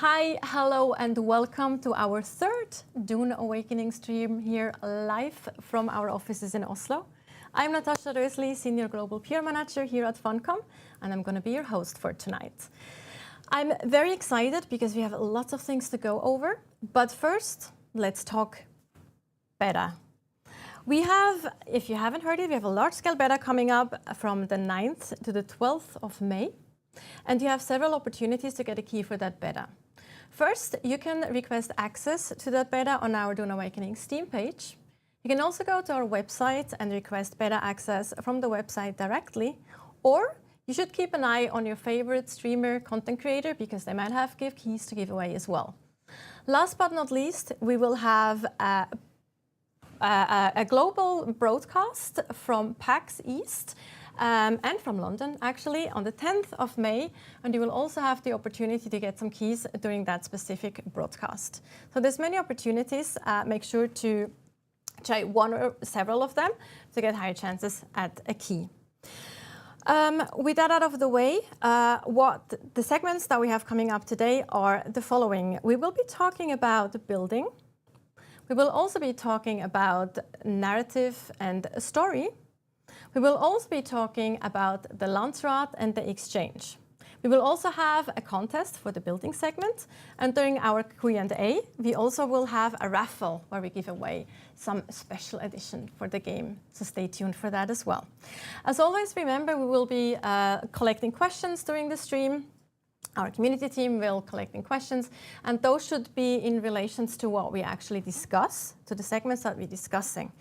Hi, hello, and welcome to our third Dune Awakening stream here live from our offices in Oslo. I'm Tascha, Senior Global PR Manager here at Funcom, and I'm going to be your host for tonight. I'm very excited because we have lots of things to go over, but first, let's talk beta. We have, if you haven't heard it, we have a large-scale beta coming up from the 9th to the 12th of May, and you have several opportunities to get a key for that beta. First, you can request access to that beta on our Dune Awakening Steam page. You can also go to our website and request beta access from the website directly, or you should keep an eye on your favorite streamer content creator because they might have keys to give away as well. Last but not least, we will have a global broadcast from PAX East and from London, actually, on the 10th of May, and you will also have the opportunity to get some keys during that specific broadcast. So there's many opportunities. Make sure to try one or several of them to get higher chances at a key. With that out of the way, what the segments that we have coming up today are the following. We will be talking about building. We will also be talking about narrative and story. We will also be talking about the Landsraad and the Exchange. We will also have a contest for the building segment, and during our Q&A, we also will have a raffle where we give away some special edition for the game, so stay tuned for that as well. As always, remember, we will be collecting questions during the stream. Our community team will collecting questions, and those should be in relations to what we actually discuss, to the segments that we're discussing.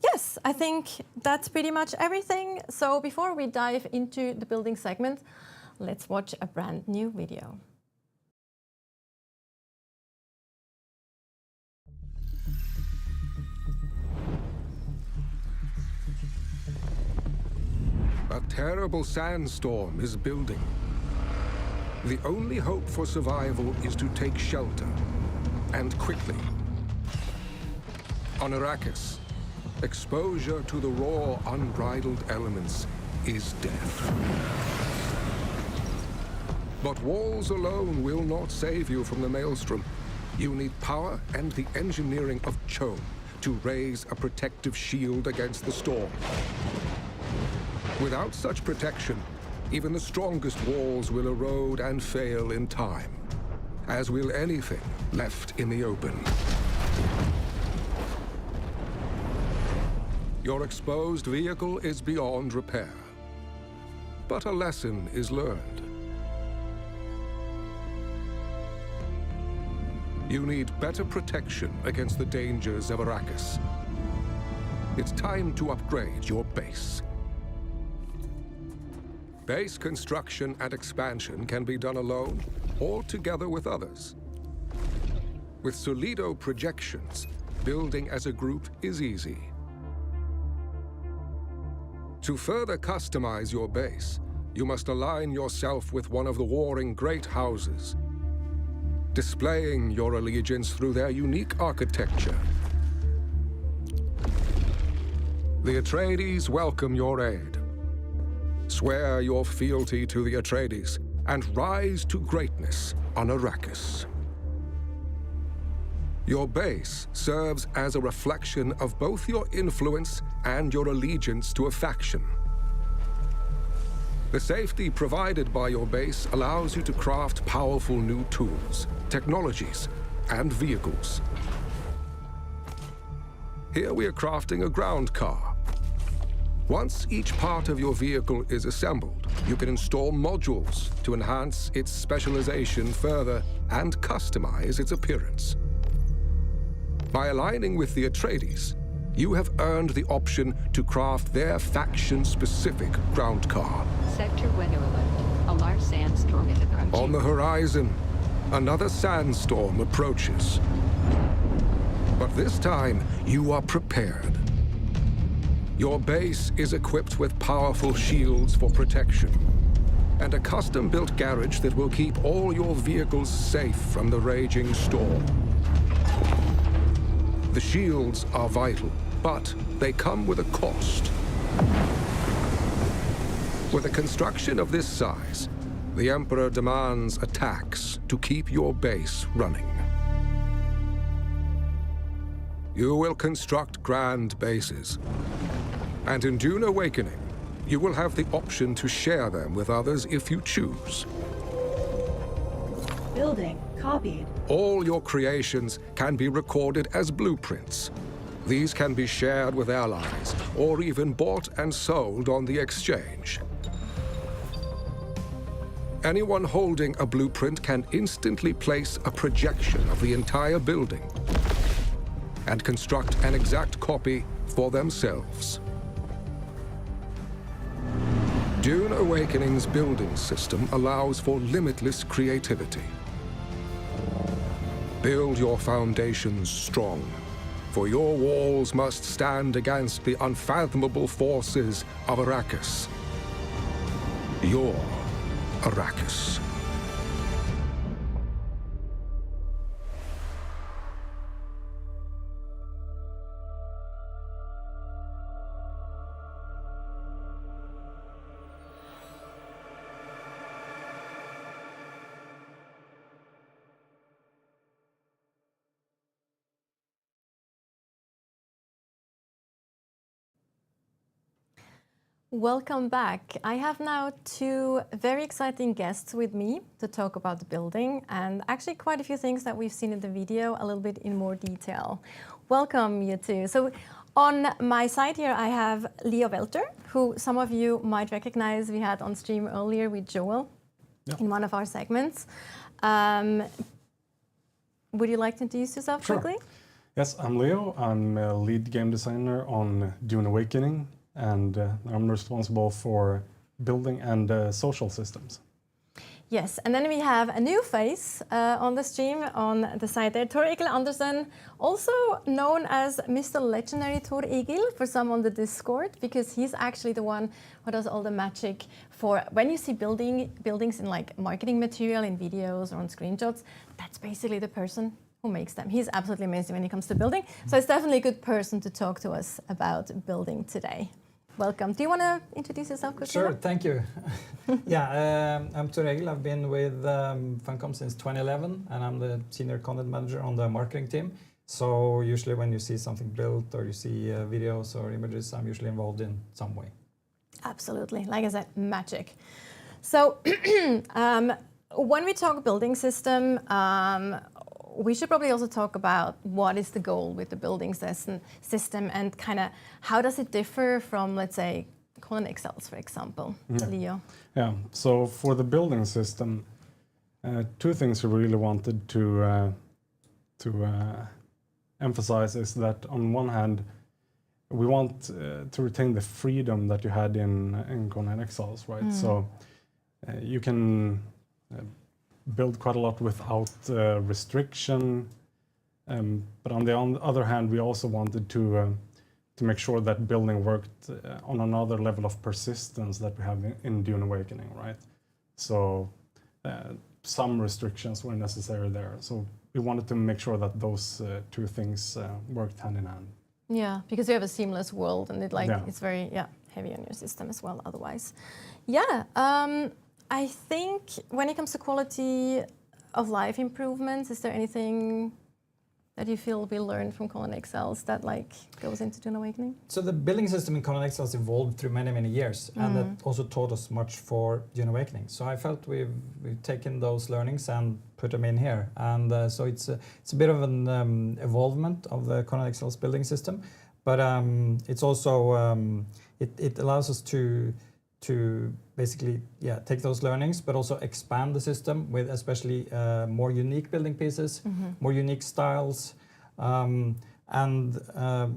Yes, I think that's pretty much everything. So before we dive into the building segment, let's watch a brand new video. A terrible sandstorm is building. The only hope for survival is to take shelter, and quickly. On Arrakis, exposure to the raw, unbridled elements is death. But walls alone will not save you from the maelstrom. You need power and the engineering of Cho to raise a protective shield against the storm. Without such protection, even the strongest walls will erode and fail in time, as will anything left in the open. Your exposed vehicle is beyond repair, but a lesson is learned. You need better protection against the dangers of Arrakis. It's time to upgrade your base. Base construction and expansion can be done alone or together with others. With Solido projections, building as a group is easy. To further customize your base, you must align yourself with one of the warring great houses, displaying your allegiance through their unique architecture. The Atreides welcome your aid. Swear your fealty to the Atreides and rise to greatness on Arrakis. Your base serves as a reflection of both your influence and your allegiance to a faction. The safety provided by your base allows you to craft powerful new tools, technologies, and vehicles. Here we are crafting a ground car. Once each part of your vehicle is assembled, you can install modules to enhance its specialization further and customize its appearance. By aligning with the Atreides, you have earned the option to craft their faction-specific ground car. Sector weather alert. A large sandstorm is approaching. On the horizon, another sandstorm approaches. But this time, you are prepared. Your base is equipped with powerful shields for protection, and a custom-built garage that will keep all your vehicles safe from the raging storm. The shields are vital, but they come with a cost. With a construction of this size, The Emperor demands attacks to keep your base running. You will construct grand bases. And in Dune Awakening, you will have the option to share them with others if you choose. Building copied. All your creations can be recorded as blueprints. These can be shared with allies, or even bought and sold on the Exchange. Anyone holding a blueprint can instantly place a projection of the entire building and construct an exact copy for themselves. Dune Awakening's building system allows for limitless creativity. Build your foundations strong, for your walls must stand against the unfathomable forces of Arrakis. Your Arrakis. Welcome back. I have now two very exciting guests with me to talk about the building and actually quite a few things that we've seen in the video a little bit in more detail. Welcome, you two. So on my side here, I have Leo Welter, who some of you might recognize. We had on stream earlier with Joel in one of our segments. Would you like to introduce yourself quickly? Yes, I'm Leo. I'm a lead game designer on Dune Awakening, and I'm responsible for building and social systems. Yes, and then we have a new face on the stream on the side there, Tor Egil Andersen, also known as Mr. Legendary Tor Egil for some on the Discord, because he's actually the one who does all the magic for when you see buildings in like marketing material, in videos or on screenshots, that's basically the person who makes them. He's absolutely amazing when it comes to building, so it's definitely a good person to talk to us about building today. Welcome. Do you want to introduce yourself quickly? Sure, thank you. I'm Tor Egil. I've been with Funcom since 2011, and I'm the senior content manager on the marketing team. So usually when you see something built or you see videos or images, I'm usually involved in some way. Absolutely. Like I said, magic. So when we talk building system, we should probably also talk about what is the goal with the building system and kind of how does it differ from, let's say, Colony Cells, for example. Leo. Yeah, so for the building system, two things we really wanted to emphasize is that on one hand, we want to retain the freedom that you had in Colony Cells, right? So you can build quite a lot without restriction, but on the other hand, we also wanted to make sure that building worked on another level of persistence that we have in Dune Awakening, right? So some restrictions were necessary there. So we wanted to make sure that those two things worked hand in hand. Yeah, because you have a seamless world, and it's very heavy on your system as well. Otherwise, I think when it comes to quality of life improvements, is there anything that you feel we learned from Colony Cells that goes into Dune Awakening? So the building system in Colony Cells evolved through many, many years, and that also taught us much for Dune Awakening. So I felt we've taken those learnings and put them in here, and so it's a bit of an evolvement of the Colony Cells building system, but it's also it allows us to basically take those learnings, but also expand the system with especially more unique building pieces, more unique styles, and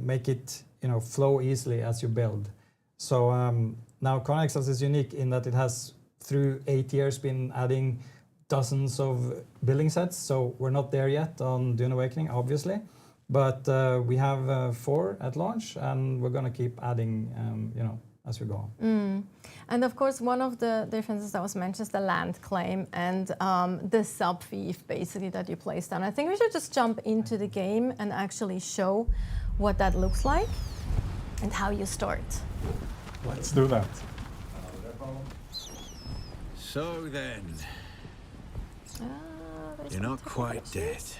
make it flow easily as you build. So now Colony Cells is unique in that it has through 8 years been adding dozens of building sets. So we're not there yet on Dune Awakening, obviously, but we have 4 at launch, and we're going to keep adding as we go on. And of course, one of the differences that was mentioned is the land claim and the sub-fief basically that you place down. I think we should just jump into the game and actually show what that looks like and how you start. Let's do that. So then, There's you're some not technical quite dead. issues.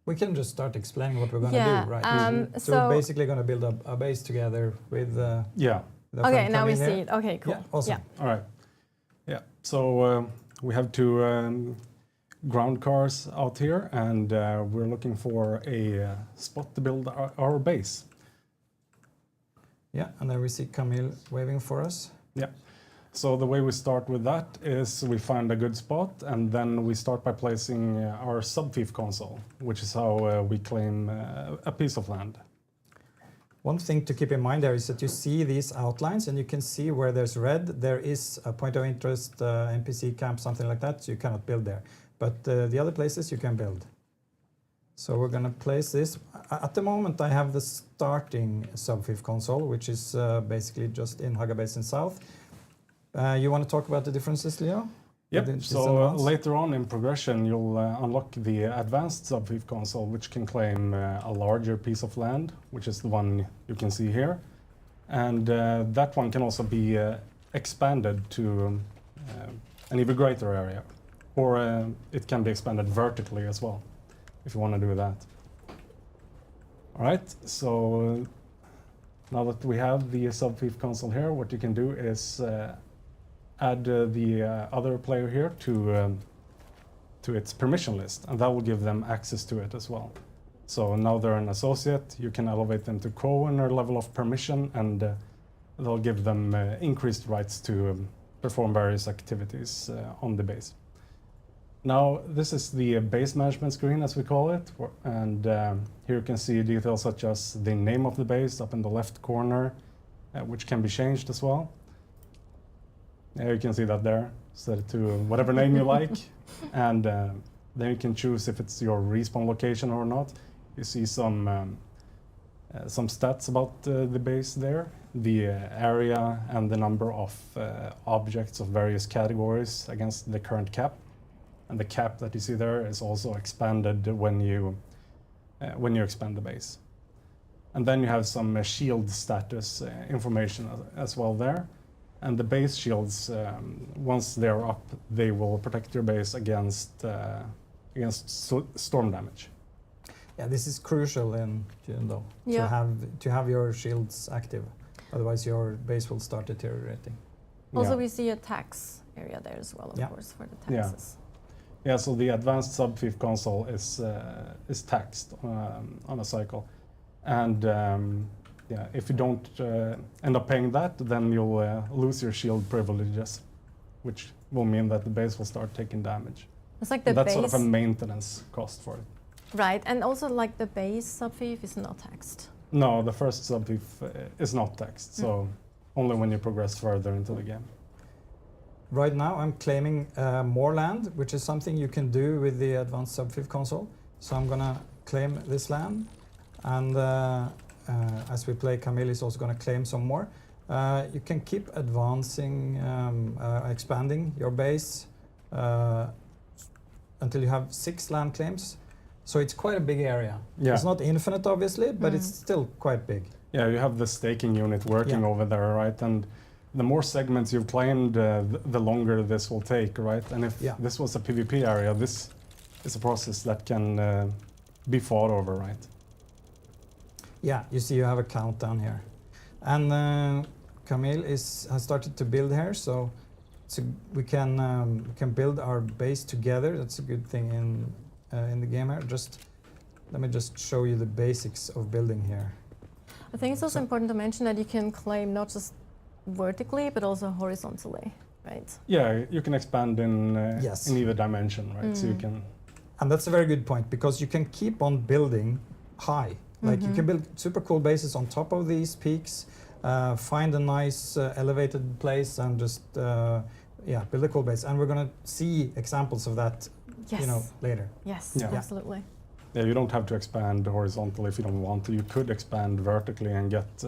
We can just start explaining what we're going to Yeah, do, right? So so- we're basically going to build a base together with Yeah. the Okay, friend now we Camille see here. it. Okay, cool. Yeah, awesome. All right. Yeah. So we have two ground cars out here, and we're looking for a spot to build our base. Yeah, and then we see Camille waving for us. Yeah. So the way we start with that is we find a good spot, and then we start by placing our subfief console, which is how we claim a piece of land. One thing to keep in mind there is that you see these outlines, and you can see where there's red, there is a point of interest, NPC camp, something like that, so you cannot build there. But the other places you can build. So we're going to place this. At the moment, I have the starting subfief console, which is basically just in Haga Basin South. You want to talk about the differences, Leo? Yep. So later on in progression, you'll unlock the advanced subfief console, which can claim a larger piece of land, which is the one you can see here. And that one can also be expanded to an even greater area. Or it can be expanded vertically as well, if you want to do that. All right, so now that we have the subfief console here, what you can do is add the other player here to its permission list, and that will give them access to it as well. So now they're an associate, you can elevate them to co-owner level of permission, and they'll give them increased rights to perform various activities on the base. Now, this is the base management screen, as we call it, and here you can see details such as the name of the base up in the left corner, which can be changed as well. You can see that there, set it to whatever name you like, and then you can choose if it's your respawn location or not. You see some stats about the base there, the area and the number of objects of various categories against the current cap. And the cap that you see there is also expanded when you expand the base. And then you have some shield status information as well there. And the base shields, once they're up, they will protect your base against storm damage. Yeah, this is crucial in Dune, though, Yeah. to have your shields active. Otherwise, your base will start deteriorating. Also, Yeah. we see a tax area there as well, of Yeah. course, for the Yeah. taxes. Yeah, so the advanced subfief console is taxed on a cycle, and yeah, if you don't end up paying that, then you'll lose your shield privileges, which will mean that the base will start taking damage. It's like the And that's base, sort of a maintenance cost for it. right? And also, like the base subfief is not taxed. No, the first subfief is not taxed, so only when you progress further into the game. Right now, I'm claiming more land, which is something you can do with the advanced subfief console. So I'm gonna claim this land, and as we play, Camille is also gonna claim some more. You can keep advancing, expanding your base until you have 6 land claims. So it's quite a big area. Yeah. It's not infinite, obviously, but it's still quite big. Yeah, you have the staking unit working over there, right? And the more segments you've claimed, the longer this will take, right? And if this was a PvP area, this is a process that can be fought over, right? Yeah, you see you have a countdown here. And Camille has started to build here, so we can build our base together. That's a good thing in the game here. Let me just show you the basics of building here. I think it's also important to mention that you can claim not just vertically, but also horizontally, right? Yeah, you can expand in either dimension, right? So you can. And that's a very good point, because you can keep on building high. Like you can build super cool bases on top of these peaks, find a nice elevated place, and just build a cool base. And we're gonna see examples of that, later. Yes, Yeah. absolutely. Yeah, you don't have to expand horizontally if you don't want to. You could expand vertically and get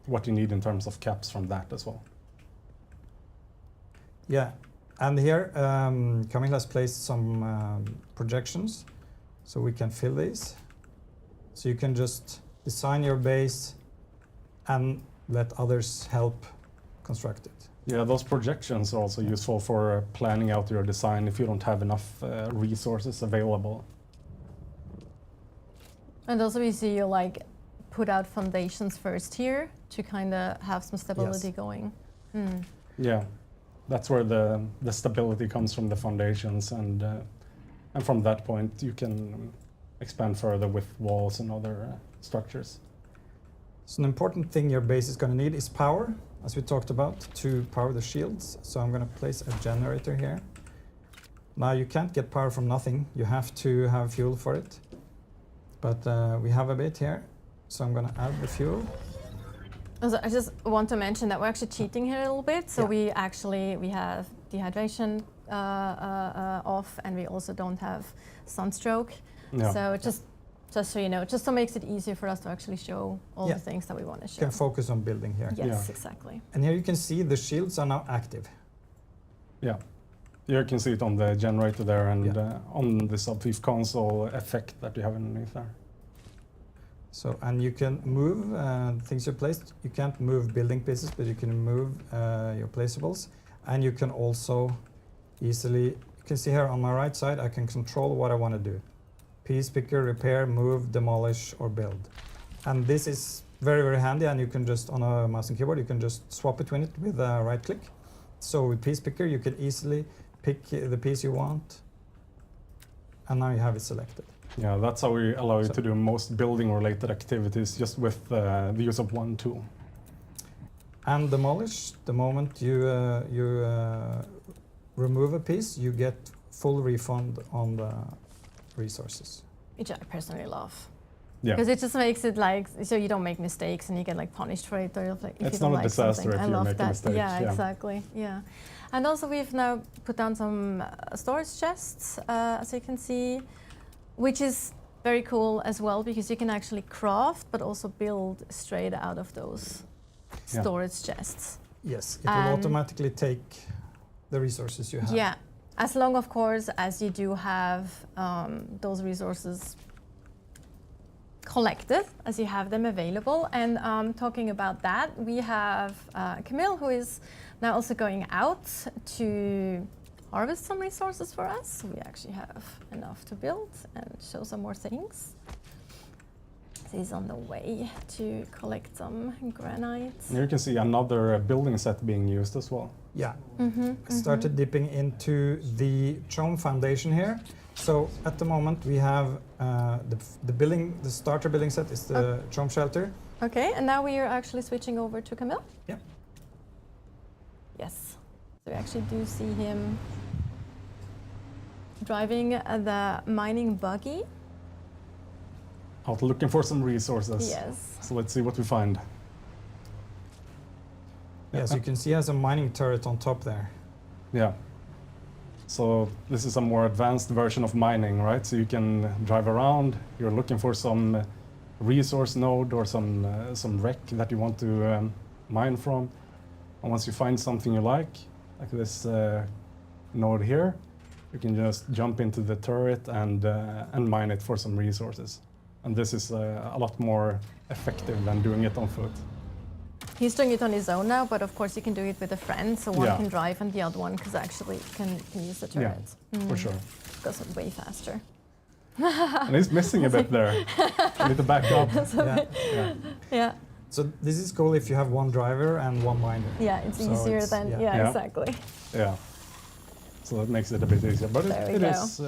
what you need in terms of caps from that as well. Yeah, and here Camille has placed some projections, so we can fill these. So you can just design your base and let others help construct it. Yeah, those projections are also useful for planning out your design if you don't have enough resources available. And also we see you like put out foundations first here to kind of have some stability going. Yeah, that's where the stability comes from, the foundations, and from that point you can expand further with walls and other structures. So an important thing your base is going to need is power, as we talked about, to power the shields. So I'm going to place a generator here. Now you can't get power from nothing. You have to have fuel for it. But we have a bit here, so I'm going to add the fuel. Also, I just want to mention that we're actually cheating here a little bit. So we have dehydration off, and we also don't have sunstroke. Yeah. So just so you know, just so makes it easier for us to actually show all the things that we want to show. You can focus on building here. Yes, exactly. And here you can see the shields are now active. Yeah, you can see it on the generator there, and on the subfief console effect that you have underneath there. So, and you can move things you placed. You can't move building pieces, but you can move your placeables. And you can also easily, you can see here on my right side, I can control what I want to do. Piece picker, repair, move, demolish, or build. And this is very, very handy, and you can just, on a mouse and keyboard, you can just swap between it with a right click. So with piece picker, you can easily pick the piece you want, and now you have it selected. Yeah, that's how we allow you to do most building-related activities just with the use of one tool. And demolish, the moment you remove a piece, you get full refund on the resources. Which I personally love. Yeah. Because it just makes it like, so you don't make mistakes and you get like punished for it. Or like, if It's you don't not a like disaster something. if you make a mistake. Yeah, exactly. Yeah. And also we've now put down some storage chests, as you can see, which is very cool as well, because you can actually craft but also build straight out of those storage chests. Yes, it will automatically take the resources you have. Yeah, as long, of course, as you do have those resources collected, as you have them available. And talking about that, we have Camille, who is now also going out to harvest some resources for us. So we actually have enough to build and show some more things. He's on the way to collect some granite. Here you can see another building set being used as well. Yeah, started dipping into the Chom foundation here. So at the moment we have the starter building set is the Chom shelter. Okay, and now we are actually switching over to Camille. Yeah. Yes, so we actually do see him driving the mining buggy. Out looking for some resources. Yes. So let's see what we find. Yes, you can see he has a mining turret on top there. Yeah. So this is a more advanced version of mining, right? So you can drive around. You're looking for some resource node or some wreck that you want to mine from. And once you find something you like this node here, you can just jump into the turret and mine it for some resources. And this is a lot more effective than doing it on foot. He's doing it on his own now, but of course you can do it with a friend, so one can drive and the other one actually can use the turret. Yeah, for sure. It goes way faster. And he's missing a bit there. I need to back up. Yeah. So this is cool if you have one driver and one miner. Yeah, it's easier than, exactly. Yeah. So that makes it a bit easier, but it is,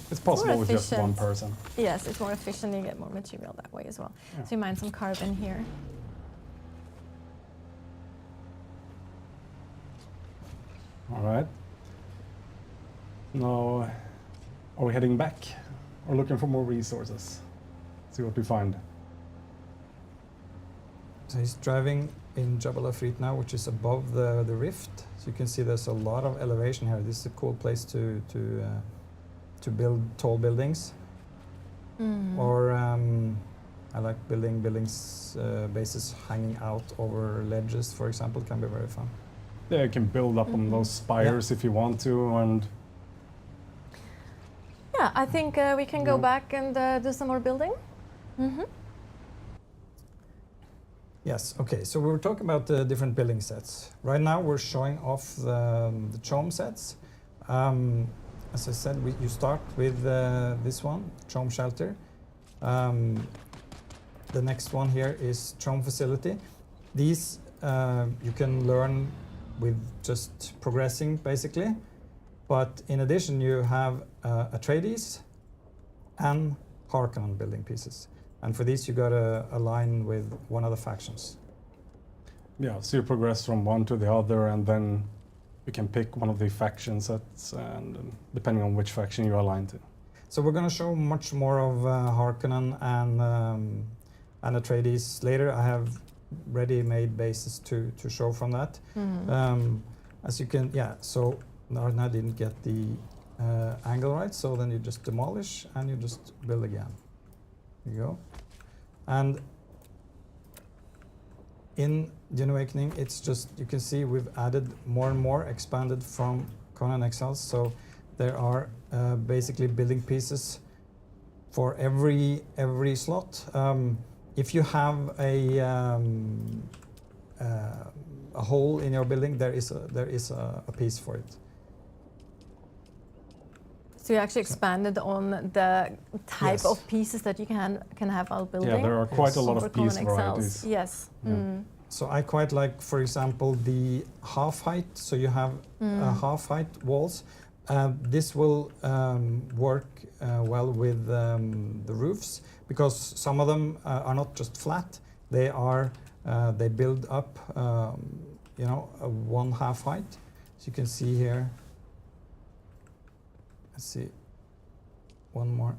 it's possible with just one person. Yes, it's more efficient, you get more material that way as well. Yeah. So you mine some carbon here. All right. Now, are we heading back or looking for more resources? See what we find. So he's driving in Jabal Afrit now, which is above the rift. So you can see there's a lot of elevation here. This is a cool place to build tall buildings. Or I like building bases hanging out over ledges, for example. It can be very fun. Yeah, you can build up on those spires if you want to, and yeah, I think we can go back and do some more building. Yes, okay, so we were talking about the different building sets. Right now we're showing off the chome sets. As I said, you start with this one, chome shelter. The next one here is chome facility. These you can learn with just progressing basically. But in addition you have Atreides and Harkonnen building pieces. And for these you gotta align with one of the factions. Yeah, so you progress from one to the other, and then you can pick one of the faction sets, and depending on which faction you align to. So we're gonna show much more of Harkonnen and Atreides later. I have ready-made bases to show from that. As you can, yeah, so Arna didn't get the angle right, so then you just demolish and you just build again. There you go. And in Dune Awakening, it's just, you can see we've added more and more, expanded from Conan Exiles. So there are basically building pieces for every slot. If you have a hole in your building, there is a piece for it. So you actually expanded on the type Yes. of pieces that you can have while building. Yeah, there are quite a lot For of piece Conan Exiles. varieties. Yes. Yeah. So I quite like, for example, the half height. So you have half height walls. This will work well with the roofs, because some of them are not just flat. They are they build up, you know, one half height. So you can see here. Let's see. One more.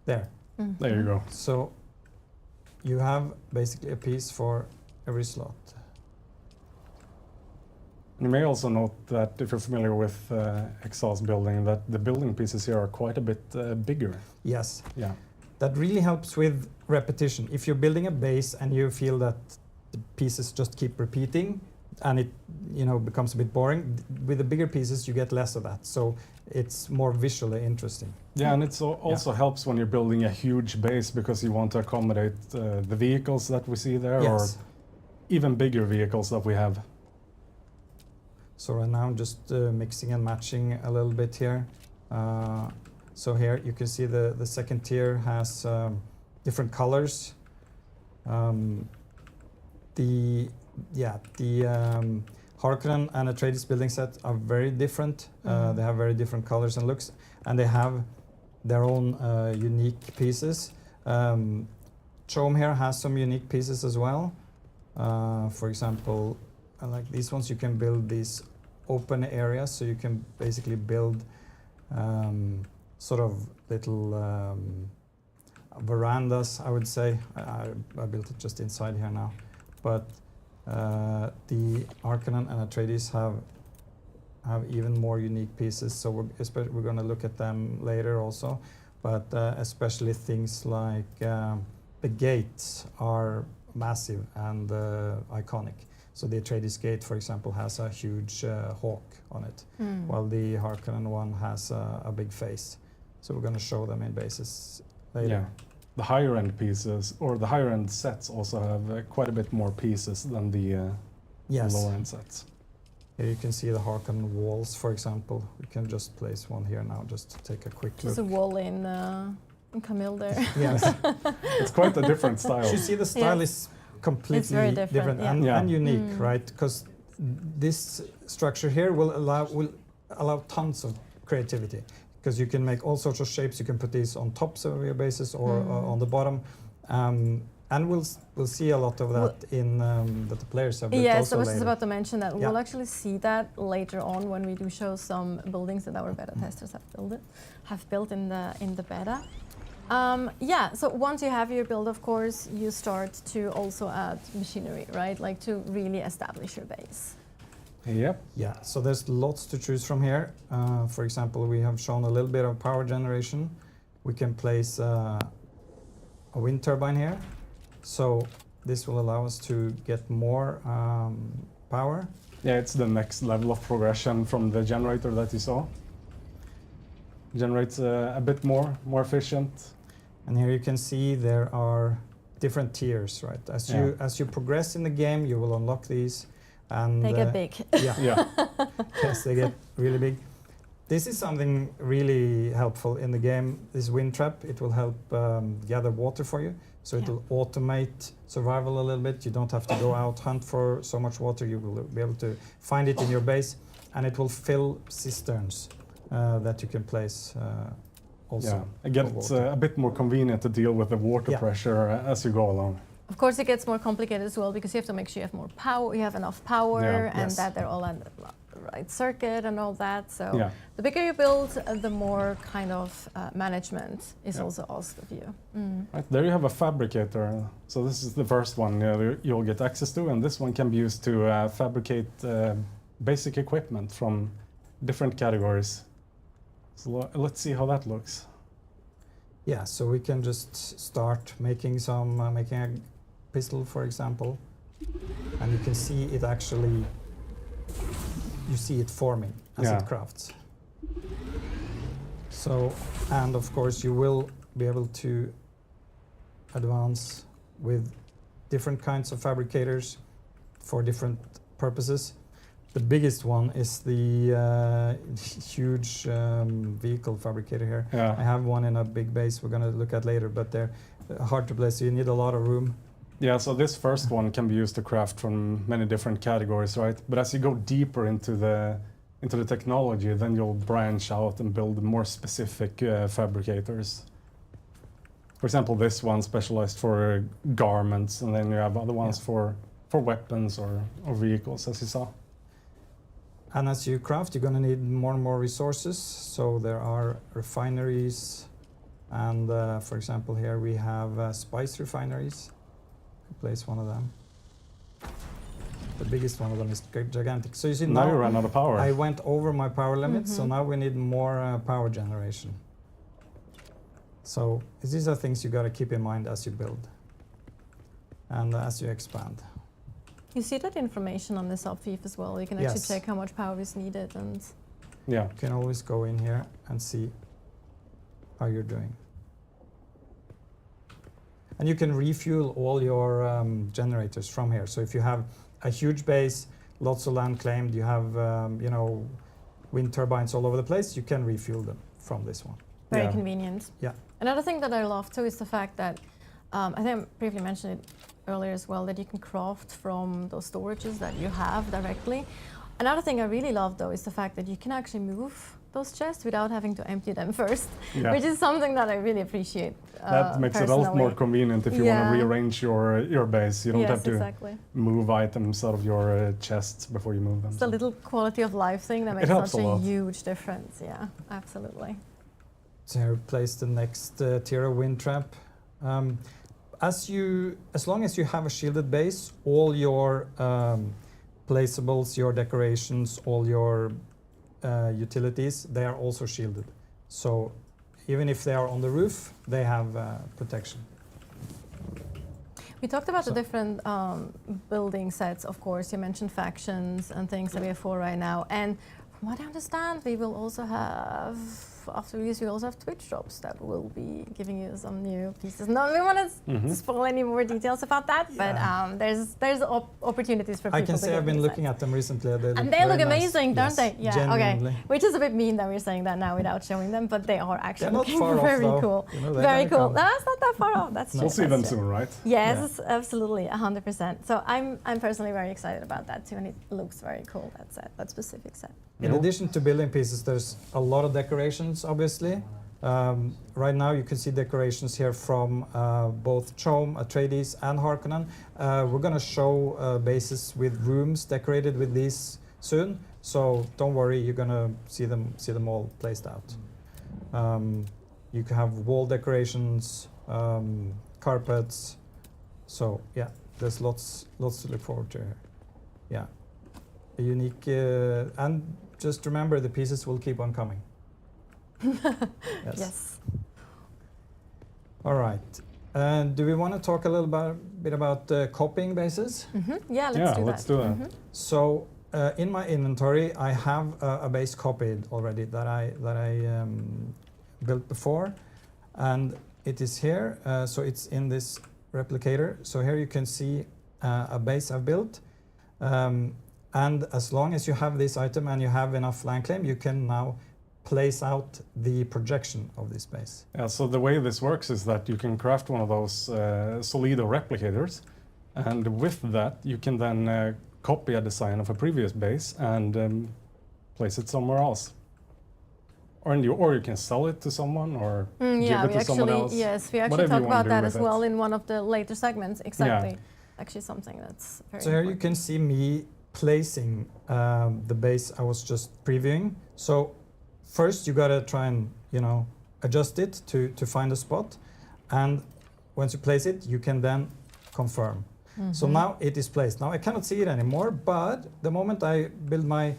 There. There you go. So you have basically a piece for every slot. You may also note that if you're familiar with Exiles building, that the building pieces here are quite a bit bigger. Yes. Yeah. That really helps with repetition. If you're building a base and you feel that the pieces just keep repeating and it, you know, becomes a bit boring, with the bigger pieces you get less of that. So it's more visually interesting. Yeah, and it also helps when you're building a huge base, because you want to accommodate the vehicles that we see there, Yes. or even bigger vehicles that we have. So right now I'm just mixing and matching a little bit here. So here you can see the second tier has different colors. The Harkonnen and Atreides building set are very different. They have very different colors and looks, and they have their own unique pieces. Chome here has some unique pieces as well. For example, like these ones, you can build these open areas, so you can basically build sort of little verandas, I would say. I built it just inside here now. But the Harkonnen and Atreides have even more unique pieces, so we're going to look at them later also. But especially things like the gates are massive and iconic. So the Atreides gate, for example, has a huge hawk on it, while the Harkonnen one has a big face. So we're going to show them in bases later. Yeah. The higher end pieces, or the higher end sets, also have quite a bit more pieces than the Yes. lower end sets. Here you can see the Harkonnen walls, for example. We can just place one here now, just to take a quick There's look. a wall in Camille there. Yes. It's quite a different style. You see the style is completely It's very different, yeah. and, Yeah. and unique, right? Because this structure here will allow tons of creativity, because you can make all sorts of shapes. You can put these on tops of your bases or on the bottom, and we'll see a lot of that in that the players have built Yes, I also was just later. about to mention that. Yeah. We'll actually see that later on when we do show some buildings that our beta testers have built in the beta. Yeah, so once you have your build, of course, you start to also add machinery, right? Like to really establish your base. Yep. Yeah, so there's lots to choose from here. For example, we have shown a little bit of power generation. We can place a wind turbine here. So this will allow us to get more power. Yeah, it's the next level of progression from the generator that you saw. Generates a bit more efficient. And here you can see there are different tiers, right? As you progress in the game, you will unlock these, and They get big. Yeah. Yes, they get really big. This is something really helpful in the game. This wind trap, it will help gather water for you. So it will automate survival a little bit. You don't have to go out hunt for so much water. You will be able to find it in your base, and it will fill cisterns that you can place also. Yeah, again, it's a bit more convenient to deal with the water pressure as you go along. Of course, it gets more complicated as well because you have to make sure you have more power, you have enough power, and that they're all on the right circuit and all that. So the bigger you build, the more kind of management is also asked of you. Right, there you have a fabricator. So this is the first one you'll get access to, and this one can be used to fabricate basic equipment from different categories. So let's see how that looks. Yeah, so we can just start making some, making a pistol, for example, and you can see it actually, you see it forming as it crafts. So, and of course you will be able to advance with different kinds of fabricators for different purposes. The biggest one is the huge vehicle fabricator here. Yeah. I have one in a big base we're going to look at later, but they're hard to place, so you need a lot of room. Yeah, so this first one can be used to craft from many different categories, right? But as you go deeper into the technology, then you'll branch out and build more specific fabricators. For example, this one specialized for garments, and then you have other ones for weapons or vehicles, as you saw. And as you craft, you're going to need more and more resources. So there are refineries, and for example, here we have spice refineries. Place one of them. The biggest one of them is gigantic. So you see now you run out of power. I went over my power limit, so now we need more power generation. So these are things you got to keep in mind as you build and as you expand. You see that information on the subfief as well. You can actually check how much power is needed, and you can always go in here and see how you're doing. And you can refuel all your generators from here. So if you have a huge base, lots of land claimed, you have wind turbines all over the place, you can refuel them from this one. Very convenient. Yeah. Another thing that I love too is the fact that I think I briefly mentioned it earlier as well, that you can craft from those storages that you have directly. Another thing I really love though is the fact that you can actually move those chests without having to empty them first, which is something that I really appreciate. That makes it a lot more convenient if you want to rearrange your base. You don't have to move items out of your chests before you move them. It's a little quality of life thing that makes such a huge difference. Yeah, absolutely. So here we place the next tier of wind trap. As long as you have a shielded base, all your placeables, your decorations, all your utilities, they are also shielded. So even if they are on the roof, they have protection. We talked about the different building sets, of course. You mentioned factions and things that we have for right now. And from what I understand, we will also have, after release, we also have Twitch drops that will be giving you some new pieces. No, we want to spoil any more details about that, but there's opportunities for people. I can say I've been looking at them recently. They look amazing, don't they? Yeah. Genuinely. Okay. Which is a bit mean that we're saying that now without showing them, but they are actually looking very cool. Very cool. That's not that far off. That's we'll see them soon, right? Yes, absolutely, 100%. So I'm personally very excited about that too, and it looks very cool. That set, that specific set. In addition to building pieces, there's a lot of decorations, obviously. Right now you can see decorations here from both Chom, Atreides and Harkonnen. We're going to show bases with rooms decorated with these soon, so don't worry, you're going to see them all placed out. You can have wall decorations, carpets, so yeah, there's lots to look forward to here. Yeah, a unique, and just remember the pieces will keep on coming. Yes. All right. Do we want to talk a little bit about copying bases? Yeah, let's do that. So in my inventory, I have a base copied already that I built before, and it is here. So it's in this replicator. So here you can see a base I've built. And as long as you have this item and you have enough land claim, you can now place out the projection of this base. Yeah, so the way this works is that you can craft one of those Solido replicators, and with that you can then copy a design of a previous base and place it somewhere else. Or you can sell it to someone or give it to someone else. Yes, we actually Whatever talk you wanna about do that with as well in one of the later segments. Exactly. Actually something that's very So here you important. can see me placing the base I was just previewing. So first you gotta try and adjust it to find a spot, and once you place it you can then confirm. So now it is placed. Now I cannot see it anymore, but the moment I build my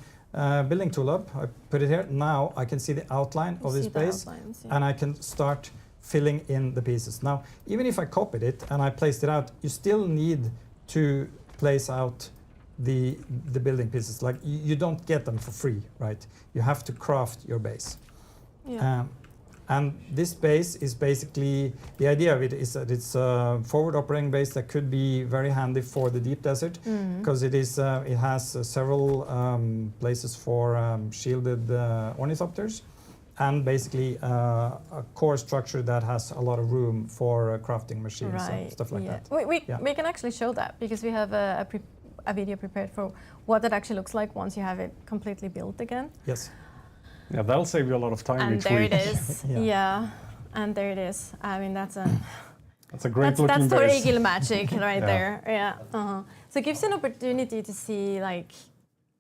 building tool up, I put it here, now I can see the outline of this base, and I can start filling in the pieces. Now even if I copied it and I placed it out, you still need to place out the building pieces. Like you don't get them for free, right? You have to craft your base. Yeah. And this base is basically, the idea of it is that it's a forward operating base that could be very handy for the deep desert, because it has several places for shielded ornithopters, and basically a core structure that has a lot of room for crafting machines and stuff like that. We can actually show that, because we have a video prepared for what that actually looks like once you have it completely built again. Yes. Yeah, that'll save you a lot of time And each there week. it is. And there it is. I mean, that's a great looking that's base. Torgil magic right Yeah. there. Yeah. So it gives you an opportunity to see like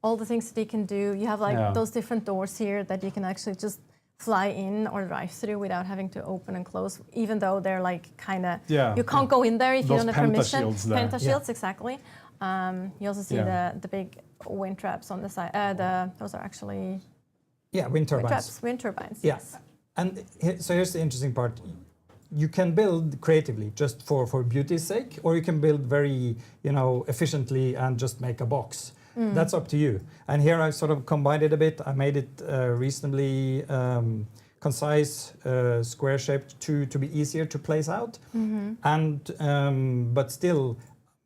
all the things that you can do. You have like those different doors here that you can actually just fly in or drive through without having to open and close, even though they're like kind of, you can't go in there if you don't have permission. Penta shields, exactly. You also see the big wind traps on the side. Those are actually wind turbines. Wind turbines. Yeah. Yes. And so here's the interesting part. You can build creatively just for beauty's sake, or you can build very efficiently and just make a box. That's up to you. And here I sort of combined it a bit. I made it reasonably concise, square shaped to be easier to place out. And but still,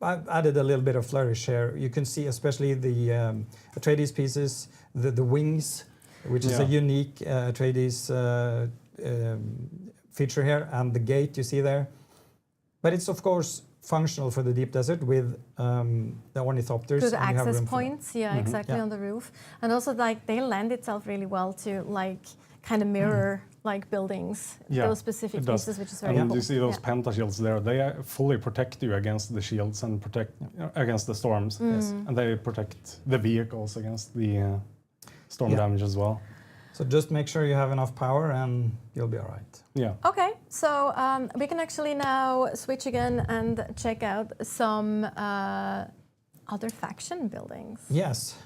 I've added a little bit of flourish here. You can see especially the Atreides pieces, the wings, which is a unique Atreides feature here, and the gate you see there. But it's of course functional for the deep desert with the ornithopters. Good and you have access room for them. points, exactly, on the roof. And also like they lend itself really well to like kind of mirror like buildings, those specific pieces, which is very And cool. you see those penta shields there, they fully protect you against the shields and protect against the storms. And they protect the vehicles against the storm damage as well. So just make sure you have enough power and you'll be all right. Yeah. Okay, so we can actually now switch again and check out some other faction buildings. Yes.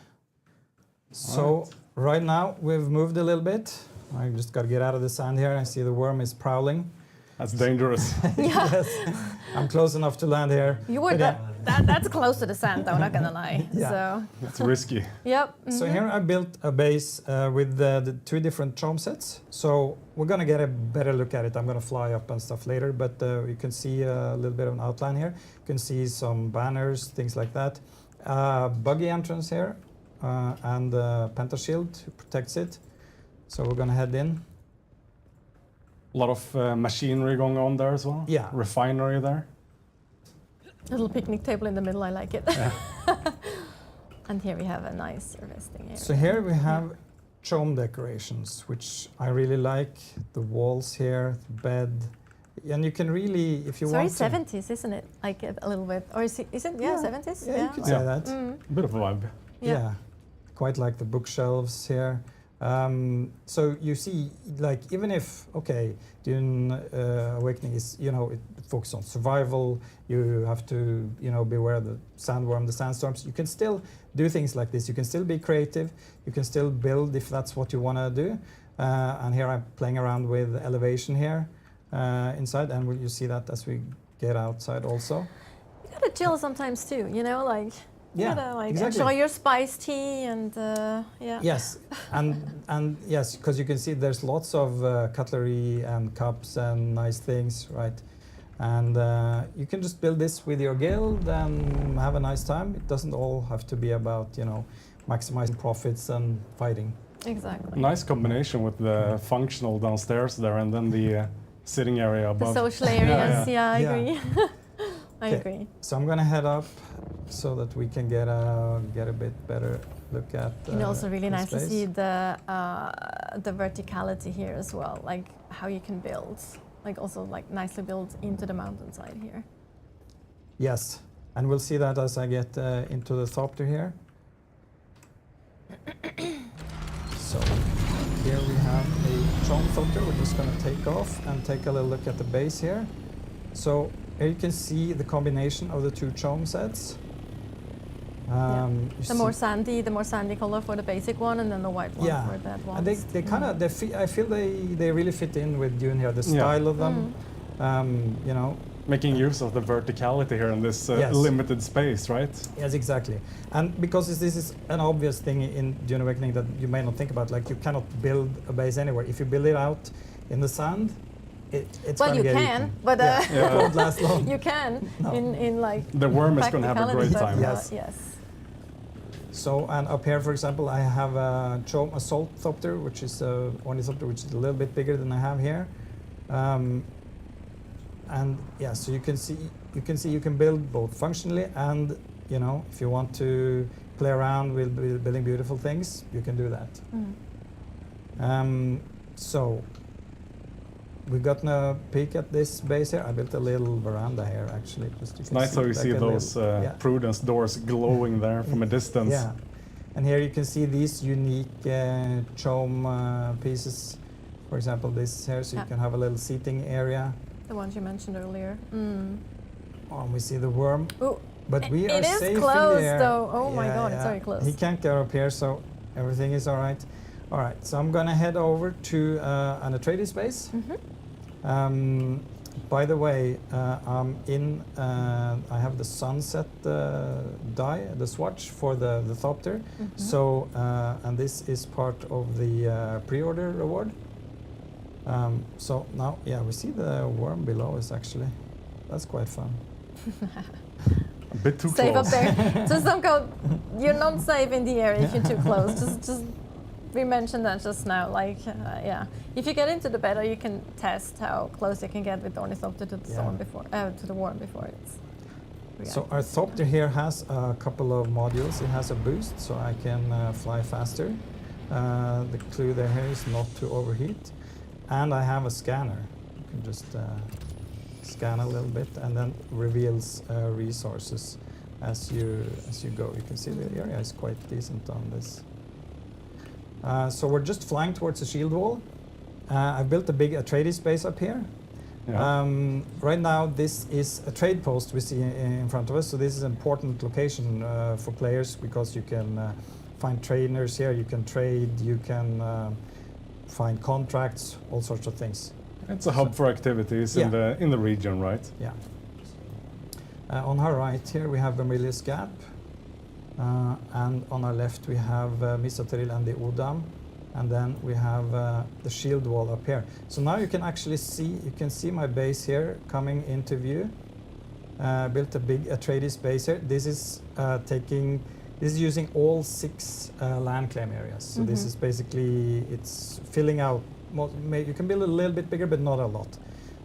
So right now we've moved a little bit. I just got to get out of the sand here. I see the worm is prowling. That's dangerous. Yes. I'm close enough to land here. You would that's close to the sand though, not gonna lie. Yeah. So It's risky. yep. So here I built a base with the two different chom sets. So we're gonna get a better look at it. I'm gonna fly up and stuff later, but you can see a little bit of an outline here. You can see some banners, things like that. Buggy entrance here, and penta shield protects it. So we're gonna head in. A lot of machinery going on there as well. Yeah. Refinery there. Little picnic table in the middle, I like it. And here we have a nice resting area. So here we have chom decorations, which I really like. The walls here, the bed, and you can really, if you want to. 70s, isn't it? Like a little bit, or is it? 70s? Yeah, you could say that. Bit of a vibe. Yeah, quite like the bookshelves here. So you see, like, even if, Dune Awakening is, it focuses on survival, you have to, beware of the sandworm, the sandstorms, you can still do things like this. You can still be creative, you can still build if that's what you want to do. And here I'm playing around with elevation here inside, and you see that as we get outside also. You gotta chill sometimes too, like Yeah, gotta, like, exactly. enjoy your spiced tea and yeah. Yes, and yes, because you can see there's lots of cutlery and cups and nice things, right? And you can just build this with your guild and have a nice time. It doesn't all have to be about, you know, maximizing profits and fighting. Exactly. Nice combination with the functional downstairs there and then the sitting area The above. social areas, Yeah, I Yeah. agree. I Okay. agree. So I'm gonna head up so that we can get a bit better look at. And also really the nice to space. see the verticality here as well, like how you can build, like also like nicely built into the mountainside here. Yes, and we'll see that as I get into the thopter here. So here we have a chome thopter. We're just going to take off and take a little look at the base here. So here you can see the combination of the two chome sets. The more sandy color for the basic one, and then the white one Yeah. for that one. And they kind of, I feel they really fit in with Dune here. The style of them, you know. Making use of the verticality here in this Yes. limited space, right? Yes, exactly. And because this is an obvious thing in Dune Awakening that you may not think about, like you cannot build a base anywhere. If you build it out in the sand, it's well, going to you get can, eaten. but It won't last long. you can No. in like The worm is going to have a great practicality, time. but, Yes. yes. So, and up here, for example, I have a salt thopter, which is a ornithopter, which is a little bit bigger than I have here. And yeah, so you can see you can build both functionally and, you know, if you want to play around with building beautiful things, you can do that. So we've gotten a peek at this base here. I built a little veranda here, actually. Just you It's can nice how you like see a those little- yeah. Prudence doors glowing there from a distance. Yeah, and here you can see these unique chome pieces. For example, this here, so you Yeah. can have a little seating area. The ones you mentioned earlier. Oh, and we see the worm. Ooh, But we it are is safe close, in there. though. Oh my God, it's very close. He can't get up here, so everything is all right. All right, so I'm gonna head over to an Atreides base. By the way, I have the sunset die, the swatch for the thopter. So, and this is part of the pre-order reward. So now, yeah, we see the worm below us actually. That's quite fun. A bit too Safe close. up there. Just don't go. You're not safe in the area if you're too close. Just we mentioned that just now. Like, yeah, if you get into the beta, you can test how close you can get with the ornithopter to the storm before, to the worm before it's. So our thopter here has a couple of modules. It has a boost, so I can fly faster. The clue there here is not to overheat. And I have a scanner. You can just scan a little bit and then reveals resources as you go. You can see the area is quite decent on this. So we're just flying towards the shield wall. I've built a big Atreides base up here. Yeah. Right now, this is a trade post we see in front of us. So this is an important location for players because you can find trainers here. You can trade. You can find contracts, all sorts of things. It's a hub for activities Yeah. in the region, right? Yeah. On our right here we have Vermilius Gap, and on our left we have Misateril and the Udam, and then we have the shield wall up here. So now you can actually see my base here coming into view. Built a big Atreides base here. This is using all 6 land claim areas. So this is basically, it's filling out. You can build a little bit bigger, but not a lot.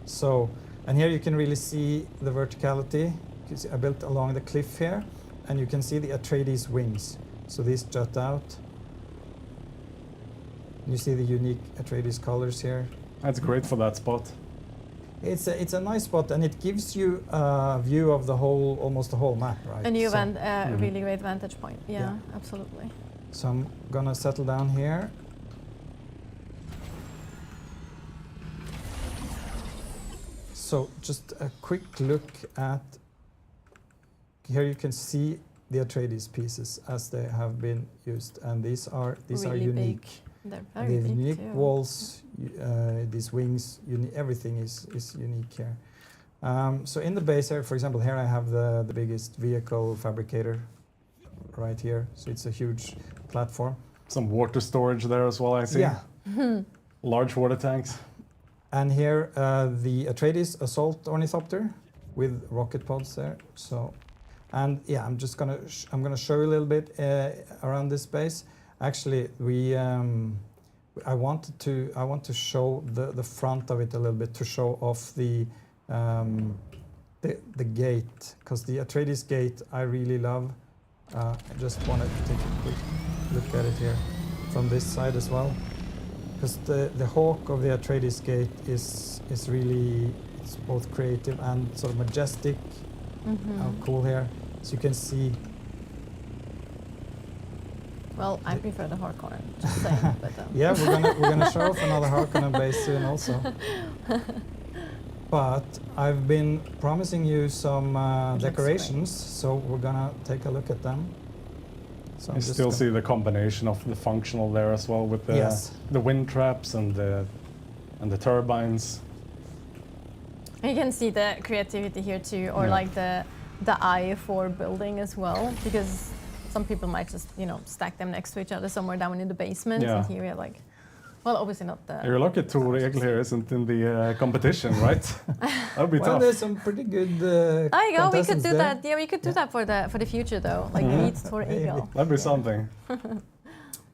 So, and here you can really see the verticality. You can see I built along the cliff here, and you can see the Atreides wings. So these jut out. You see the unique Atreides colors here. That's great for that spot. It's a nice spot, and it gives you a view of the whole, almost the whole map, right? A new So- really great vantage point. Yeah, Yeah. absolutely. So I'm gonna settle down here. So just a quick look at, here you can see the Atreides pieces as they have been used, and these are Really unique. big. They're And very they have big unique too. walls, these wings, everything is unique here. So in the base here, for example, here I have the biggest vehicle fabricator. right here. So it's a huge platform. Some water storage there as well, I see. Yeah. Large water tanks. And here the Atreides assault ornithopter with rocket pods there. So, and yeah, I'm gonna show you a little bit around this space. Actually, I want to show the front of it a little bit to show off the gate, because the Atreides gate I really love. I just want to take a quick look at it here from this side as well, because the hawk of the Atreides gate is really, it's both creative and sort of majestic. Cool here, so you can see. Well, I prefer the Harkonnen, just saying. But, Yeah, we're gonna show off another Harkonnen base soon also. But I've been promising you some decorations, so we're gonna take a look at them. So You still see the combination of the functional there as well, with the Yes. the wind traps and the turbines. you can see the creativity here too, or Yeah. like the eye for building as well, because some people might just, stack them next to each other somewhere down in the basement. Yeah. And here we have like, well, obviously not the. You're lucky Tor Egil here isn't in the competition, right? That would be Well, tough. there's some pretty good. There you go. We could contestants do there. that. Yeah, we could do that for the future though. Like meet for Eagle. That'd be something.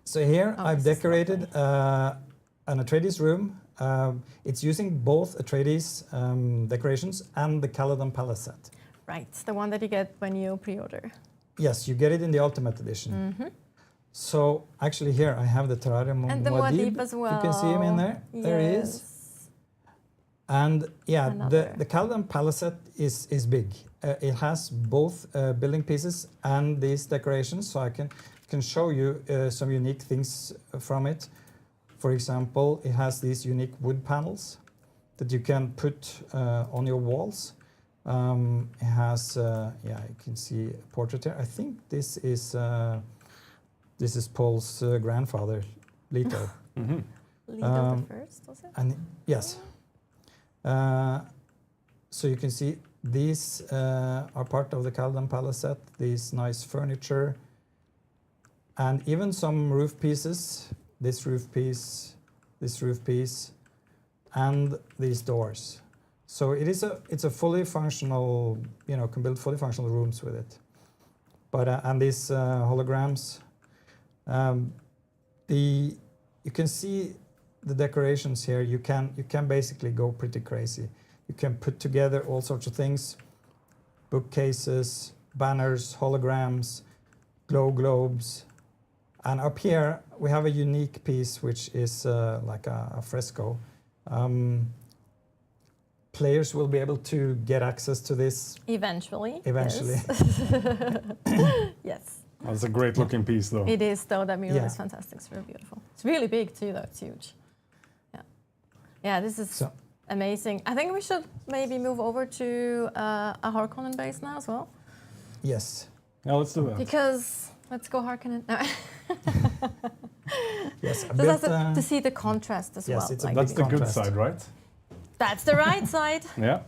So here Oh, I've this is decorated an Atreides room. It's using both Atreides decorations and the Caladan Palace set. Right, the one that you get when you pre-order. Yes, you get it in the Ultimate Edition. So actually here I have the terrarium And the Muad'Dib as well. You can see him in there. There he is. Yes. And yeah, Another. the Caladan Palace set is big. It has both building pieces and these decorations, so I can show you some unique things from it. For example, it has these unique wood panels that you can put on your walls. It has, you can see a portrait here. I think this is Paul's grandfather, Leto. Leto the first, was it? And yes. So you can see these are part of the Caladan Palace set, these nice furniture, and even some roof pieces, this roof piece, and these doors. So it's a fully functional, can build fully functional rooms with it. But and these holograms, you can see the decorations here. You can basically go pretty crazy. You can put together all sorts of things: bookcases, banners, holograms, glow globes, and up here we have a unique piece which is like a fresco. Players will be able to get access to this Eventually. eventually. Yes. Yes. That's a great looking piece, though. It is, though. That mural Yeah. is fantastic. It's very beautiful. It's really big, too, though. It's huge. Yeah. Yeah, this is So- amazing. I think we should maybe move over to a Harkonnen base now as well. Yes. Yeah, let's do that. Because let's go Harkonnen. No. Yes. So that's to see the contrast as yes, well. it's a That's the good contrast. side, right? That's the right side. Yeah.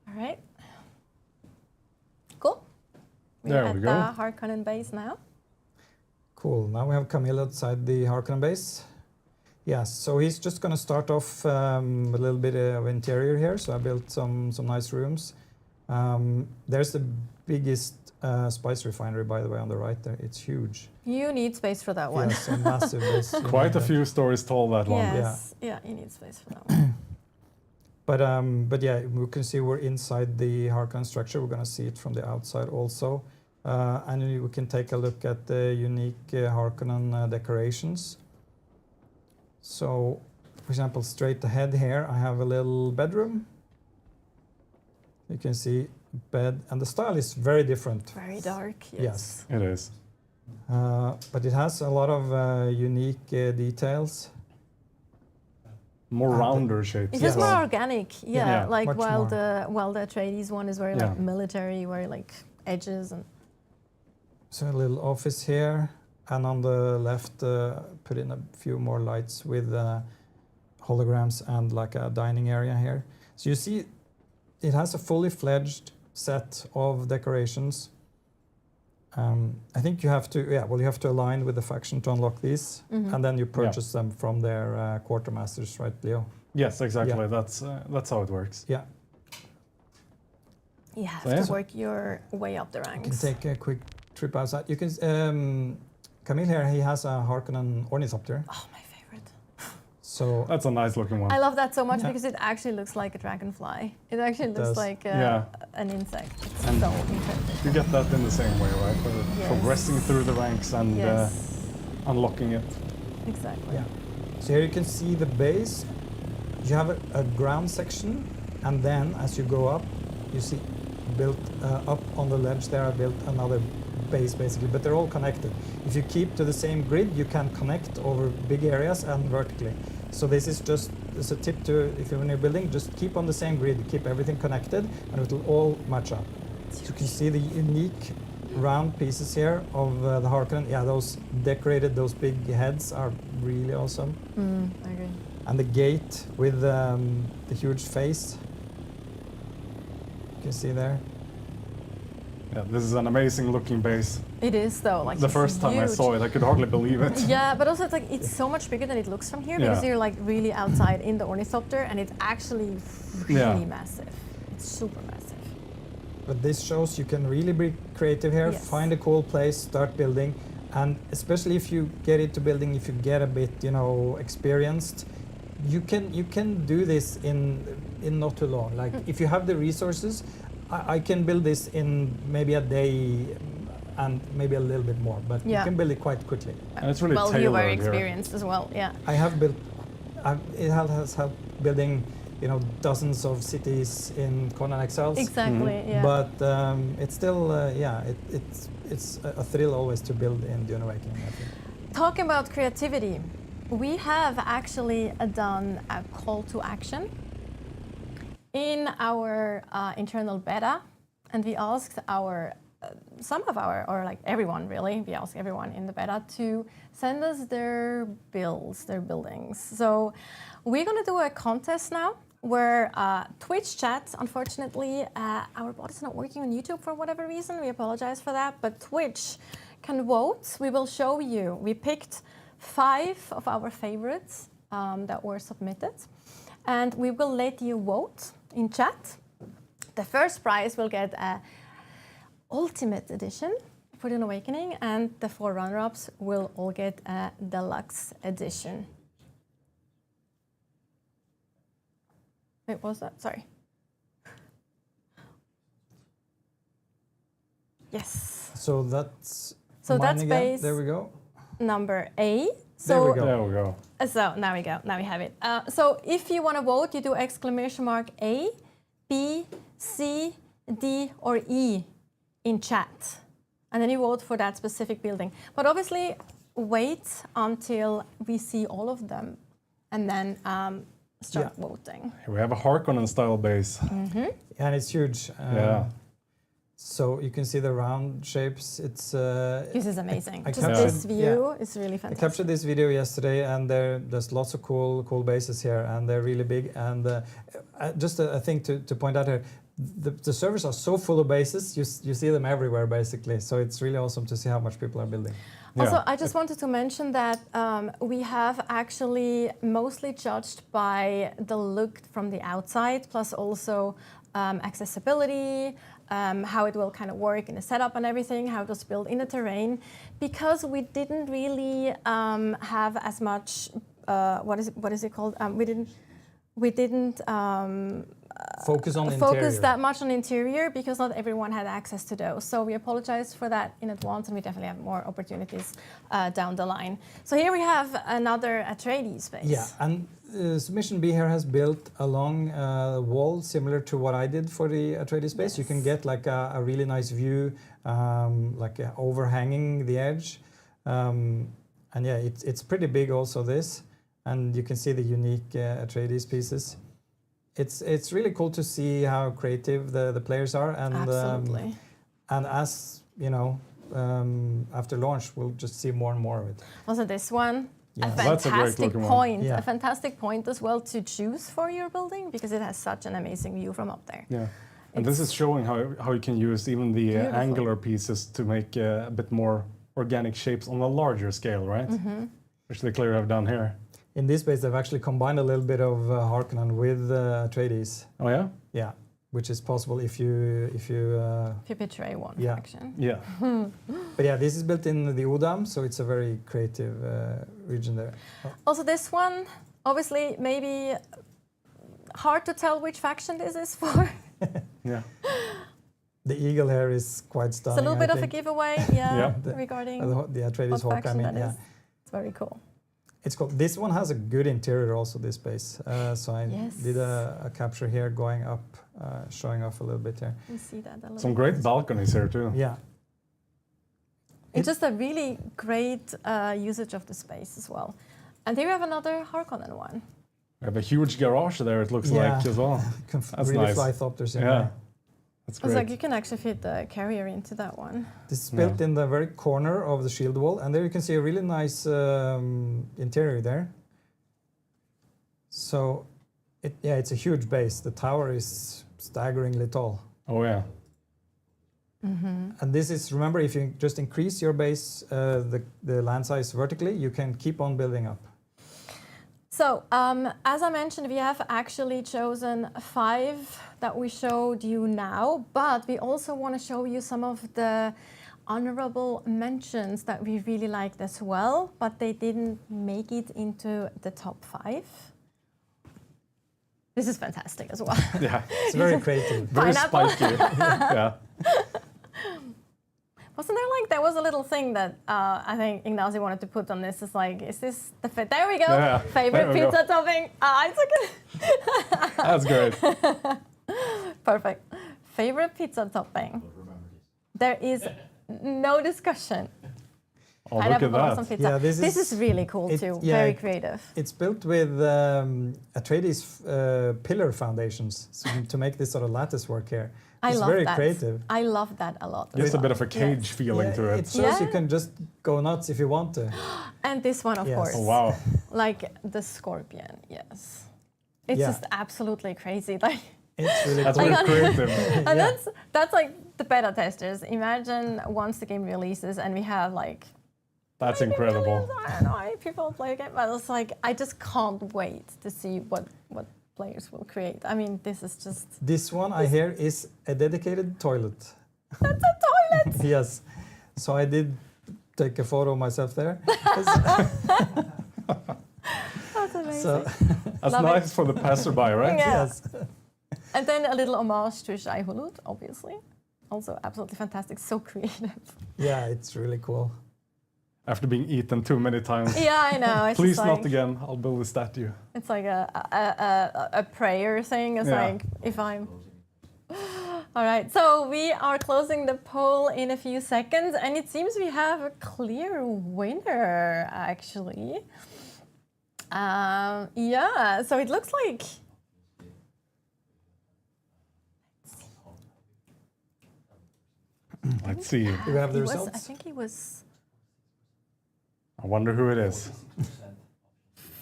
All right. Cool. There We're we at go. the Harkonnen base now. Cool. Now we have Camille outside the Harkonnen base. Yes. So he's just going to start off a little bit of interior here. So I built some nice rooms. There's the biggest spice refinery, by the way, on the right there. It's huge. You need space for that one. Yes, a massive base. Quite a few stories tall, that one. Yes. Yeah, you need space for that one. But yeah, we can see we're inside the Harkonnen structure. We're going to see it from the outside also. And we can take a look at the unique Harkonnen decorations. So, for example, straight ahead here, I have a little bedroom. You can see bed, and the style is very different. Very dark. Yes. It is. But it has a lot of unique details. More And rounder shapes. It's Yes. just more organic. Yeah, Yeah. like Much while more. the Atreides one is very Yeah. like military, very like edges and. So a little office here, and on the left, put in a few more lights with holograms and like a dining area here. So you see, it has a fully fledged set of decorations. I think you have to, you have to align with the faction to unlock these, and then you purchase them from their quartermasters, right, Leo? Yes, exactly. Yeah. That's how it works. Yeah. You have to work your way up the You can ranks. take a quick trip outside. You can, Camille here, he has a Harkonnen ornithopter. Oh, my favorite. So That's a nice looking one. I love that so much Yeah. because it actually looks like a dragonfly. It actually It looks does. like an insect. It's And so incredible. You get that in the same way, right? Yes. Progressing through the ranks and Yes, unlocking it. exactly. yeah. So here you can see the base. You have a ground section, and then as you go up, you see built up on the ledge there, I built another base basically, but they're all connected. If you keep to the same grid, you can connect over big areas and vertically. So this is just as a tip to, if you're in your building, just keep on the same grid, keep everything connected, and it will all match up. So you can see the unique round pieces here of the Harkonnen. Yeah, those decorated, those big heads are really awesome. I agree. And the gate with the huge face. You can see there. Yeah, this is an amazing looking base. It is though. Like The it's first time I huge. saw it, I could hardly believe it. Yeah, but also it's like it's so much bigger than it looks from here because Yeah. you're like really outside in the ornithopter, and it's actually really Yeah. massive. It's super massive. But this shows you can really be creative here, Yes. find a cool place, start building. And especially if you get into building, if you get a bit, experienced, you can do this in not too long. Like if you have the resources, I can build this in maybe a day and maybe a little bit more, but you Yeah. can build it quite quickly. And it's really Well, you're tailored very here. experienced as well. Yeah. I have built, it has helped building, dozens of cities in Conan Exiles. Exactly. Yeah. But it's still, it's a thrill always to build in Dune Awakening, I think. Talking about creativity, we have actually done a call to action in our internal beta, and we asked everyone really, we asked everyone in the beta to send us their buildings. So we're gonna do a contest now where Twitch chat, unfortunately, our bot is not working on YouTube for whatever reason, we apologize for that, but Twitch can vote. We will show you. We picked 5 of our favorites that were submitted, and we will let you vote in chat. The first prize will get a Ultimate Edition for Dune Awakening, and the 4 runner-ups will all get a Deluxe Edition. Wait, what was that? Sorry. Yes. So that's So mine that's again. base There we go. number A. There we go. There we go. So now we go. Now we have it. So if you want to vote, you do exclamation mark A, B, C, D, or E in chat, and then you vote for that specific building. But obviously, wait until we see all of them, and then start voting. Here we have a Harkonnen style base. And it's huge. Yeah. So you can see the round shapes. It's This is amazing. I Just captured- this view is really I fantastic. captured this video yesterday, and there's lots of cool bases here, and they're really big. And just a thing to point out here, the servers are so full of bases, you see them everywhere basically. So it's really awesome to see how much people are building. Also, Yeah. I just wanted to mention that we have actually mostly judged by the look from the outside, plus also accessibility, how it will kind of work in the setup and everything, how it was built in the terrain, because we didn't really have as much, what is it called? We didn't Focus on the focus interior. that much on interior because not everyone had access to those. So we apologize for that in advance, and we definitely have more opportunities down the line. So here we have another Atreides space. Yeah, and Submission B here has built a long wall similar to what I did for the Atreides space. Yes. You can get like a really nice view, like overhanging the edge. And yeah, it's pretty big also this. And you can see the unique Atreides pieces. It's really cool to see how creative the players are. And, Absolutely. And as, after launch, we'll just see more and more of it. Also this one, a Yes. That's a great fantastic looking one. point. Yeah. A fantastic point as well to choose for your building because it has such an amazing view from up there. Yeah. And this is It's showing how you can use even the beautiful. angular pieces to make a bit more organic shapes on a larger scale, right? Which they clearly have done here. In this base, they've actually combined a little bit of Harkonnen with Atreides. Oh yeah? Yeah, which is possible if you Pipitray one Yeah. faction. Yeah. But yeah, this is built in the Udam, so it's a very creative region there. Also, this one, obviously, maybe hard to tell which faction this is for. Yeah. The eagle here is quite It's stunning. a little bit I of a think. giveaway, Yeah. regarding The Atreides what Hawk, I faction mean, that yeah. is. It's very cool. It's cool. This one has a good interior also, this base. So I Yes. did a capture here going up, showing off a little bit here. You see that a little Some bit. great balconies here too. Yeah. It's just a really great usage of the space as well. And here we have another Harkonnen one. We have a huge garage there, it looks Yeah. like, as well. That's really nice. fly thopters in Yeah. there. That's It's great. like you can actually fit the carrier into that one. This is built in the very corner of the shield wall, and there you can see a really nice interior there. So, it's a huge base. The tower is staggeringly tall. Oh yeah. And this is, remember, if you just increase your base, the land size vertically, you can keep on building up. So, as I mentioned, we have actually chosen 5 that we showed you now, but we also want to show you some of the honorable mentions that we really liked as well, but they didn't make it into the top 5. This is fantastic as well. Yeah. It's very creative. Very Pineapple. spiky. Yeah. Wasn't there was a little thing that I think Ignacy wanted to put on this? It's like, is this the fit? There we go. Yeah, Favorite there we go. pizza topping. It's okay. That's great. Perfect. Favorite pizza topping. There is no discussion. Oh, look Pineapple at on that. pizza. Yeah, this is is- really cool it- too. yeah, Very it- creative. It's built with Atreides pillar foundations to make this sort of lattice work here. I It's love very that. creative. I love that a lot. as Just a well. bit of a cage Yes. feeling to it. It shows you Yeah. can just go nuts if you want to. And this one, of Yes. course. Oh wow. Like the scorpion. Yes. It's Yeah. just absolutely crazy. Like. It's really That's cool. very creative. And Yeah. that's like the beta testers. Imagine once the game releases and we have like That's maybe incredible. millions, I don't know, if people play a game, but it's like I just can't wait to see what players will create. I mean, this is just This one I hear is a dedicated toilet. that's a toilet. Yes. So I did take a photo of myself there. That's amazing. So That's Love nice for the passerby, right? Yeah. yes. And then a little homage to Shai Hulud, obviously. Also absolutely fantastic, so creative. Yeah, it's really cool. After being eaten too many times. Yeah, I know. It's Please just not like, again. I'll build a statue. It's like a prayer thing. It's Yeah. like if I'm. All right, so we are closing the poll in a few seconds, and it seems we have a clear winner actually. Yeah, so it looks like. Let's see. Do we have the He was, I results? think he was I wonder who it is.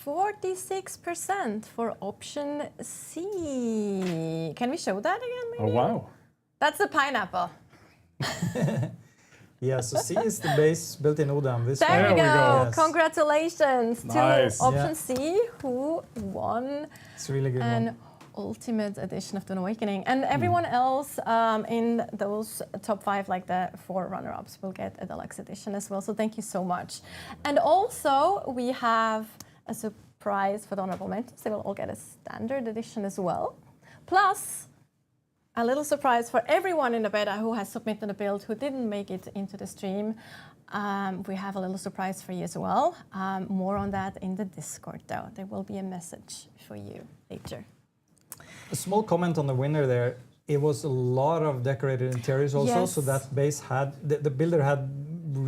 46% for option C. Can we show that again, maybe? Oh wow. That's the pineapple. Yeah, so C is the base built in Udam. This There one. we we go. go. Yes. Congratulations Nice. to option Yeah. C, who won It's a really good an one. ultimate edition of Dune Awakening. And everyone else in those top 5, like the 4 runner-ups, will get a deluxe edition as well. So thank you so much. And also, we have a surprise for the honorable mentions. They will all get a standard edition as well. Plus, a little surprise for everyone in the beta who has submitted a build who didn't make it into the stream. We have a little surprise for you as well. More on that in the Discord, though. There will be a message for you later. A small comment on the winner there. It was a lot of decorated interiors also, Yes. so that base had, the builder had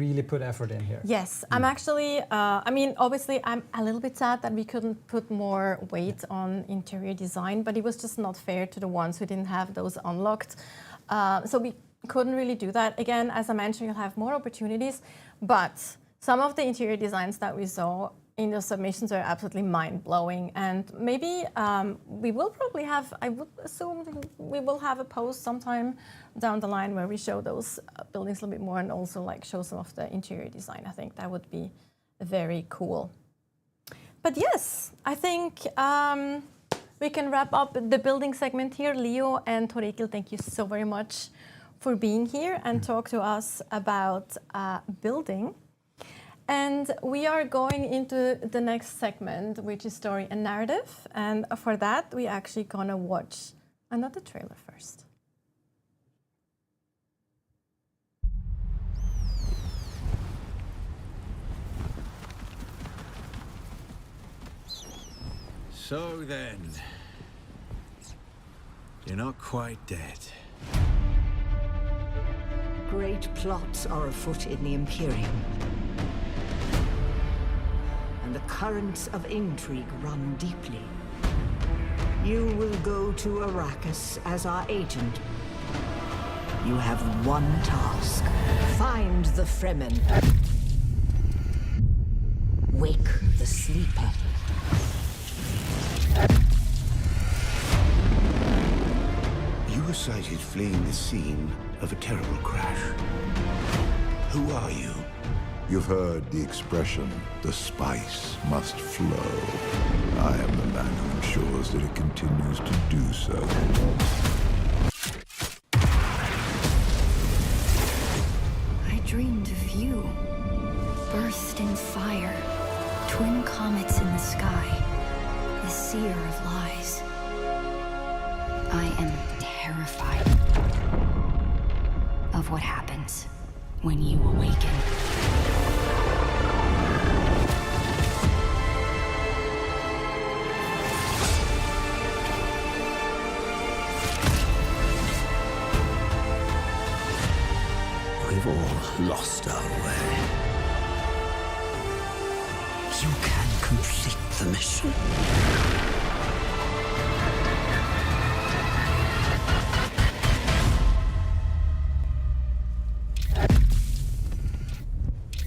really put effort in here. Yes, I'm actually, I mean, obviously, I'm a little bit sad that we couldn't put more weight on interior design, but it was just not fair to the ones who didn't have those unlocked. So we couldn't really do that. Again, as I mentioned, you'll have more opportunities, but some of the interior designs that we saw in the submissions are absolutely mind-blowing. And maybe we will probably have, I would assume we will have a post sometime down the line where we show those buildings a little bit more and also like show some of the interior design. I think that would be very cool. But yes, I think we can wrap up the building segment here. Leo and Torikil, thank you so very much for being here and talk to us about building. And we are going into the next segment, which is story and narrative. And for that, we actually gonna watch another trailer first. So then, you're not quite dead. Great plots are afoot in the Imperium. And the currents of intrigue run deeply. You will go to Arrakis as our agent. You have one task. Find the Fremen. Wake the sleeper. You were sighted fleeing the scene of a terrible crash. Who are you? You've heard the expression, the spice must flow. I am the man who ensures that it continues to do so. I dreamed of you. Burst in fire. Twin comets in the sky. The seer of lies. I am terrified of what happens when you awaken. We've all lost our way. You can complete the mission.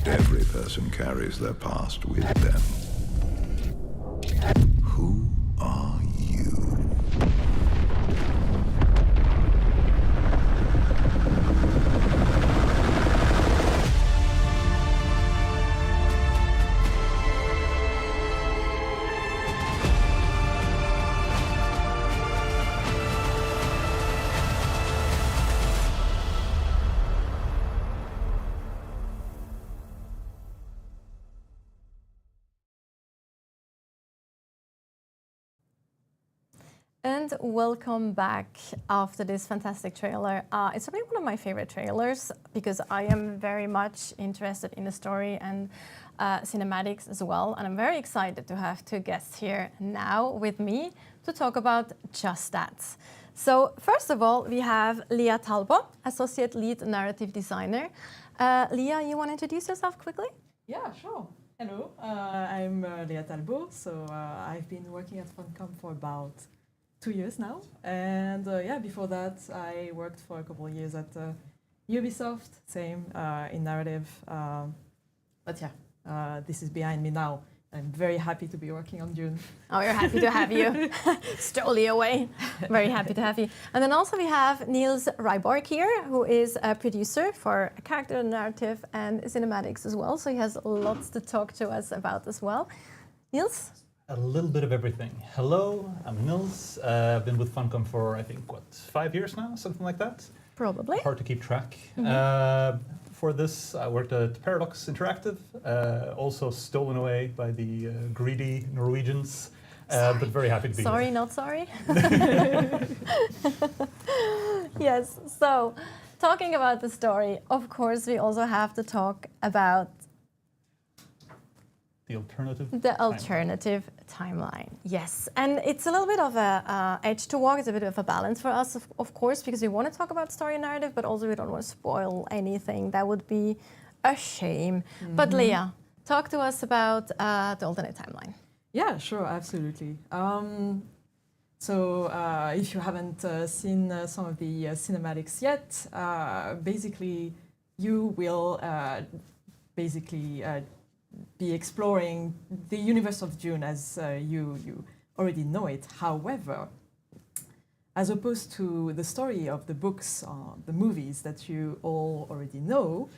Every person carries their past with them. Who are you? And welcome back after this fantastic trailer. It's probably one of my favorite trailers because I am very much interested in the story and cinematics as well. And I'm very excited to have two guests here now with me to talk about just that. So first of all, we have Leah Talbot, Associate Lead Narrative Designer. Leah, you want to introduce yourself quickly? Yeah, sure. Hello, I'm Leah Talbot. So I've been working at Funcom for about 2 years now, and yeah, before that I worked for a couple of years at Ubisoft, same in narrative, but yeah, this is behind me now. I'm very happy to be working on Dune. Oh, we're happy to have you. Stole you away. Very happy to have you. And then also we have Niels Ryborg here, who is a producer for character narrative and cinematics as well, so he has lots to talk to us about as well. Niels? A little bit of everything. Hello, I'm Nils. I've been with Funcom for, I think, 5 years now? Something like that? Probably. Hard to keep track. For this, I worked at Paradox Interactive, also stolen away by the greedy Norwegians, but very happy to be here. Sorry, not sorry. Yes, so talking about the story, of course, we also have to talk about the alternative timeline. Yes, and it's a little bit of a edge to walk. It's a bit of a balance for us, of course, because we want to talk about story and narrative, but also we don't want to spoil anything. That would be a shame. But Leah, talk to us about the alternate timeline. Yeah, sure, absolutely. So if you haven't seen some of the cinematics yet, basically you will be exploring the universe of Dune as you already know it. However, as opposed to the story of the books or the movies that you all already know,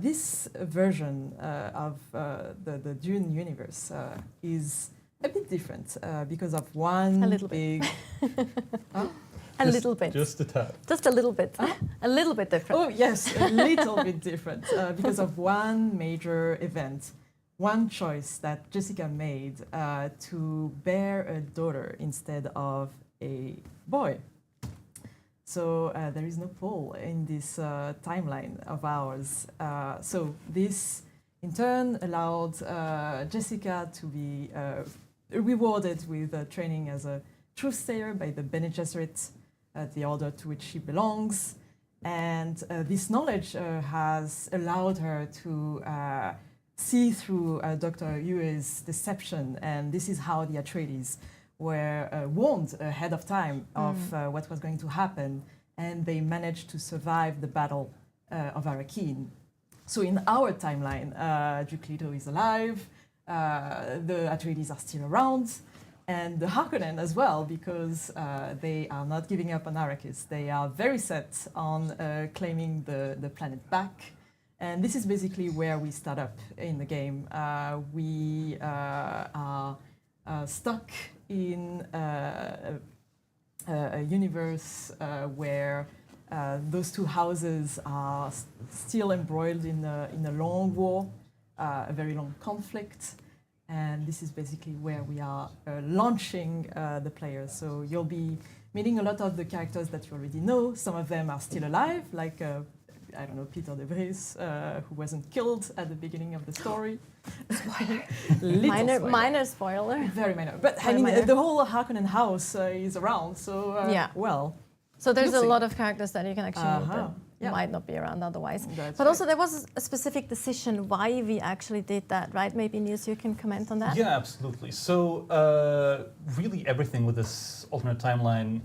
this version of the Dune universe is a bit different because of one big... A little bit. Just a tad. Just a little bit. A little bit different. Oh, yes, a little bit different because of one major event, one choice that Jessica made to bear a daughter instead of a boy. So there is no Paul in this timeline of ours. So this, in turn, allowed Jessica to be rewarded with training as a truth-sayer by the Bene Gesserit, the order to which she belongs. And this knowledge has allowed her to see through Dr. Yue's deception. And this is how the Atreides were warned ahead of time of what was going to happen. And they managed to survive the Battle of Arrakis. So in our timeline, Duke Leto is alive, the Atreides are still around, and the Harkonnen as well, because they are not giving up on Arrakis. They are very set on claiming the planet back. And this is basically where we start up in the game. We are stuck in a universe where those two houses are still embroiled in a long war, a very long conflict. And this is basically where we are launching the players. So you'll be meeting a lot of the characters that you already know. Some of them are still alive, like, I don't know, Peter de Vries, who wasn't killed at the beginning of the story. Minor spoiler. Very minor. But I mean, the whole Harkonnen house is around, so, well. So there's a lot of characters that you can actually meet that might not be around otherwise. But also there was a specific decision why we actually did that, right? Maybe Niels, you can comment on that? Yeah, absolutely. So really everything with this alternate timeline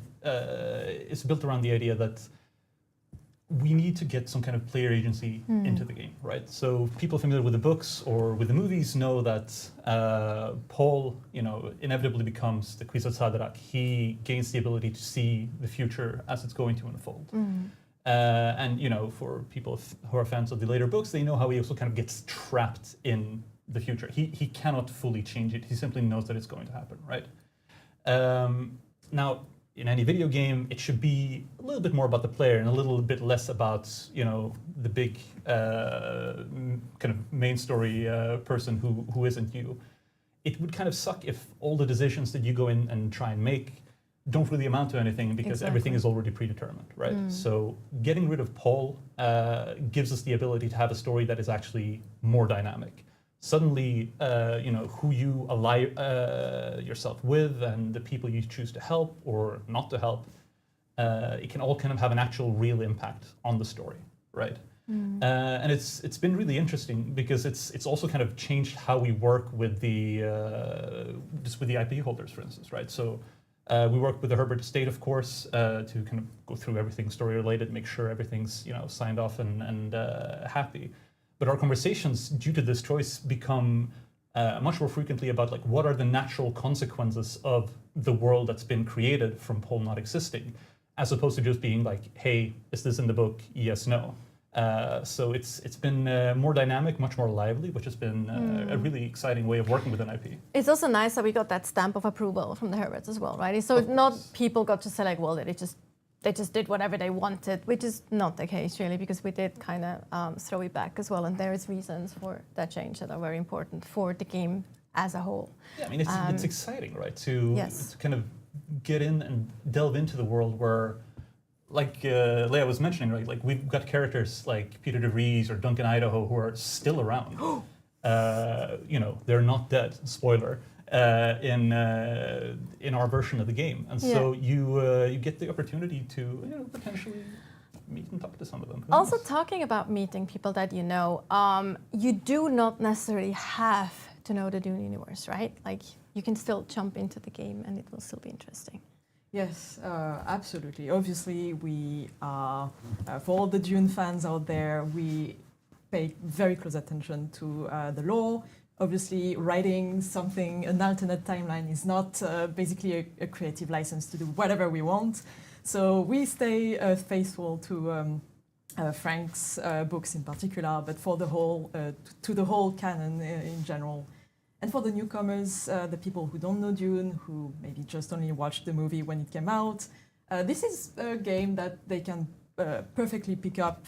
is built around the idea that we need to get some kind of player agency into the game, right? So people familiar with the books or with the movies know that Paul, inevitably becomes the Kwisatz Haderach. He gains the ability to see the future as it's going to unfold. And for people who are fans of the later books, they know how he also kind of gets trapped in the future. He cannot fully change it. He simply knows that it's going to happen, right? Now, in any video game, it should be a little bit more about the player and a little bit less about, the big kind of main story person who isn't you. It would kind of suck if all the decisions that you go in and try and make don't really amount to anything because everything is already predetermined, right? So getting rid of Paul gives us the ability to have a story that is actually more dynamic. Suddenly, who you ally yourself with and the people you choose to help or not to help, it can all kind of have an actual real impact on the story, right? And it's been really interesting because it's also kind of changed how we work with the IP holders, for instance, right? So we work with the Herbert estate, of course, to kind of go through everything story related, make sure everything's signed off and happy. But our conversations, due to this choice, become much more frequently about like what are the natural consequences of the world that's been created from Paul not existing, as opposed to just being like, hey, is this in the book? Yes, no. So it's been more dynamic, much more lively, which has been a really exciting way of working with an IP. It's also nice that we got that stamp of approval from the Herberts as well, right? So not people got to say like, well, they just did whatever they wanted, which is not the case really, because we did kind of throw it back as well, and there is reasons for that change that are very important for the game as a whole. Yeah, I mean, it's exciting, right? To kind of get in and delve into the world where, like Leia was mentioning, right? Like we've got characters like Peter de Vries or Duncan Idaho who are still around. They're not dead. Spoiler. In our version of the game, and so you get the opportunity to potentially meet and talk to some of them. Also, talking about meeting people that you know, you do not necessarily have to know the Dune universe, right? Like you can still jump into the game and it will still be interesting. Yes, absolutely. Obviously, we are for all the Dune fans out there. We pay very close attention to the lore. Obviously, writing something, an alternate timeline, is not basically a creative license to do whatever we want. So we stay faithful to Frank's books in particular, but for the whole to the whole canon in general. And for the newcomers, the people who don't know Dune, who maybe just only watched the movie when it came out, this is a game that they can perfectly pick up,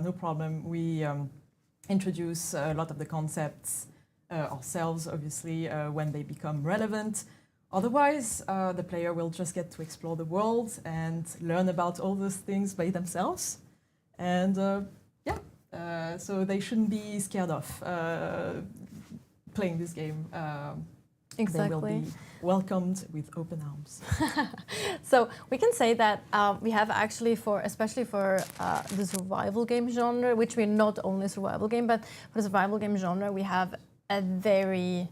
no problem. We introduce a lot of the concepts ourselves, obviously, when they become relevant. Otherwise, the player will just get to explore the world and learn about all those things by themselves. And so they shouldn't be scared of playing this game. Exactly. They will be welcomed with open arms. So we can say that we have actually, especially for the survival game genre, which we're not only a survival game, but for the survival game genre, we have a very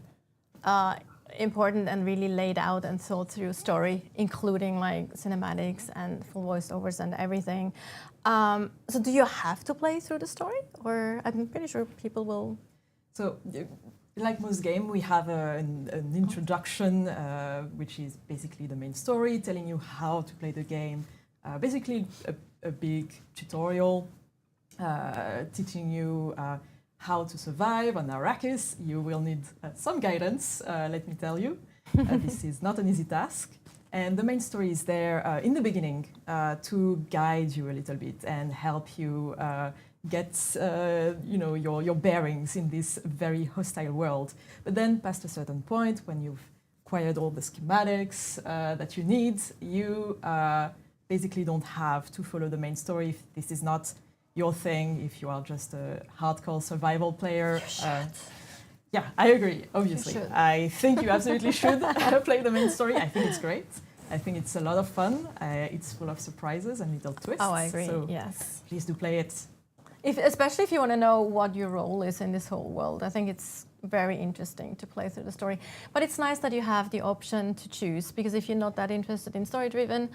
important and really laid out and thought through story, including like cinematics and full voiceovers and everything. So do you have to play through the story, or I'm pretty sure people will? So, like most games, we have an introduction, which is basically the main story, telling you how to play the game. Basically, a big tutorial teaching you how to survive on Arrakis. You will need some guidance, let me tell you. This is not an easy task. And the main story is there in the beginning to guide you a little bit and help you get your bearings in this very hostile world. But then past a certain point, when you've acquired all the schematics that you need, you basically don't have to follow the main story if this is not your thing, if you are just a hardcore survival player. Yeah, I agree, obviously. I think you absolutely should play the main story. I think it's great. I think it's a lot of fun. It's full of surprises and little twists. Oh, I agree, so yes. Please do play it. Especially if you want to know what your role is in this whole world. I think it's very interesting to play through the story. But it's nice that you have the option to choose, because if you're not that interested in story-driven,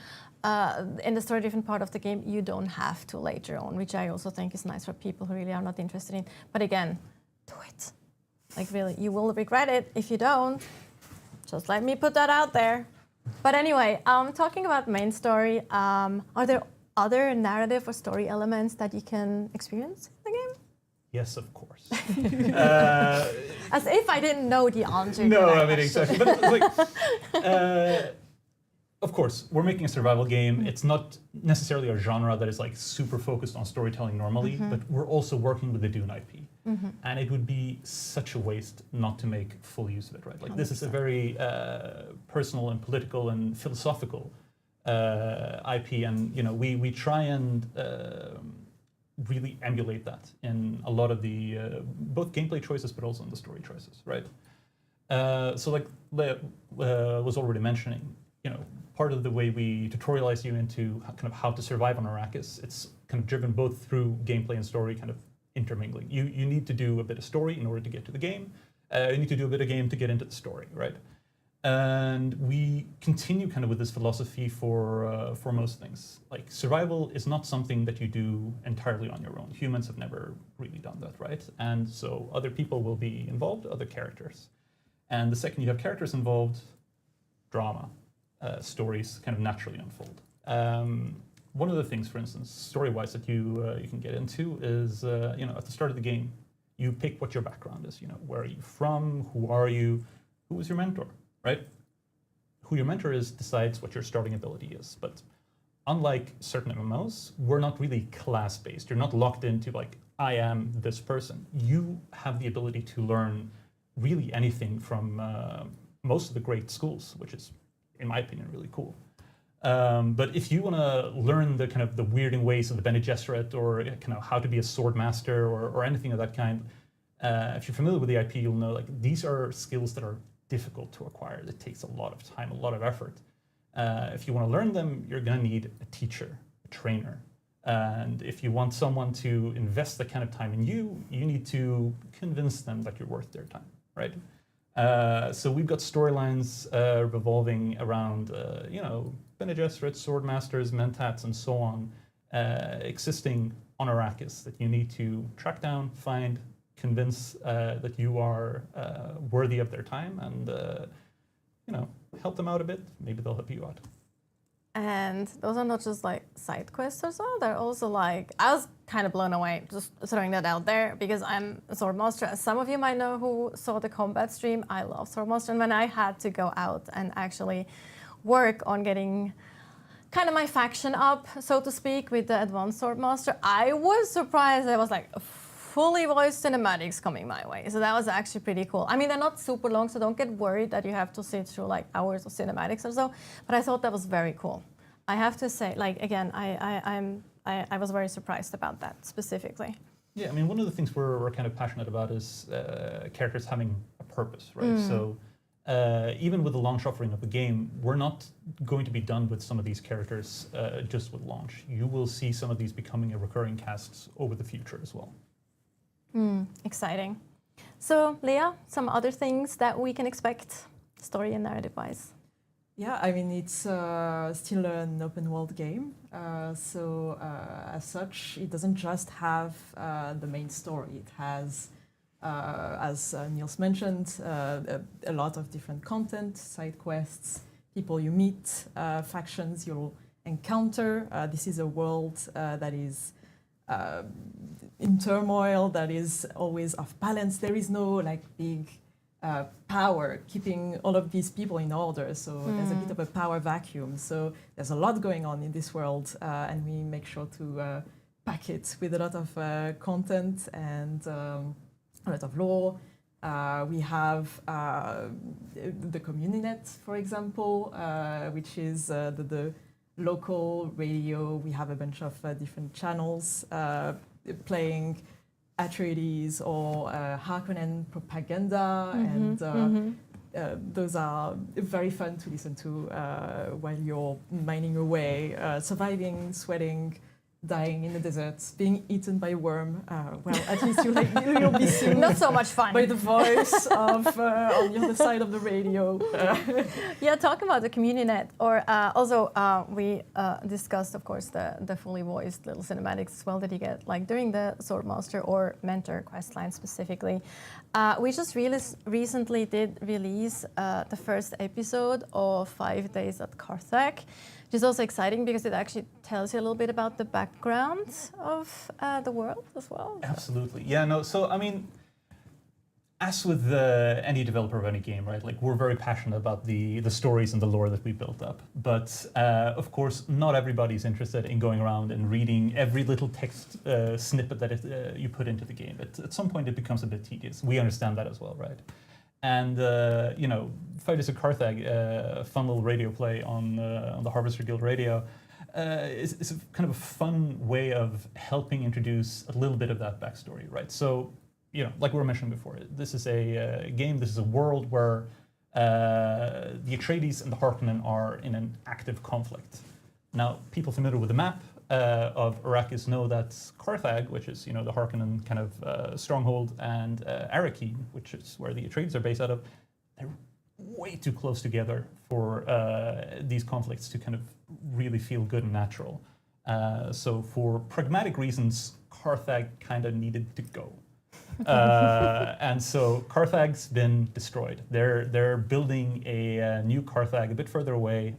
in the story-driven part of the game, you don't have to later on, which I also think is nice for people who really are not interested in. But again, do it. Like really, you will regret it if you don't. Just let me put that out there. But anyway, talking about main story, are there other narrative or story elements that you can experience in the game? Yes, of course. As if I didn't know the answer. No, I mean, exactly. But it's like, of course, we're making a survival game. It's not necessarily a genre that is like super focused on storytelling normally, but we're also working with the Dune IP. And it would be such a waste not to make full use of it, right? Like 100%. This is a very personal and political and philosophical IP, and we try and really emulate that in a lot of the both gameplay choices, but also in the story choices, right? So like was already mentioning, part of the way we tutorialize you into kind of how to survive on Arrakis, it's kind of driven both through gameplay and story kind of intermingling. You need to do a bit of story in order to get to the game. You need to do a bit of game to get into the story, right? And we continue kind of with this philosophy for most things. Like survival is not something that you do entirely on your own. Humans have never really done that, right? And so other people will be involved, other characters. And the second you have characters involved, drama, stories kind of naturally unfold. One of the things, for instance, story-wise that you can get into is, at the start of the game, you pick what your background is. Where are you from? Who are you? Who is your mentor? Right? Who your mentor is decides what your starting ability is. But unlike certain MMOs, we're not really class-based. You're not locked into like, I am this person. You have the ability to learn really anything from most of the great schools, which is, in my opinion, really cool. But if you want to learn the kind of the weirding ways of the Bene Gesserit, or kind of how to be a sword master, or anything of that kind, if you're familiar with the IP, you'll know like these are skills that are difficult to acquire. It takes a lot of time, a lot of effort. If you want to learn them, you're going to need a teacher, a trainer. And if you want someone to invest that kind of time in you, you need to convince them that you're worth their time, right? So we've got storylines revolving around, Bene Gesserit, sword masters, mentats, and so on, existing on Arrakis that you need to track down, find, convince that you are worthy of their time, and help them out a bit. Maybe they'll help you out. And those are not just like side quests or so, they're also like, I was kind of blown away, just throwing that out there, because I'm a Swordmaster. As some of you might know who saw the combat stream, I love Swordmaster. And when I had to go out and actually work on getting kind of my faction up, so to speak, with the advanced Swordmaster, I was surprised there was like fully voiced cinematics coming my way. So that was actually pretty cool. I mean, they're not super long, so don't get worried that you have to sit through like hours of cinematics or so, but I thought that was very cool. I have to say, like, again, I was very surprised about that specifically. Yeah, I mean, one of the things we're kind of passionate about is characters having a purpose, right? So even with the launch offering of the game, we're not going to be done with some of these characters just with launch. You will see some of these becoming a recurring cast over the future as well. Exciting. So, Leah, some other things that we can expect, story and narrative-wise? Yeah, I mean, it's still an open world game. So as such, it doesn't just have the main story. It has, as Niels mentioned, a lot of different content, side quests, people you meet, factions you'll encounter. This is a world that is in turmoil, that is always off balance. There is no like big power keeping all of these people in order. So there's a bit of a power vacuum. So there's a lot going on in this world, and we make sure to pack it with a lot of content and a lot of lore. We have the CommuniNet, for example, which is the local radio. We have a bunch of different channels playing Atreides or Harkonnen propaganda, and those are very fun to listen to while you're mining away, surviving, sweating, dying in the desert, being eaten by a worm. Well, at least you'll be seen. Not so much fun. By the voice of on the other side of the radio. Yeah, talking about the CommuniNet, or also we discussed, of course, the fully voiced little cinematics as well that you get, like during the Swordmaster or Mentor questline specifically. We just recently did release the first episode of 5 Days at Carthag, which is also exciting because it actually tells you a little bit about the background of the world as well. Absolutely. Yeah, no, so I mean, as with any developer of any game, right, like we're very passionate about the stories and the lore that we built up. But of course, not everybody's interested in going around and reading every little text snippet that you put into the game. At some point, it becomes a bit tedious. We understand that as well, right? And, 5 Days of Carthag, fun little radio play on the Harvester Guild radio, is a kind of a fun way of helping introduce a little bit of that backstory, right? So, like we were mentioning before, this is a game, this is a world where the Atreides and the Harkonnen are in an active conflict. Now, people familiar with the map of Arrakis know that Carthag, which is the Harkonnen kind of stronghold, and Arrakis, which is where the Atreides are based out of, they're way too close together for these conflicts to kind of really feel good and natural. So for pragmatic reasons, Carthag kind of needed to go. And so Carthag's been destroyed. They're building a new Carthag a bit further away,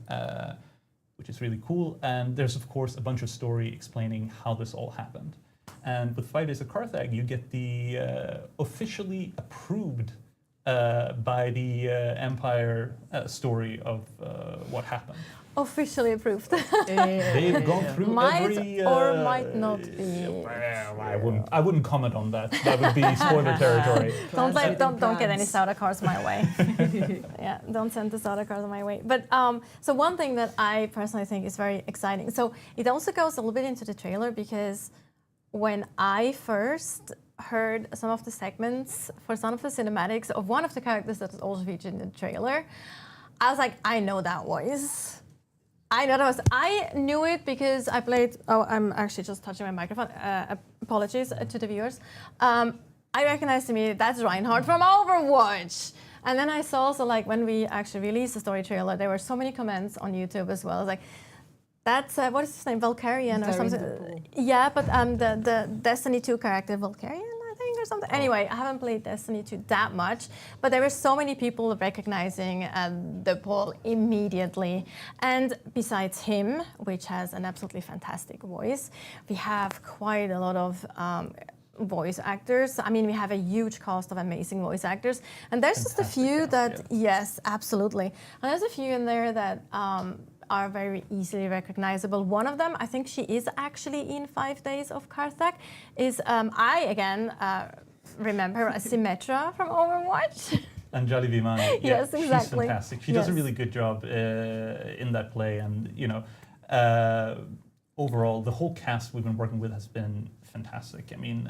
which is really cool. And there's, of course, a bunch of story explaining how this all happened. And with 5 Days of Carthag, you get the officially approved by the Empire story of what happened. Officially approved. They've gone through might or might not be. Well, I wouldn't comment on that. That would be spoiler territory. Don't get any Sauda cars my way. Yeah, don't send the Sauda cars my way. But so one thing that I personally think is very exciting. So it also goes a little bit into the trailer, because when I first heard some of the segments for some of the cinematics of one of the characters that was also featured in the trailer, I was like, I know that voice. I knew it because I played. Oh, I'm actually just touching my microphone. Apologies to the viewers. I recognized immediately that's Reinhardt from Overwatch. And then I saw also, like, when we actually released the story trailer, there were so many comments on YouTube as well. It's like, That's what is his name, Valkyrian or Very something? simple. Yeah, but the Destiny 2 character Valkyrian, I think, or something. Anyway, I haven't played Destiny 2 that much, but there were so many people recognizing the Paul immediately. And besides him, which has an absolutely fantastic voice, we have quite a lot of voice actors. I mean, we have a huge cast of amazing voice actors, and there's just a few that, yes, absolutely. And there's a few in there that are very easily recognizable. One of them, I think she is actually in 5 Days of Karthak, is I again remember her as Symmetra from Overwatch. Anjali Vimani. Yes, exactly. She's fantastic. She does a really good job in that play, and overall, the whole cast we've been working with has been fantastic. I mean,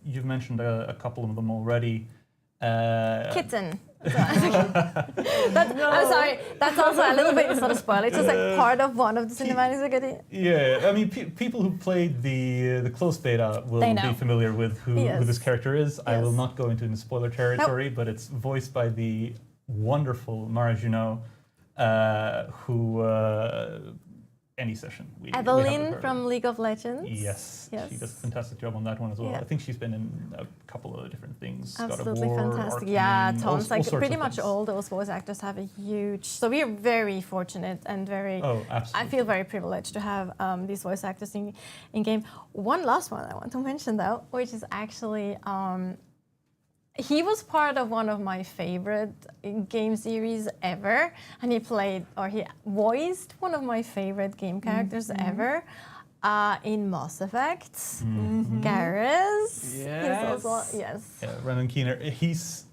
you've mentioned a couple of them already. Kitten. I'm sorry, that's also a little bit, it's not a spoiler, it's just like part of one of the cinematics we're getting. Yeah, I mean, people who played the closed beta will be familiar with who this character is. I will not go into the spoiler territory, but it's voiced by the wonderful Mara Junot, who any session. Evelyn from League of Legends. Yes, she does a fantastic job on that one as well. Yeah. I think she's been in a couple of different things. Absolutely God of War, fantastic. Arcane, Yeah, tons. all Like sorts pretty of much things. all those voice actors have a huge. So we are very fortunate and very. Oh, absolutely. I feel very privileged to have these voice actors in game. One last one I want to mention though, which is actually. He was part of one of my favorite game series ever, and he voiced one of my favorite game characters ever in Mass Effect. Garrus. Yes. He's also, Renan Keener, he's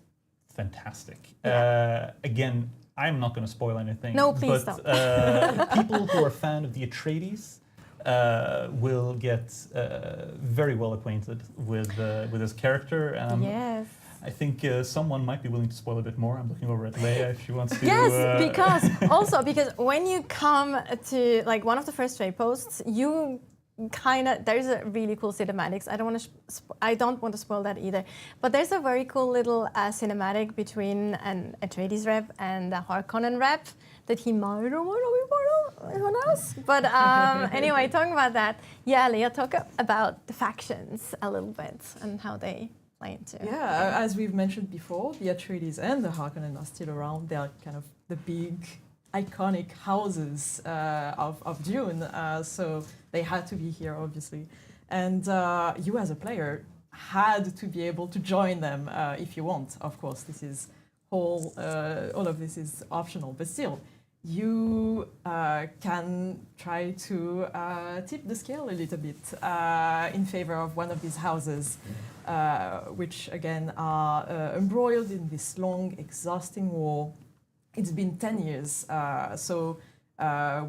fantastic. Again, I'm not going to spoil anything. No, please but, don't. People who are a fan of the Atreides will get very well acquainted with his character. Yes. I think someone might be willing to spoil a bit more. I'm looking over at Leia if she wants to. Yes, because when you come to like one of the first trade posts, you there's a really cool cinematics. I don't want to spoil that either. But there's a very cool little cinematic between an Atreides rep and a Harkonnen rep that he might or might not be part of. Who knows? But anyway, talking about that, Leah, talk about the factions a little bit and how they. Yeah, as we've mentioned before, the Atreides and the Harkonnen are still around. They are kind of the big, iconic houses of Dune, so they had to be here, obviously. And you, as a player, had to be able to join them if you want. Of course, this is all of this is optional, but still, you can try to tip the scale a little bit in favor of one of these houses. Which again are embroiled in this long, exhausting war. It's been 10 years, so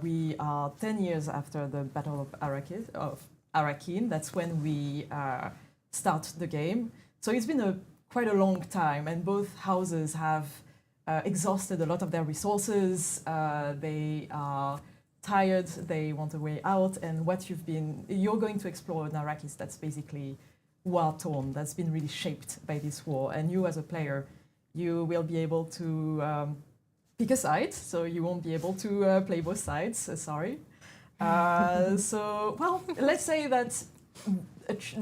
we are 10 years after the Battle of Arrakis. That's when we start the game. So it's been quite a long time, and both houses have exhausted a lot of their resources. They are tired. They want a way out, and you're going to explore in Arrakis. That's basically war-torn, that's been really shaped by this war. And you, as a player, you will be able to pick a side, so you won't be able to play both sides, sorry. So, let's say that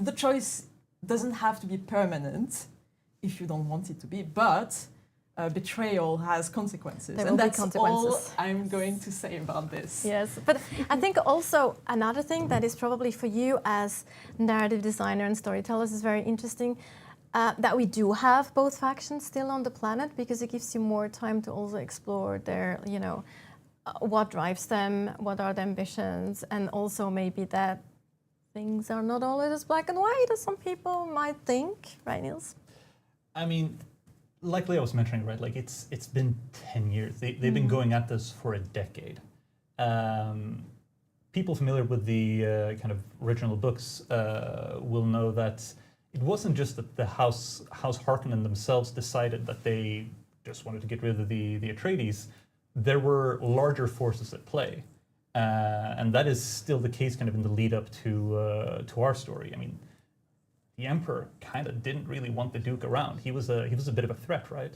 the choice doesn't have to be permanent if you don't want it to be, but betrayal has consequences. And that's all I'm going to say about this. Yes, but I think also another thing that is probably for you as narrative designer and storytellers is very interesting, that we do have both factions still on the planet, because it gives you more time to also explore their, what drives them, what are their ambitions, and also maybe that things are not always as black and white as some people might think, right, Niels? I mean, like Leah was mentioning, right? Like it's been 10 years. They've been going at this for a decade. People familiar with the kind of original books will know that it wasn't just that the House Harkonnen themselves decided that they just wanted to get rid of the Atreides. There were larger forces at play, and that is still the case kind of in the lead up to our story. I mean, the Emperor kind of didn't really want the Duke around. He was a bit of a threat, right?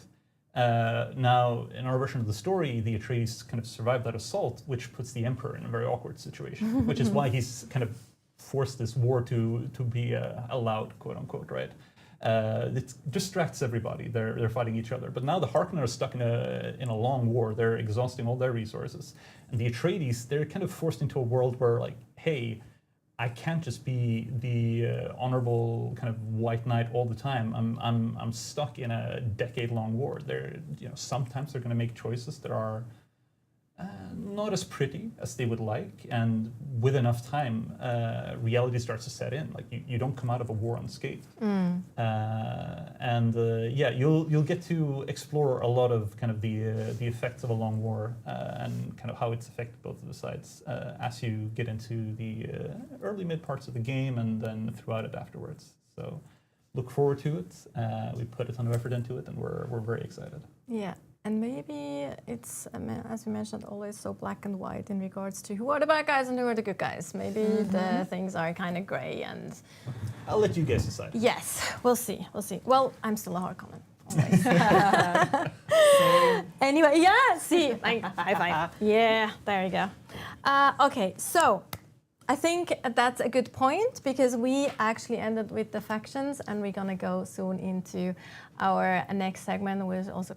Now, in our version of the story, the Atreides kind of survived that assault, which puts the Emperor in a very awkward situation, which is why he's kind of forced this war to be allowed, quote unquote, right? It distracts everybody. They're fighting each other. But now the Harkonnen are stuck in a long war. They're exhausting all their resources, and the Atreides, they're kind of forced into a world where, like, hey, I can't just be the honorable kind of white knight all the time. I'm stuck in a decade-long war. Sometimes they're going to make choices that are not as pretty as they would like, and with enough time, reality starts to set in. Like you don't come out of a war unscathed, you'll get to explore a lot of kind of the effects of a long war and kind of how it's affected both of the sides as you get into the early mid parts of the game and then throughout it afterwards. So look forward to it. We put a ton of effort into it, and we're very excited. Yeah. And maybe it's, as we mentioned, always so black and white in regards to who are the bad guys and who are the good guys. Maybe the things are kind of grey and... I'll let you guys decide. Yes, we'll see. Well, I'm still a Harkonnen, always. Anyway, yeah, see, high five. Yeah, there you go. Okay, so I think that's a good point, because we actually ended with the factions, and we're gonna go soon into our next segment, which also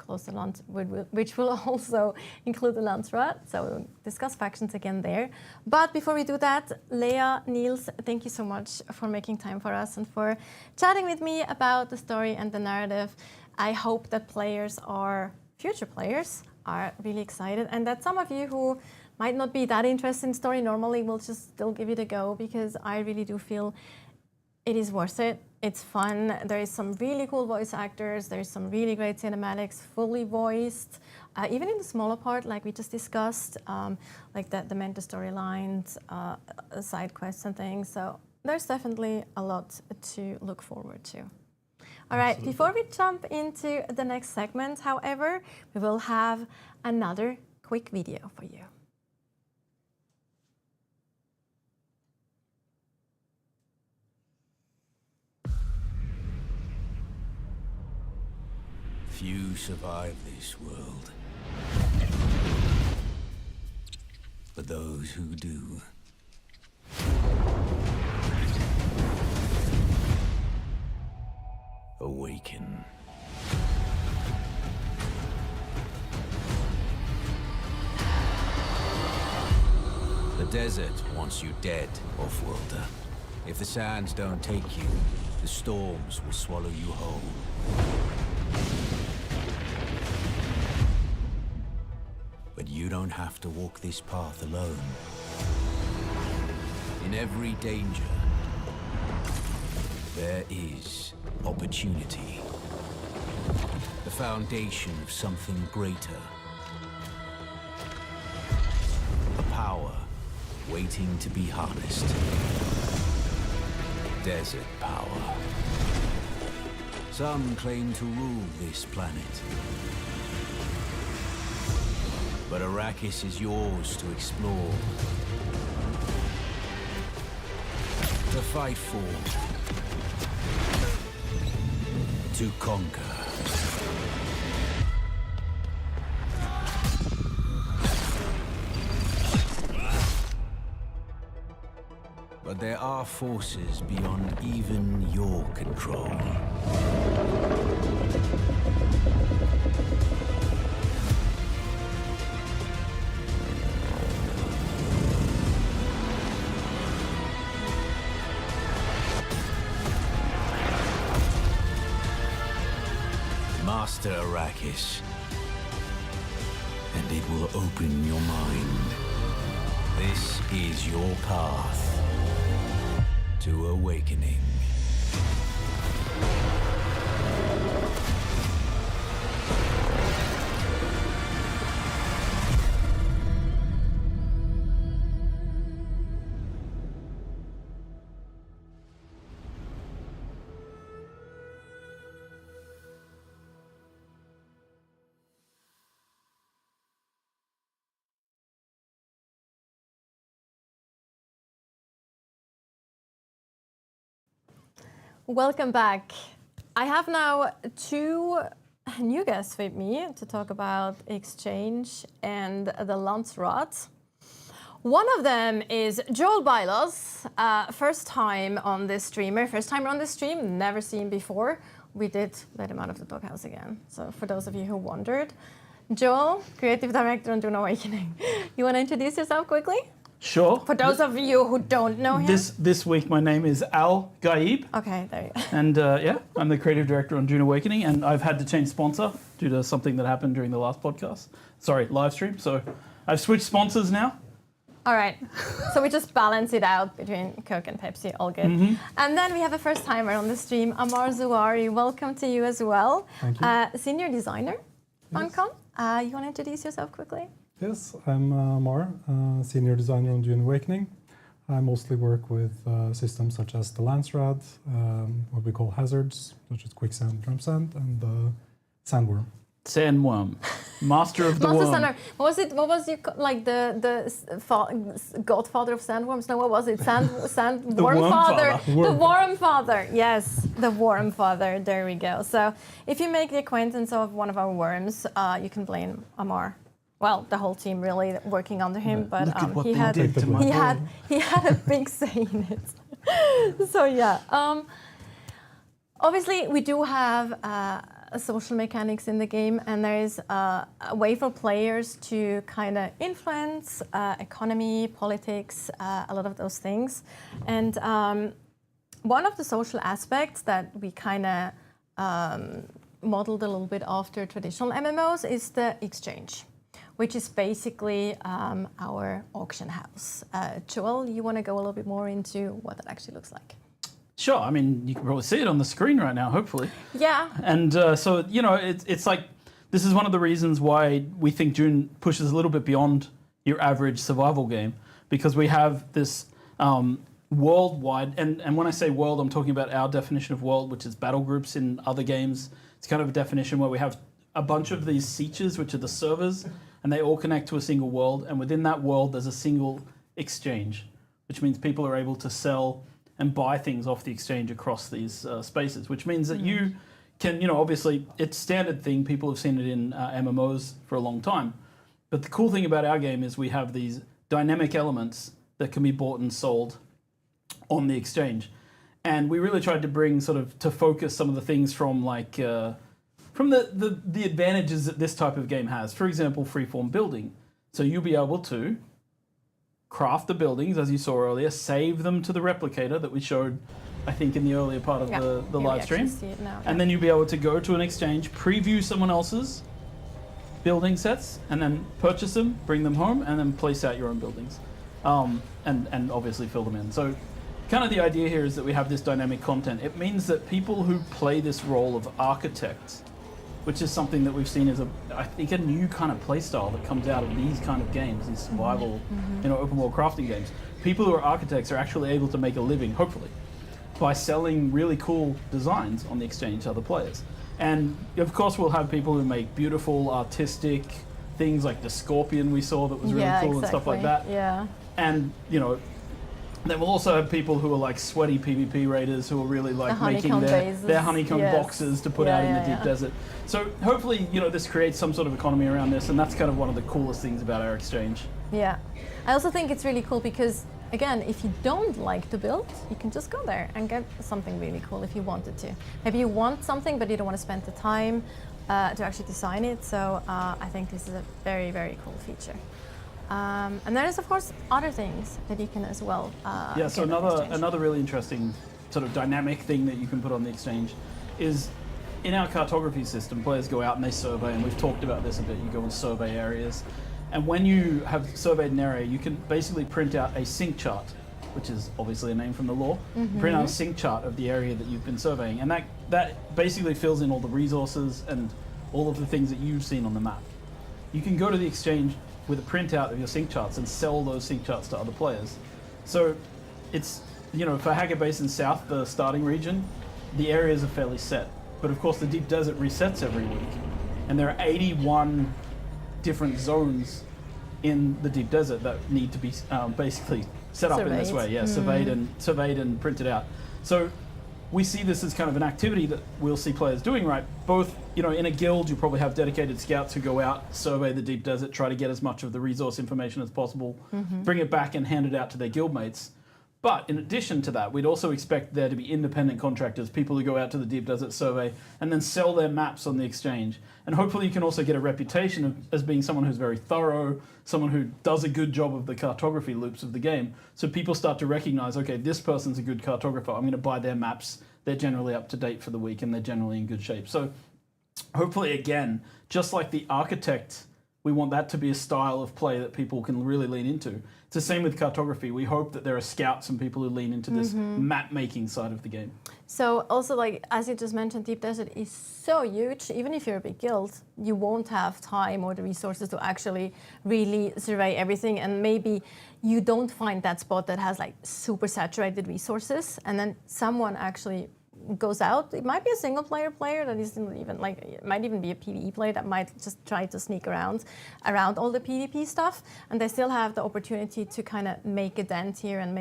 which will also include the Landsraad. So we'll discuss factions again there. But before we do that, Leah, Niels, thank you so much for making time for us and for chatting with me about the story and the narrative. I hope that future players are really excited, and that some of you who might not be that interested in story normally will just still give it a go, because I really do feel it is worth it. It's fun. There is some really cool voice actors. There's some really great cinematics, fully voiced, even in the smaller part, like we just discussed, like the Mentor storylines, side quests and things. So there's definitely a lot to look forward to. All right, before we jump into the next segment, however, we will have another quick video for you. Few survive this world, but those who do awaken. The desert wants you dead, off-worlder. If the sands don't take you, the storms will swallow you whole. But you don't have to walk this path alone. In every danger, there is opportunity. The foundation of something greater. A power waiting to be harnessed. Desert power. Some claim to rule this planet. But Arrakis is yours to explore. To fight for. To conquer. But there are forces beyond even your control. Master Arrakis, and it will open your mind. This is your path to awakening. Welcome back. I have now two new guests with me to talk about Exchange and the Landsraad. One of them is Joel Bylos, first time on this stream, never seen before. We did let him out of the doghouse again. So for those of you who wondered, Joel, creative director on Dune Awakening. You want to introduce yourself quickly? Sure. For those of you who don't know him. This week my name is Al Gaib. Okay, there you go. And I'm the creative director on Dune Awakening, and I've had to change sponsor due to something that happened during the last podcast. Sorry, live stream. So I've switched sponsors now. All right, so we just balance it out between Coke and Pepsi, all good. Mm-hmm. And then we have a first timer on the stream, Amar Zouari. Welcome to you as well. Thank you. Senior designer, Funcom. You want to introduce yourself quickly? Yes, I'm Amar, senior designer on Dune Awakening. I mostly work with systems such as the Landsraad, what we call hazards, such as quicksand, drum sand, and sandworm. Sandworm, master of the worm. Sandworm. What was you like the godfather of sandworms? No, what was it? The worm father. The worm father. Yes, the worm father. There we go. So if you make the acquaintance of one of our worms, you can blame Amar. Well, the whole team really working under him, but he had a big say in it. So yeah, obviously we do have social mechanics in the game, and there is a way for players to kind of influence economy, politics, a lot of those things. And one of the social aspects that we kind of modeled a little bit after traditional MMOs is the exchange, which is basically our auction house. Joel, you want to go a little bit more into what that actually looks like? Sure, I mean, you can probably see it on the screen right now, hopefully. Yeah. And so, you know, it's like, this is one of the reasons why we think Dune pushes a little bit beyond your average survival game, because we have this worldwide, and when I say world, I'm talking about our definition of world, which is battle groups in other games. It's kind of a definition where we have a bunch of these sietches, which are the servers, and they all connect to a single world, and within that world there's a single exchange, which means people are able to sell and buy things off the exchange across these spaces, which means that you can, you know, obviously it's standard thing, people have seen it in MMOs for a long time, but the cool thing about our game is we have these dynamic elements that can be bought and sold on the exchange. And we really tried to bring sort of, to focus some of the things from like, from the advantages that this type of game has. For example, freeform building. So you'll be able to craft the buildings, as you saw earlier, save them to the replicator that we showed, I think, in the earlier part of the live stream. And then you'll be able to go to an exchange, preview someone else's building sets, and then purchase them, bring them home, and then place out your own buildings. And obviously fill them in. So kind of the idea here is that we have this dynamic content. It means that people who play this role of architects, which is something that we've seen as I think a new kind of play style that comes out of these kind of games, these survival, you know, open world crafting games. People who are architects are actually able to make a living, hopefully, by selling really cool designs on the exchange to other players. And of course we'll have people who make beautiful artistic things like the scorpion we saw that was really cool and stuff like that. Yeah. And, you know, then we'll also have people who are like sweaty PvP raiders who are really like making their honeycomb boxes to put out in the deep desert. So hopefully, you know, this creates some sort of economy around this, and that's kind of one of the coolest things about our exchange. Yeah. I also think it's really cool because, again, if you don't like to build, you can just go there and get something really cool if you wanted to. Maybe you want something, but you don't want to spend the time to actually design it. So I think this is a very, very cool feature. And there is, of course, other things that you can as well. Yeah, so another really interesting sort of dynamic thing that you can put on the exchange is in our cartography system, players go out and they survey, and we've talked about this a bit. You go and survey areas, and when you have surveyed an area, you can basically print out a sync chart, which is obviously a name from the lore. Print out a sync chart of the area that you've been surveying, and that basically fills in all the resources and all of the things that you've seen on the map. You can go to the exchange with a printout of your sync charts and sell those sync charts to other players. So it's, you know, for Haggard Basin South, the starting region, the areas are fairly set. But of course the deep desert resets every week. And there are 81 different zones in the deep desert that need to be basically set up in this way. Yeah, surveyed and printed out. So we see this as kind of an activity that we'll see players doing, right? Both, you know, in a guild, you probably have dedicated scouts who go out, survey the deep desert, try to get as much of the resource information as possible, bring it back and hand it out to their guildmates. But in addition to that, we'd also expect there to be independent contractors, people who go out to the deep desert survey and then sell their maps on the exchange. And hopefully you can also get a reputation as being someone who's very thorough, someone who does a good job of the cartography loops of the game. So people start to recognize, okay, this person's a good cartographer. I'm going to buy their maps. They're generally up to date for the week and they're generally in good shape. So hopefully, again, just like the architect, we want that to be a style of play that people can really lean into. It's the same with cartography. We hope that there are scouts and people who lean into this map-making side of the game. So also, like, as you just mentioned, Deep Desert is so huge. Even if you're a big guild, you won't have time or the resources to actually really survey everything. And maybe you don't find that spot that has like super saturated resources. And then someone actually goes out. It might be a single player that isn't even like, it might even be a PvE player that might just try to sneak around all the PvP stuff, and they still have the opportunity to kind of make a dent here and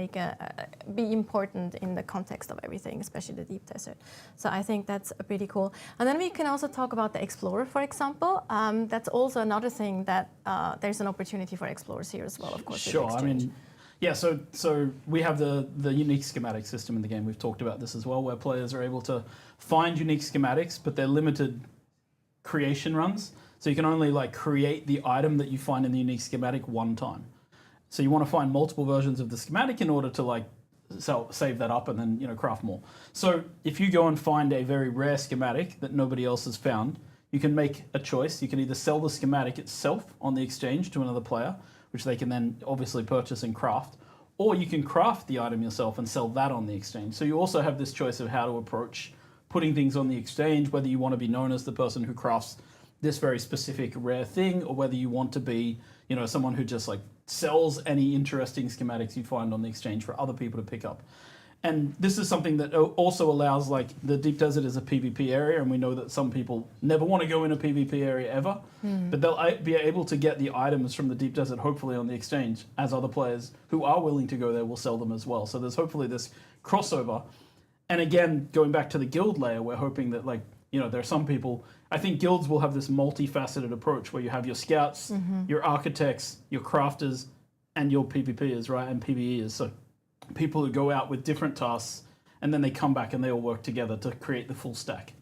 be important in the context of everything, especially the deep desert. So I think that's pretty cool. And then we can also talk about the explorer, for example. That's also another thing that there's an opportunity for explorers here as well, of course. Sure, I mean, yeah, so we have the unique schematic system in the game. We've talked about this as well, where players are able to find unique schematics, but they're limited creation runs. So you can only like create the item that you find in the unique schematic one time. So you want to find multiple versions of the schematic in order to like save that up and then, you know, craft more. So if you go and find a very rare schematic that nobody else has found, you can make a choice. You can either sell the schematic itself on the exchange to another player, which they can then obviously purchase and craft, or you can craft the item yourself and sell that on the exchange. So you also have this choice of how to approach putting things on the exchange, whether you want to be known as the person who crafts this very specific rare thing, or whether you want to be, you know, someone who just like sells any interesting schematics you find on the exchange for other people to pick up. And this is something that also allows, like, the deep desert is a PvP area, and we know that some people never want to go in a PvP area ever, but they'll be able to get the items from the deep desert hopefully on the exchange, as other players who are willing to go there will sell them as well. So there's hopefully this crossover. And again, going back to the guild layer, we're hoping that, like, you know, there are some people, I think guilds will have this multifaceted approach where you have your scouts, your architects, your crafters, and your PvPers, right, and PvEers. So people who go out with different tasks and then they come back and they all work together to create the full stack.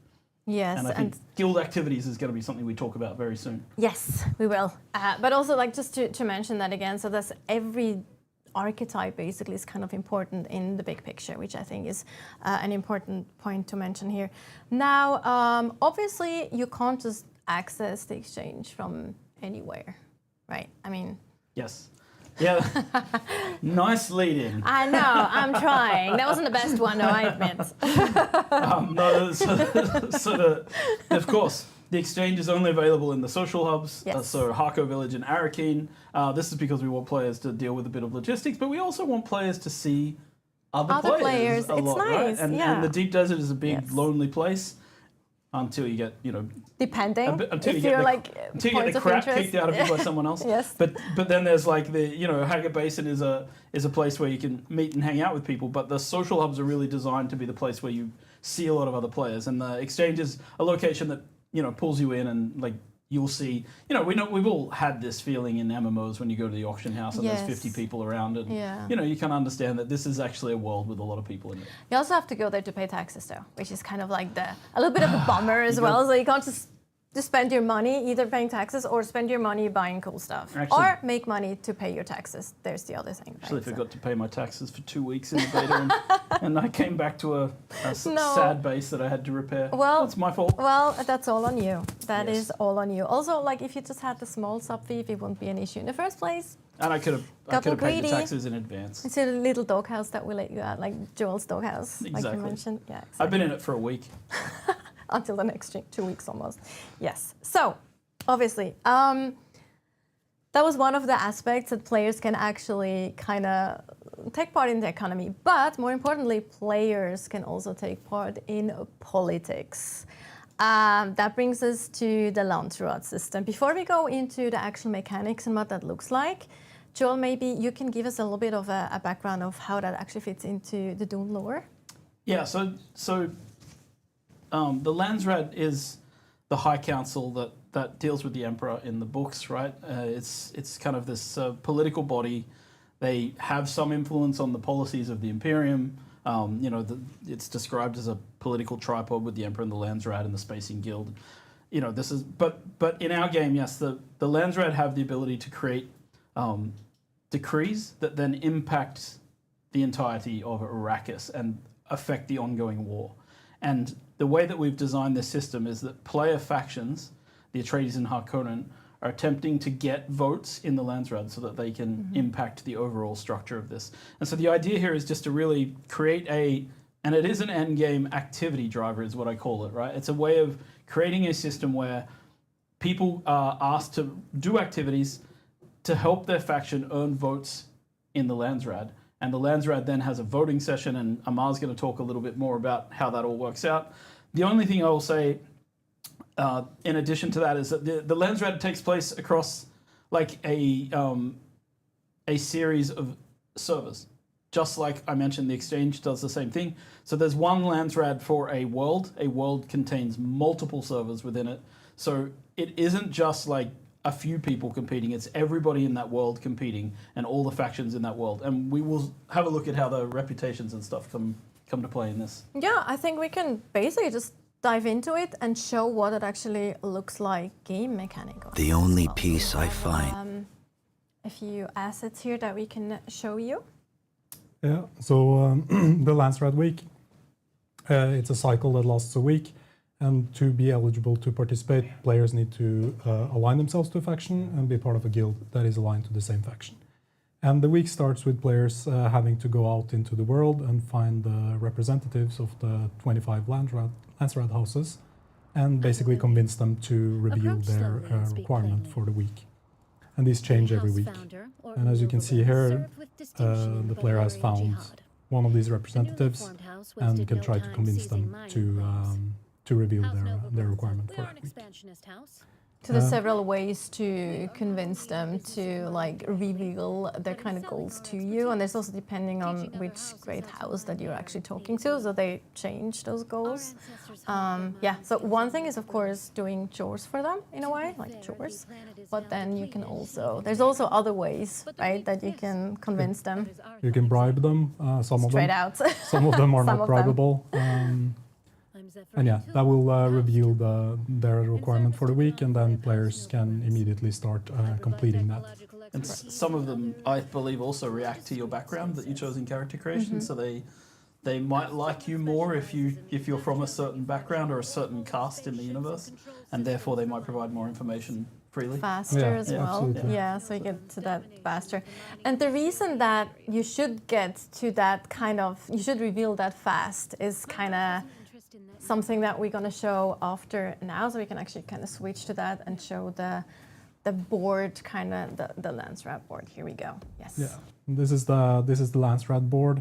Yes, and I think guild activities is going to be something we talk about very soon. Yes, we will. But also, like, just to mention that again, so that's every archetype basically is kind of important in the big picture, which I think is an important point to mention here. Now, obviously, you can't just access the exchange from anywhere, right? I mean... Yes. Yeah, nice lead-in. I know, I'm trying. That wasn't the best one, though, I admit. Of course, the exchange is only available in the social hubs, yes. So Harco Village and Arrakis. This is because we want players to deal with a bit of logistics, but we also want players to see other players a it's lot, nice, right? And the deep desert is a big, lonely place. Until you get, you know... Depending. Until you get the crap kicked out of you by someone else. Yes. But then there's like the, you know, Haggard Basin is a place where you can meet and hang out with people, but the social hubs are really designed to be the place where you see a lot of other players. And the exchange is a location that, you know, pulls you in and, like, you'll see, you know, we've all had this feeling in MMOs when you go to the auction house and there's 50 people around and, you know, you can understand that this is actually a world with a lot of people in it. You also have to go there to pay taxes, though, which is kind of like a little bit of a bummer as well. So you can't just spend your money either paying taxes or spend your money buying cool stuff. Or make money to pay your taxes. There's the other thing. Actually, I forgot to pay my taxes for 2 weeks in the beta and I came back to a sad base that I had to repair. Well, that's my fault. Well, that's all on you. That is all on you. Also, like, if you just had the small sub fee, it wouldn't be an issue in the first place. And I could have paid the taxes in advance. It's a little doghouse that we let you out, like Joel's doghouse, like you mentioned. Yeah, exactly. I've been in it for a week. Until the next 2 weeks almost. Yes. So, obviously, that was one of the aspects that players can actually kind of take part in the economy. But more importantly, players can also take part in politics. That brings us to the Landsraad system. Before we go into the actual mechanics and what that looks like, Joel, maybe you can give us a little bit of a background of how that actually fits into the Dune lore. Yeah, so the Landsraad is the High Council that deals with the Emperor in the books, right? It's kind of this political body. They have some influence on the policies of the Imperium. It's described as a political tripod with the Emperor and the Landsraad and the Spacing Guild. This is, but in our game, yes, the Landsraad have the ability to create decrees that then impact the entirety of Arrakis and affect the ongoing war. And the way that we've designed this system is that player factions, the Atreides and Harkonnen, are attempting to get votes in the Landsraad so that they can impact the overall structure of this. And so the idea here is just to really create and it is an endgame activity driver is what I call it, right? It's a way of creating a system where people are asked to do activities to help their faction earn votes in the Landsraad. And the Landsraad then has a voting session, and Amar's going to talk a little bit more about how that all works out. The only thing I will say in addition to that is that the Landsraad takes place across like a series of servers. Just like I mentioned, the Exchange does the same thing. So there's one Landsraad for a world. A world contains multiple servers within it. So it isn't just like a few people competing. It's everybody in that world competing and all the factions in that world. And we will have a look at how the reputations and stuff come to play in this. Yeah, I think we can basically just dive into it and show what it actually looks like game mechanic. The only piece I find. A few assets here that we can show you. Yeah, so the Landsraad week, it's a cycle that lasts a week, and to be eligible to participate, players need to align themselves to a faction and be part of a guild that is aligned to the same faction. And the week starts with players having to go out into the world and find the representatives of the 25 Landsraad houses and basically convince them to reveal their requirement for the week. And these change every week. And as you can see here, the player has found one of these representatives and can try to convince them to reveal their requirement for that week. So there's several ways to convince them to like reveal their kind of goals to you, and there's also depending on which great house that you're actually talking to, so they change those goals. Yeah, so one thing is of course doing chores for them in a way, like chores, but then you can also, there's also other ways, right, that you can convince them. You can bribe them, some of them. Straight out. Some of them are not bribable. And yeah, that will reveal their requirement for the week, and then players can immediately start completing that. And some of them, I believe, also react to your background that you chose in character creation, so they might like you more if you're from a certain background or a certain caste in the universe, and therefore they might provide more information freely. Faster as well. Absolutely. Yeah, so you get to that faster. And the reason that you should get to that kind of, you should reveal that fast is kind of something that we're going to show after now, so we can actually kind of switch to that and show the board, kind of the Landsraad board. Here we go. Yes. Yeah, this is the Landsraad board.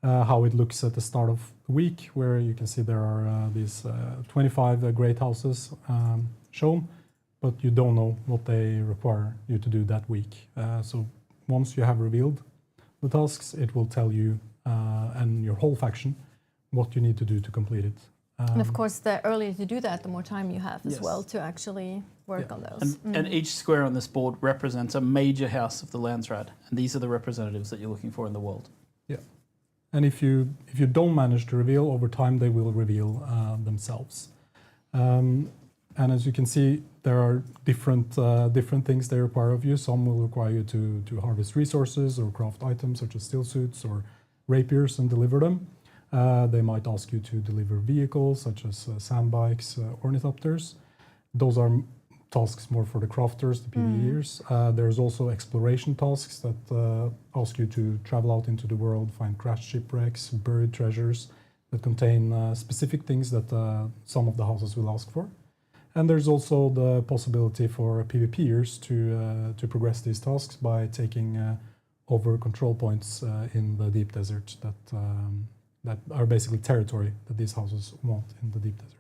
How it looks at the start of the week, where you can see there are these 25 great houses shown, but you don't know what they require you to do that week. So once you have revealed the tasks, it will tell you and your whole faction what you need to do to complete it. And of course, the earlier you do that, the more time you have as well to actually work on those. And each square on this board represents a major house of the Landsraad, and these are the representatives that you're looking for in the world. Yeah, and if you don't manage to reveal, over time they will reveal themselves. And as you can see, there are different things they require of you. Some will require you to harvest resources or craft items such as steel suits or rapiers and deliver them. They might ask you to deliver vehicles such as sand bikes, ornithopters. Those are tasks more for the crafters, the PvEers. There's also exploration tasks that ask you to travel out into the world, find crashed shipwrecks, buried treasures that contain specific things that some of the houses will ask for. And there's also the possibility for PvPers to progress these tasks by taking over control points in the deep desert that are basically territory that these houses want in the deep desert.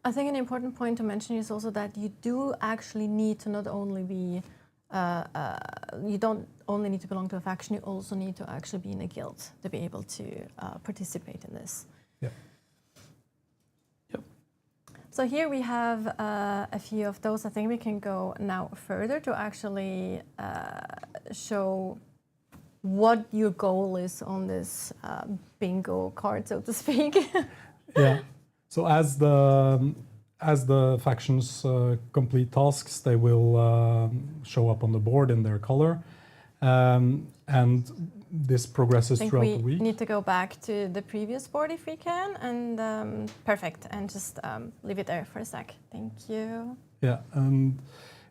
I think an important point to mention is also that you do actually need to not only be you don't only need to belong to a faction, you also need to actually be in a guild to be able to participate in this. Yeah. So here we have a few of those. I think we can go now further to actually show what your goal is on this bingo card, so to speak. Yeah. So as the factions complete tasks, they will show up on the board in their color, and this progresses throughout the week. We need to go back to the previous board if we can, and perfect, and just leave it there for a sec. Thank you. Yeah, and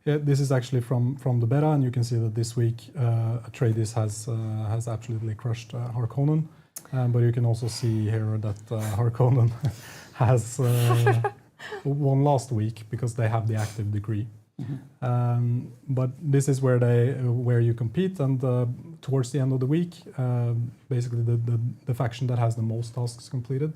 this is actually from the beta, and you can see that this week Atreides has absolutely crushed Harkonnen, but you can also see here that Harkonnen has won last week because they have the active decree. Mm-hmm. But this is where you compete, and towards the end of the week, basically the faction that has the most tasks completed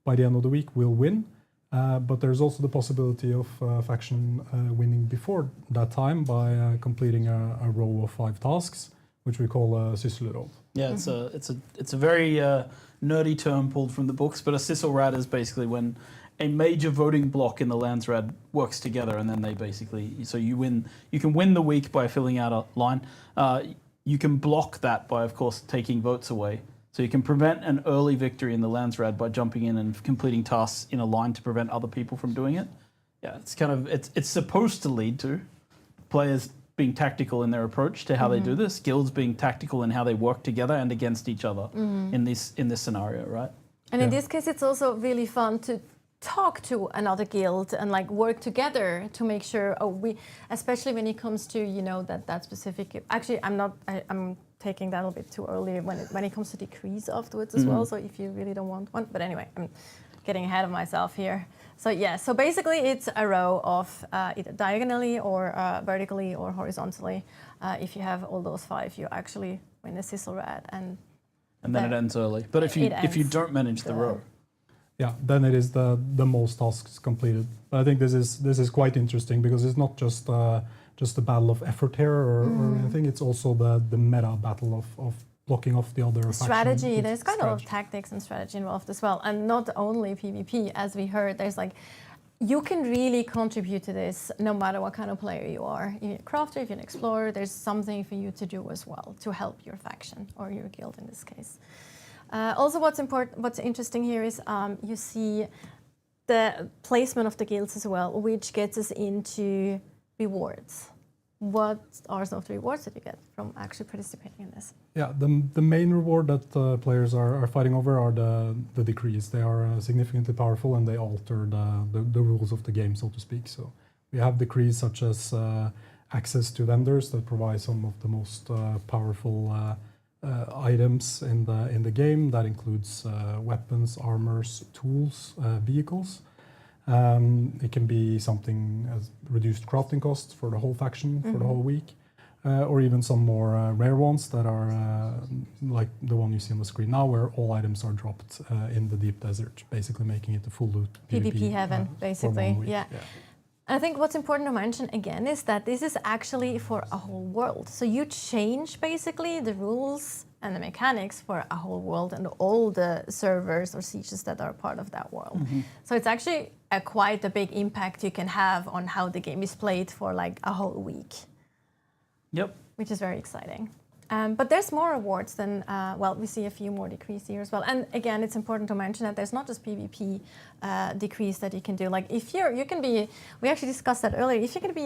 by the end of the week will win. But there's also the possibility of faction winning before that time by completing a row of 5 tasks, which we call a sysselråd. Yeah, it's a very nerdy term pulled from the books, but a sysselråd is basically when a major voting block in the Landsraad works together, and then they basically, so you can win the week by filling out a line. You can block that by, of course, taking votes away. So you can prevent an early victory in the Landsraad by jumping in and completing tasks in a line to prevent other people from doing it. Yeah, it's supposed to lead to players being tactical in their approach to how they do this, guilds being tactical in how they work together and against each other in this scenario, right? And in this case, it's also really fun to talk to another guild and like work together to make sure especially when it comes to that specific. Actually, I'm taking that a little bit too early when it comes to decrees afterwards as well. So if you really don't want one, but anyway, I'm getting ahead of myself here. So yeah, so basically it's a row of either diagonally or vertically or horizontally. If you have all those 5, you actually win a sysselråd, and then it ends early. But if you don't manage the row, yeah, then it is the most tasks completed. But I think this is quite interesting because it's not just a battle of effort here or anything. It's also the meta battle of blocking off the other strategy. faction. There's kind of tactics and strategy involved as well, and not only PvP. As we heard, there's you can really contribute to this no matter what kind of player you are. If you're a crafter, if you're an explorer, there's something for you to do as well to help your faction or your guild in this case. Also, what's interesting here is you see the placement of the guilds as well, which gets us into rewards. What are some of the rewards that you get from actually participating in this? Yeah, the main reward that players are fighting over are the decrees. They are significantly powerful and they alter the rules of the game, so to speak. So we have decrees such as access to vendors that provide some of the most powerful items in the game. That includes weapons, armors, tools, vehicles. It can be something as reduced crafting costs for the whole faction for the whole week, or even some more rare ones that are like the one you see on the screen now, where all items are dropped in the deep desert, basically making it a full loot PvP heaven, basically. Yeah. I think what's important to mention again is that this is actually for a whole world. So you change basically the rules and the mechanics for a whole world and all the servers or sieges that are part of that world. So it's actually quite a big impact you can have on how the game is played for a whole week. Yep. Which is very exciting. But there's more rewards than, we see a few more decrees here as well. And again, it's important to mention that there's not just PvP decrees that you can do. We actually discussed that earlier. If you can be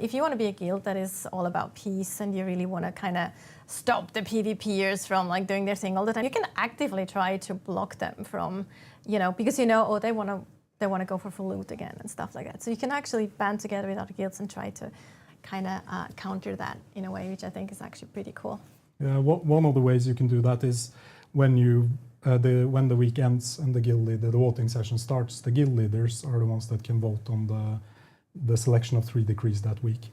if you want to be a guild that is all about peace and you really want to kind of stop the PvPers from doing their thing all the time, you can actively try to block them from, because they want to go for full loot again and stuff like that. So you can actually band together with other guilds and try to kind of counter that in a way, which I think is actually pretty cool. Yeah, one of the ways you can do that is when when the week ends and the voting session starts, the guild leaders are the ones that can vote on the selection of 3 decrees that week.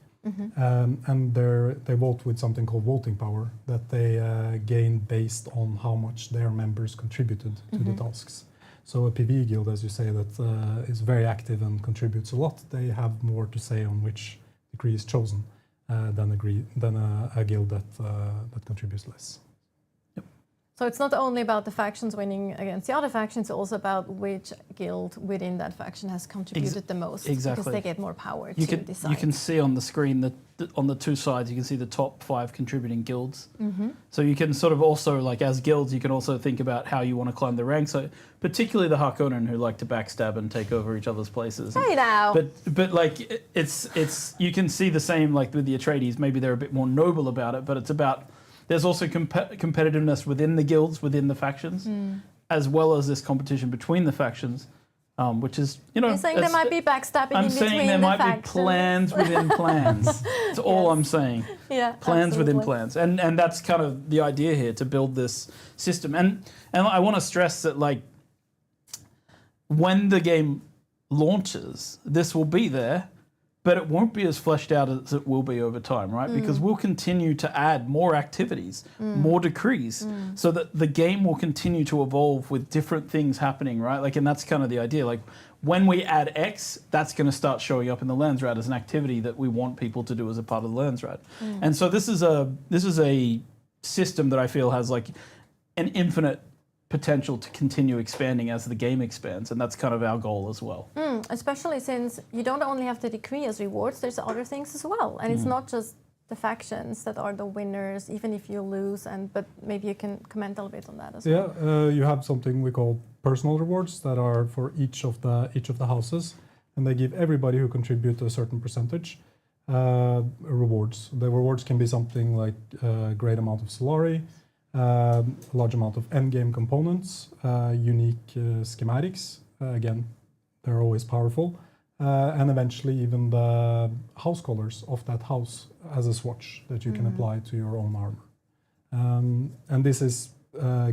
And they vote with something called voting power that they gain based on how much their members contributed to the tasks. So a PvE guild, as you say, that is very active and contributes a lot, they have more to say on which decree is chosen. than a guild that contributes less. So it's not only about the factions winning against the other factions, it's also about which guild within that faction has contributed the most. Exactly. Because they get more power You to can, decide. you can see on the screen that on the two sides, you can see the top 5 contributing guilds. So you can sort of also, like as guilds, you can also think about how you want to climb the ranks. So particularly the Harkonnen who like to backstab and take over each other's places. Hey now. But like it's you can see the same like with the Atreides. Maybe they're a bit more noble about it, but it's about there's also competitiveness within the guilds, within the factions, as well as this competition between the factions, which is, you know... You're saying there might be backstabbing in between the factions. I'm saying there might be plans within plans. That's all I'm saying. Yeah, plans absolutely. within plans. And that's kind of the idea here, to build this system. And I want to stress that, like, when the game launches, this will be there, but it won't be as fleshed out as it will be over time, right? Because we'll continue to add more activities, more decrees, so that the game will continue to evolve with different things happening, right? Like, and that's kind of the idea. Like, when we add X, that's going to start showing up in the Landsraad as an activity that we want people to do as a part of the Landsraad. And so this is a system that I feel has like an infinite potential to continue expanding as the game expands, and that's kind of our goal as well. Especially since you don't only have the decree as rewards, there's other things as well. And it's not just the factions that are the winners, even if you lose, but maybe you can comment a little bit on that as well. Yeah, you have something we call personal rewards that are for each of the houses, and they give everybody who contribute a certain percentage rewards. The rewards can be something like a great amount of Solari, a large amount of endgame components, unique schematics. Again, they're always powerful. And eventually even the house colors of that house as a swatch that you can apply to your own armor. And this is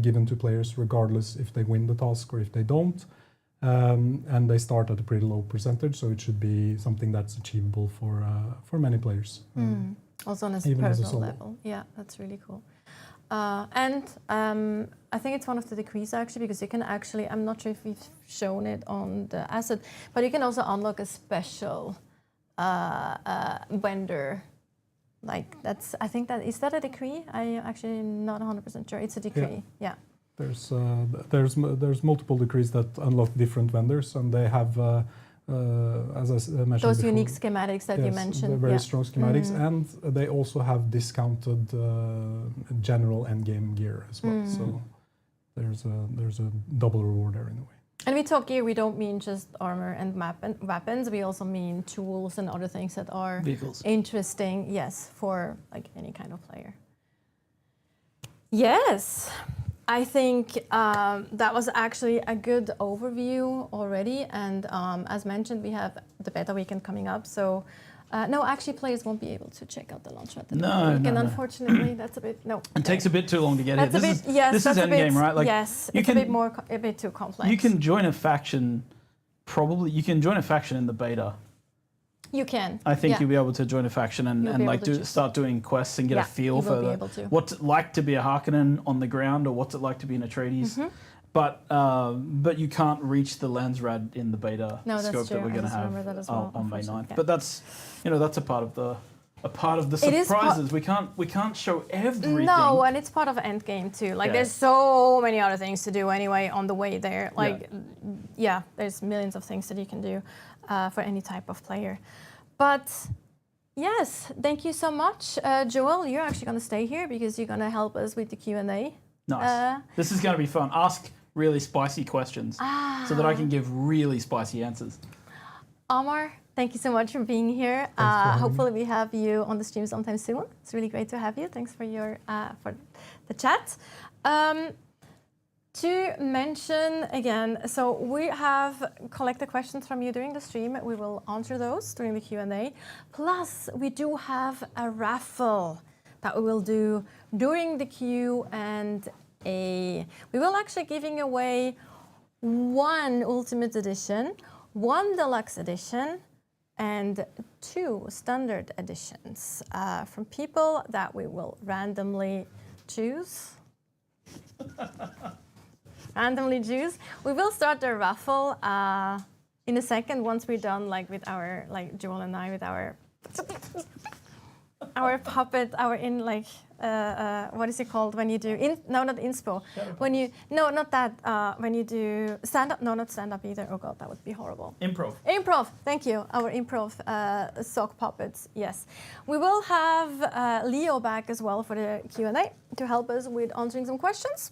given to players regardless if they win the task or if they don't. And they start at a pretty low percentage, so it should be something that's achievable for many players. Also on a even as a personal solo. level. Yeah, that's really cool. I think it's one of the decrees actually, because you can actually, I'm not sure if we've shown it on the asset, but you can also unlock a special vendor. Like that's, I think that, is that a decree? I actually not 100% sure. It's a decree, yeah. There's multiple decrees that unlock different vendors, and they have, as I mentioned those before, unique schematics that you mentioned. They're very strong schematics, and they also have discounted general endgame gear as well. So there's a double reward there in a way. And we talk gear, we don't mean just armor and weapons. We also mean tools and other things that are vehicles. Interesting, yes, for like any kind of player. Yes. I think that was actually a good overview already, and as mentioned, we have the beta weekend coming up. So, no, actually, players won't be able to check out the Landsraad. No. Unfortunately, that's a bit It takes a bit too long to get that's here. This is endgame, right? Like yes, it's a bit too complex. You can join a faction. Probably you can join a faction in the beta. You can. I think you'll be able to join a faction and like start doing quests and get a feel for what's it like to be a Harkonnen on the ground, or what's it like to be an Atreides. But you can't reach the Landsraad in the beta scope that we're going to have on May 9th. But that's that's a part of the surprises. We can't show everything. No, and it's part of endgame too. Like there's so many other things to do anyway on the way there. Like there's millions of things that you can do for any type of player. But yes, thank you so much, Joel. You're actually going to stay here because you're going to help us with the Q&A. Nice. This is going to be fun. Ask really spicy questions so that I can give really spicy answers. Amar, thank you so much for being here. Hopefully we have you on the stream sometime soon. It's really great to have you. Thanks for your for the chat. To mention again, so we have collected questions from you during the stream. We will answer those during the Q&A. Plus, we do have a raffle that we will do during the Q&A. We will actually giving away 1 Ultimate Edition, 1 Deluxe Edition, and 2 Standard Editions from people that we will randomly choose. We will start the raffle in a second once we're done, like with our, like Joel and I, with our our puppet, our in like what is it called when you do no, not inspo, when you not that when you do stand up, no, not stand up either. Oh god, that would be horrible. Improv, thank you. Our improv sock puppets. Yes, we will have Leo back as well for the Q&A to help us with answering some questions.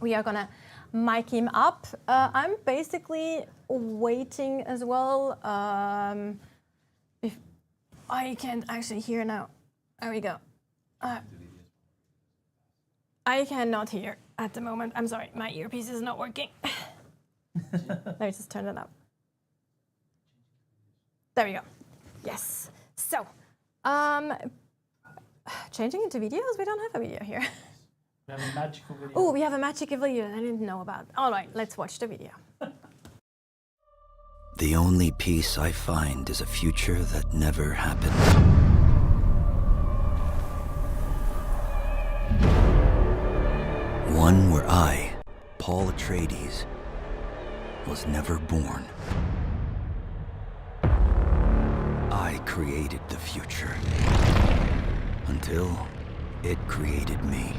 We are gonna mic him up. I'm basically waiting as well. If I can't actually hear now. There we go. I cannot hear at the moment. I'm sorry, my earpiece is not working. Let me just turn it up. There we go. Yes. So, changing into videos? We don't have a video here. We have a magical video. Oh, we have a magical video that I didn't know about. All right, let's watch the video. The only peace I find is a future that never happened. One where I, Paul Atreides, was never born. I created the future until it created me.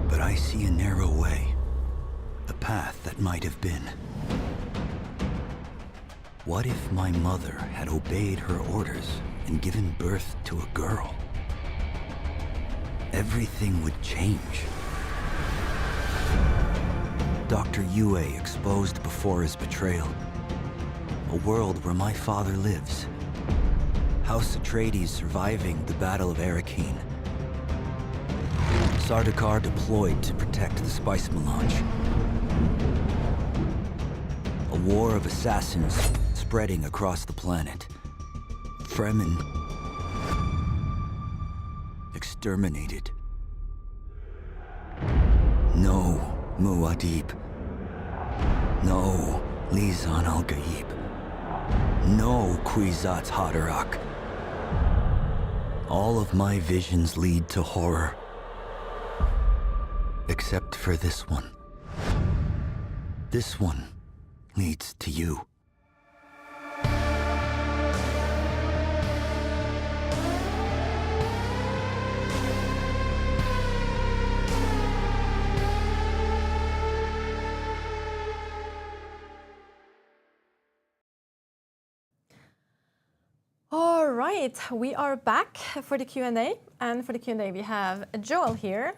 But I see a narrow way, a path that might have been. What if my mother had obeyed her orders and given birth to a girl? Everything would change. Dr. Yue exposed before his betrayal. A world where my father lives. House Atreides surviving the Battle of Arrakis. Sardaukar deployed to protect the spice melange. A war of assassins spreading across the planet. Fremen exterminated. No Muad'Dib. No Lisan al-Gaib. No Kwisatz Haderach. All of my visions lead to horror. Except for this one. This one leads to you. All right, we are back for the Q&A. And for the Q&A, we have Joel here,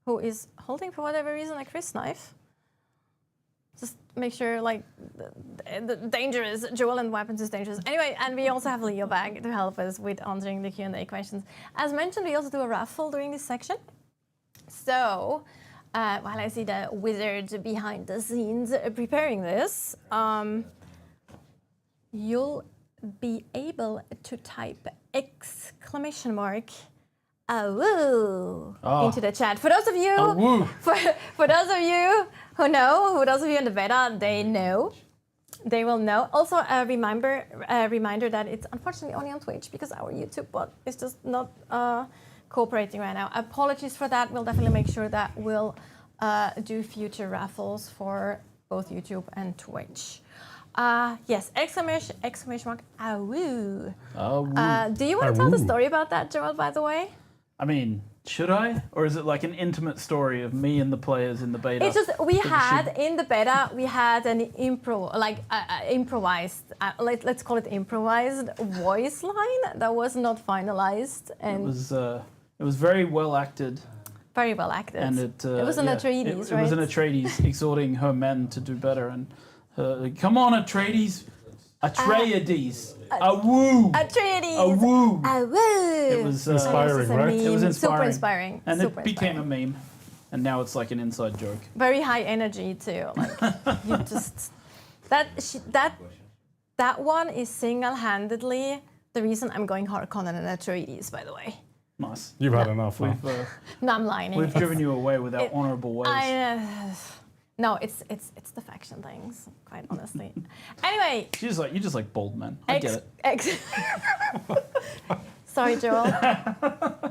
who is holding, for whatever reason, a Chris knife. Just make sure, like, the dangerous, Joel and weapons is dangerous. Anyway, and we also have Leo back to help us with answering the Q&A questions. As mentioned, we also do a raffle during this section. So, while I see the wizard behind the scenes preparing this, you'll be able to type exclamation mark "awoo" into the chat. For those of you, for those of you who know, for those of you in the beta, they know, they will know. Also, a reminder that it's unfortunately only on Twitch because our YouTube bot is just not cooperating right now. Apologies for that. We'll definitely make sure that we'll do future raffles for both YouTube and Twitch. Yes, exclamation mark, awoo. Do you want to tell the story about that, Joel, by the way? I mean, should I? Or is it like an intimate story of me and the players in the beta? It's just, in the beta, we had an improvised, let's call it improvised voice line that was not finalized. And it was very well acted. Very well acted. And it was an Atreides, right? It was an Atreides exhorting her men to do better. And come on, Atreides. Atreides. Awoo. Atreides. Awoo. Awoo. It was inspiring, right? It was inspiring. Super inspiring. And super it became a meme. And now it's like an inside joke. Very high energy too. Like you just that one is single-handedly the reason I'm going Harkonnen and Atreides, by the way. Nice. You've had enough. No, I'm lying. We've driven you away with our honourable ways. No, it's the faction things, quite honestly. Anyway. You just like bold men. I get it. Sorry, Joel.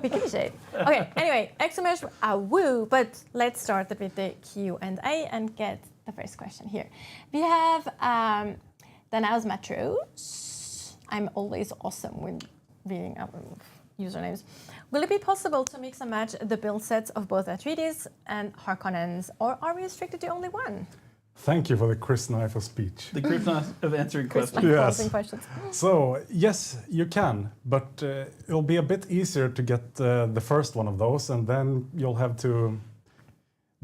We can shade. Okay, anyway, exclamation, woo. But let's start with the Q&A and get the first question here. We have Danaus Matros I'm always awesome with reading usernames. Will it be possible to mix and match the build sets of both Atreides and Harkonnens, or are we restricted to only one? Thank you for the Chris knife of speech. The Chris knife of answering questions. Yes. Questions. So, yes, you can, but it'll be a bit easier to get the first one of those, and then you'll have to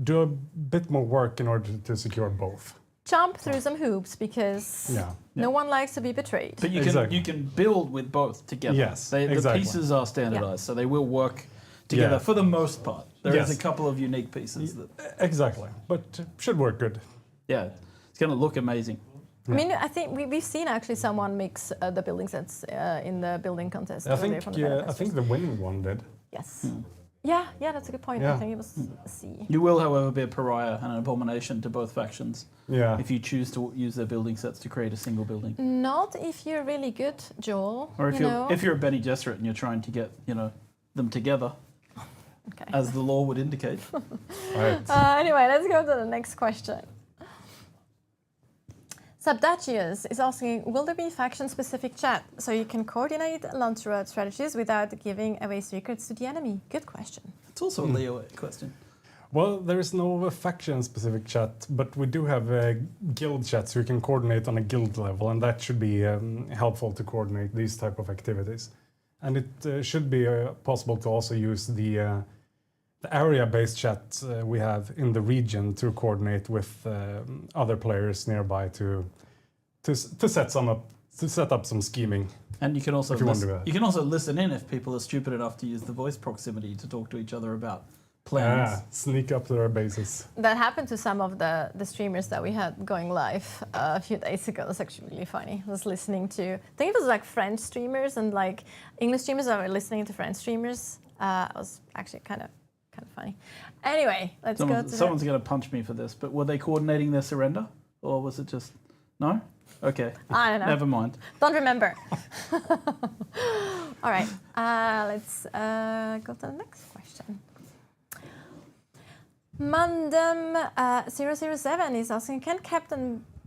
do a bit more work in order to secure both. Jump through some hoops because no one likes to be betrayed. But you can build with both together. Yes, The pieces are standardized, so they will work together for the most part. There is a couple of unique pieces. Exactly, but should work good. Yeah, it's going to look amazing. I mean, I think we've seen actually someone mix the building sets in the building contest. I think the winning one did. Yes. Yeah, that's a good point. I think it was C. You will, however, be a pariah and an abomination to both factions. Yeah. If you choose to use their building sets to create a single building. Not if you're really good, Joel. Or if you're a Bene Gesserit and you're trying to get them together. Okay. As the law would indicate. Right. Anyway, let's go to the next question. Subdacius is asking, will there be faction-specific chat so you can coordinate Landsraad strategies without giving away secrets to the enemy? Good question. It's also a Leo question. Well, there is no faction-specific chat, but we do have a guild chat, so you can coordinate on a guild level, and that should be helpful to coordinate these type of activities. And it should be possible to also use the area-based chat we have in the region to coordinate with other players nearby to set up some scheming. And you can also you can also listen in if people are stupid enough to use the voice proximity to talk to each other about plans. Sneak up to their bases. That happened to some of the streamers that we had going live a few days ago. It was actually really funny. I was listening to, I think it was like French streamers and like English streamers that were listening to French streamers. It was actually kind of funny. Anyway, let's go to someone's going to punch me for this, but were they coordinating their surrender? Or was it just... No? Okay. I don't know. Never mind. Don't remember. All right. Let's go to the next question. Mandem007 is asking,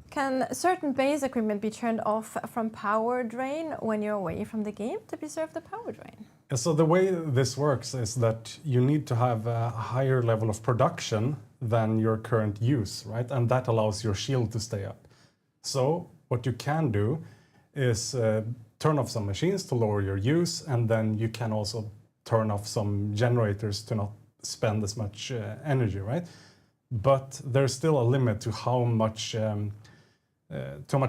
can certain base equipment be turned off from power drain when you're away from the game to preserve the power drain? So the way this works is that you need to have a higher level of production than your current use, right? And that allows your shield to stay up. So what you can do is turn off some machines to lower your use, and then you can also turn off some generators to not spend as much energy, right? But there's still a limit to how much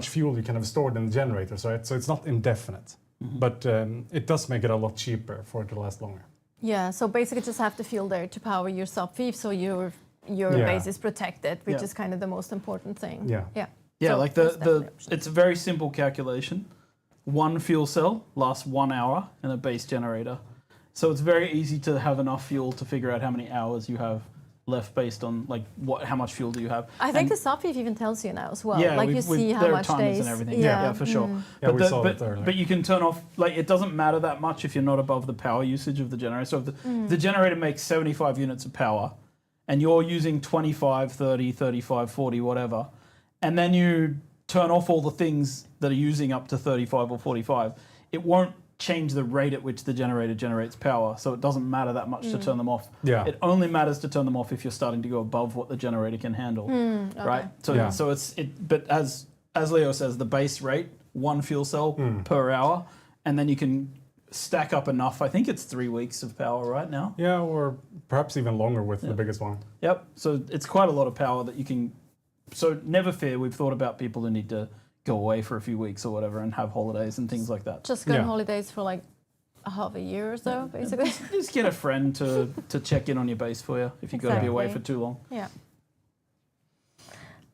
fuel you can have stored in the generators, right? So it's not indefinite. But it does make it a lot cheaper for it to last longer. Yeah, so basically just have the fuel there to power your sub-thief so your base is protected, which is kind of the most important thing. Yeah. Yeah, so like it's a very simple calculation. One fuel cell lasts 1 hour in a base generator. So it's very easy to have enough fuel to figure out how many hours you have left based on like how much fuel do you have. I think the sub-thief even tells you now as well. Yeah, like you see how much days. And everything. Yeah, for sure. Yeah, we saw that earlier. But you can turn off, like it doesn't matter that much if you're not above the power usage of the generator. So if the generator makes 75 units of power and you're using 25, 30, 35, 40, whatever, and then you turn off all the things that are using up to 35 or 45, it won't change the rate at which the generator generates power, so it doesn't matter that much to turn them off. Yeah. It only matters to turn them off if you're starting to go above what the generator can handle, right? So so but as Leo says, the base rate, 1 fuel cell per hour, and then you can stack up enough. I think it's 3 weeks of power right now. Yeah, or perhaps even longer with the biggest one. Yep. So it's quite a lot of power that you can. So never fear. We've thought about people who need to go away for a few weeks or whatever and have holidays and things like that. Just go on holidays for like a half a year or so, basically. Just get a friend to check in on your base for you if you've got to be away for too long. Yeah.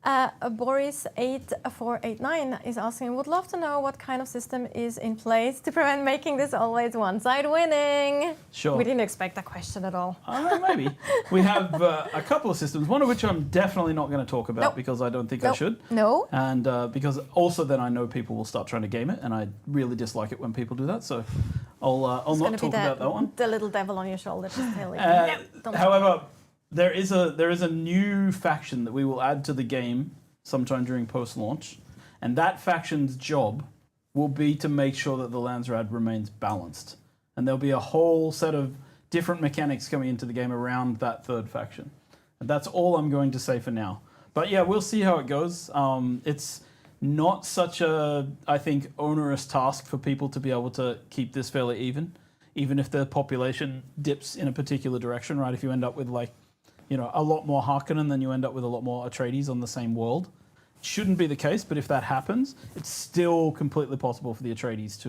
Boris8489 is asking, would love to know what kind of system is in place to prevent making this always one-side winning. Sure. We didn't expect that question at all. Maybe. We have a couple of systems, one of which I'm definitely not going to talk about because I don't think I should. No. And because also then I know people will start trying to game it, and I really dislike it when people do that. So I'll not talk about that one. The little devil on your shoulder just telling you. No, don't however, there is a new faction that we will add to the game sometime during post-launch, and that faction's job will be to make sure that the Landsraad remains balanced. And there'll be a whole set of different mechanics coming into the game around that third faction. And that's all I'm going to say for now. But yeah, we'll see how it goes. It's not such a, I think, onerous task for people to be able to keep this fairly even if the population dips in a particular direction, right? If you end up with like, you know, a lot more Harkonnen, then you end up with a lot more Atreides on the same world. Shouldn't be the case, but if that happens, it's still completely possible for the Atreides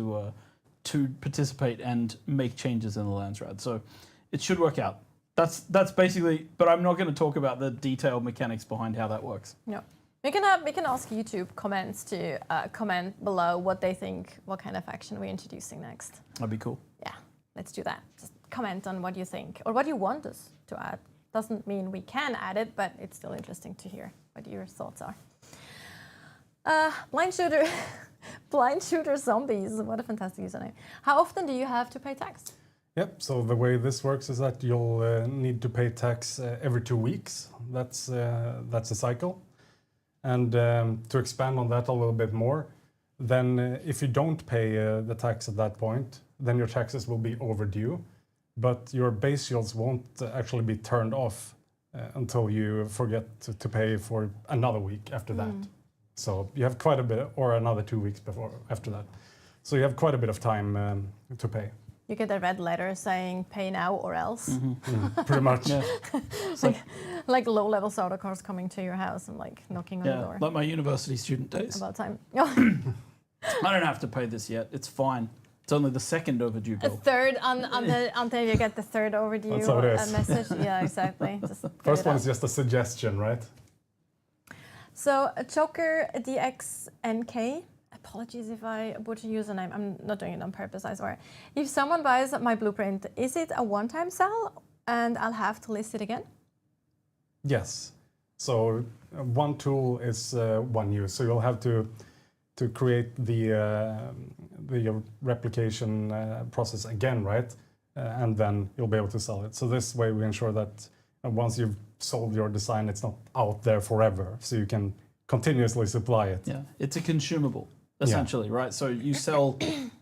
to participate and make changes in the Landsraad. So it should work out. That's basically, but I'm not going to talk about the detailed mechanics behind how that works. No. We can ask YouTube comments to comment below what they think, what kind of faction we're introducing next. That'd be cool. Yeah, let's do that. Just comment on what you think or what you want us to add. Doesn't mean we can add it, but it's still interesting to hear what your thoughts are. Blind shooter zombies. What a fantastic username. How often do you have to pay tax? Yep, so the way this works is that you'll need to pay tax every 2 weeks. That's a cycle. And to expand on that a little bit more, then if you don't pay the tax at that point, then your taxes will be overdue, but your base shields won't actually be turned off until you forget to pay for another week after that. So you have quite a bit, or another 2 weeks after that. So you have quite a bit of time to pay. You get a red letter saying "pay now or else." Pretty much. Yeah. like low-level starter cars coming to your house and like knocking on the door. Like my university student days. About time. I don't have to pay this yet. It's fine. It's only the second overdue A bill. third until you get the third overdue That's how it is. message. Yeah, exactly. Just First one is just a suggestion, right? So Choker DXNK. Apologies if I butcher username. I'm not doing it on purpose, I swear. If someone buys my blueprint, is it a one-time sell and I'll have to list it again? Yes. So one tool is one use. So you'll have to create the replication process again, right? And then you'll be able to sell it. So this way we ensure that once you've sold your design, it's not out there forever. So you can continuously supply it. Yeah, it's a consumable, essentially, right? So you sell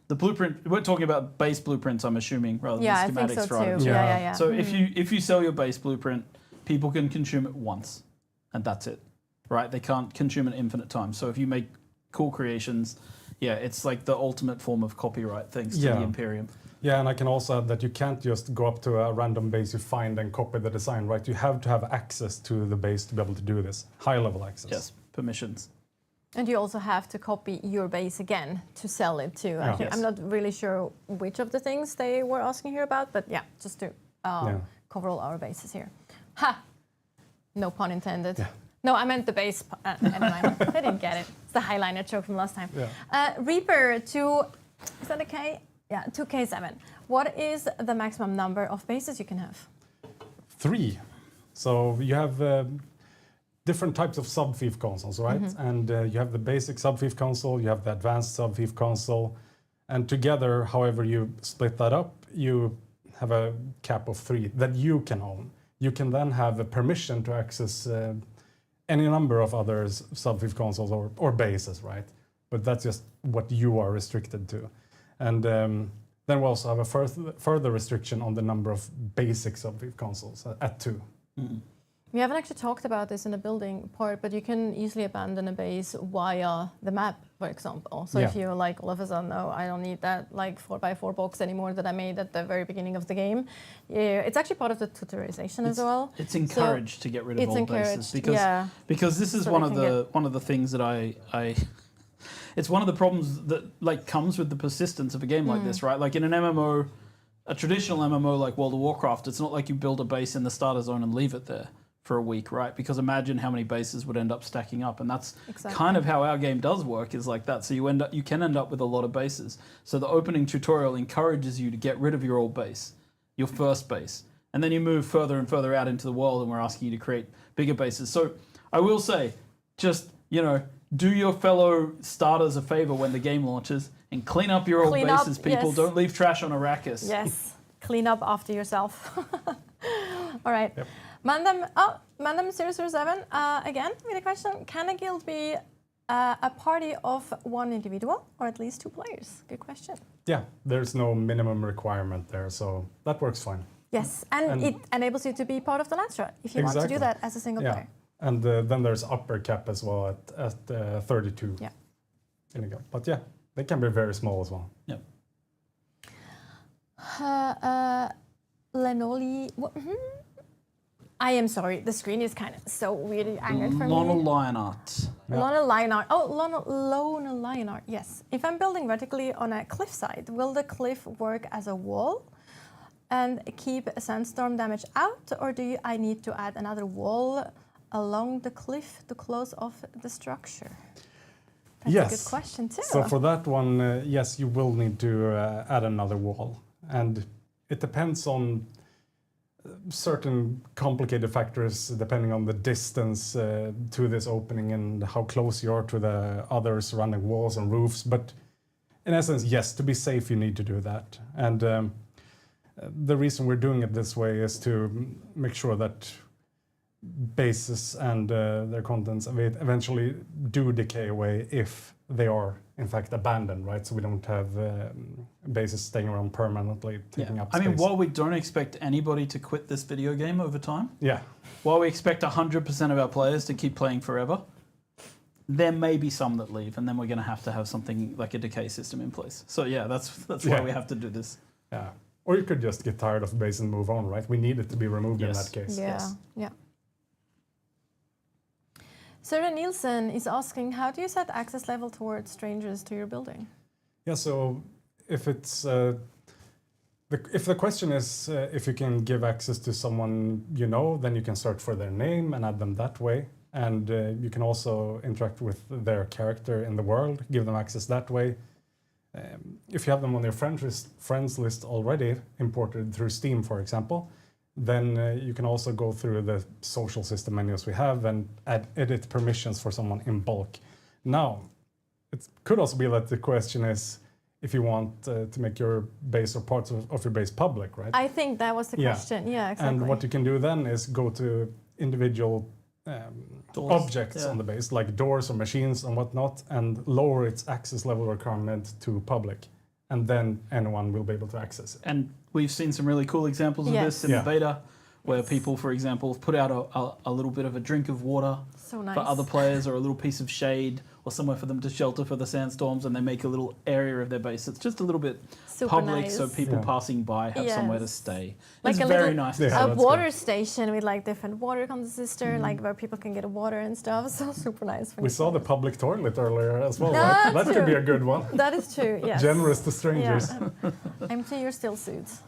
the blueprint. We're talking about base blueprints, I'm assuming, rather than schematics. I think so for items. too. Yeah. So if you sell your base blueprint, people can consume it once, and that's it, right? They can't consume it infinite times. So if you make cool creations, it's like the ultimate form of copyright thanks to the Imperium. Yeah, and I can also add that you can't just go up to a random base you find and copy the design, right? You have to have access to the base to be able to do this, high-level access. Yes, permissions. And you also have to copy your base again to sell it too. I think. I'm not really sure which of the things they were asking here about, but yeah, just to cover all our bases here. Ha! No pun intended. Yeah. No, I meant the base. Never mind. I didn't get it. It's the highliner joke from last time. Yeah. Reaper is that a K? Yeah, 2K7. What is the maximum number of bases you can have? 3. So you have different types of sub-thief consoles, right? And you have the basic sub-thief console, you have the advanced sub-thief console, and together, however you split that up, you have a cap of 3 that you can own. You can then have a permission to access any number of other sub-thief consoles or bases, right? But that's just what you are restricted to. And then we also have a further restriction on the number of basic sub-thief consoles at 2. We haven't actually talked about this in the building part, but you can easily abandon a base via the map, for example. So if you like all of a sudden, no, I don't need that like 4x4 box anymore that I made at the very beginning of the game. It's actually part of the tutorization as well. It's encouraged to get rid of old bases because this is one of the things that I it's one of the problems that like comes with the persistence of a game like this, right? Like in an MMO, a traditional MMO like World of Warcraft, it's not like you build a base in the starter zone and leave it there for a week, right? Because imagine how many bases would end up stacking up, and that's kind of how our game does work, is like that. So you can end up with a lot of bases. So the opening tutorial encourages you to get rid of your old base, your first base, and then you move further and further out into the world, and we're asking you to create bigger bases. So I will say, just do your fellow starters a favor when the game launches and clean up your old bases, people. Yes. Don't leave trash on Arrakis. Yes, clean up after yourself. All right. Mandem 007, again with a question. Can a guild be a party of one individual or at least 2 players? Good question. Yeah, there's no minimum requirement there, so that works fine. Yes, and it enables you to be part of the Landsraad if you want to do that as a single player. And then there's upper cap as well at 32. Yeah. But yeah, they can be very small as well. Yeah. Lenoli. I am sorry, the screen is kind of so weirdly angled for me. Lona Lionart. Lona Lionart. Oh, Lona Lionart, yes. If I'm building vertically on a cliffside, will the cliff work as a wall and keep sandstorm damage out? Or do I need to add another wall along the cliff to close off the structure? That's a good question too. So for that one, yes, you will need to add another wall. And it depends on certain complicated factors depending on the distance to this opening and how close you are to the other surrounding walls and roofs. But in essence, yes, to be safe, you need to do that. And the reason we're doing it this way is to make sure that bases and their contents eventually do decay away if they are in fact abandoned, right? So we don't have bases staying around permanently taking up space. I mean, while we don't expect anybody to quit this video game over time, yeah, while we expect 100% of our players to keep playing forever, there may be some that leave, and then we're going to have something like a decay system in place. So yeah, that's why we have to do this. Yeah, or you could just get tired of the base and move on, right? We need it to be removed in that case. Yeah. Sarah Nielsen is asking, how do you set access level towards strangers to your building? Yeah, so if it's if the question is if you can give access to someone you know, then you can search for their name and add them that way. And you can also interact with their character in the world, give them access that way. If you have them on your friends list already, imported through Steam, for example, then you can also go through the social system menus we have and edit permissions for someone in bulk. Now, it could also be that the question is if you want to make your base or parts of your base public, right? I think that was the question. Yeah, exactly. And what you can do then is go to individual objects on the base, like doors or machines and whatnot, and lower its access level requirement to public. And then anyone will be able to access it. And we've seen some really cool examples of this in the beta, where people, for example, put out a little bit of a drink of water for other players, or a little piece of shade, or somewhere for them to shelter for the sandstorms, and they make a little area of their base. It's just a little bit public, so people passing by have somewhere to stay. Like it's a very little, nice. A water station with like different water consister, like where people can get water and stuff. So super nice. We saw the public toilet earlier as well. Right? That could be a good one. That is true. Yes. Generous to strangers. Yeah. Empty your still suits.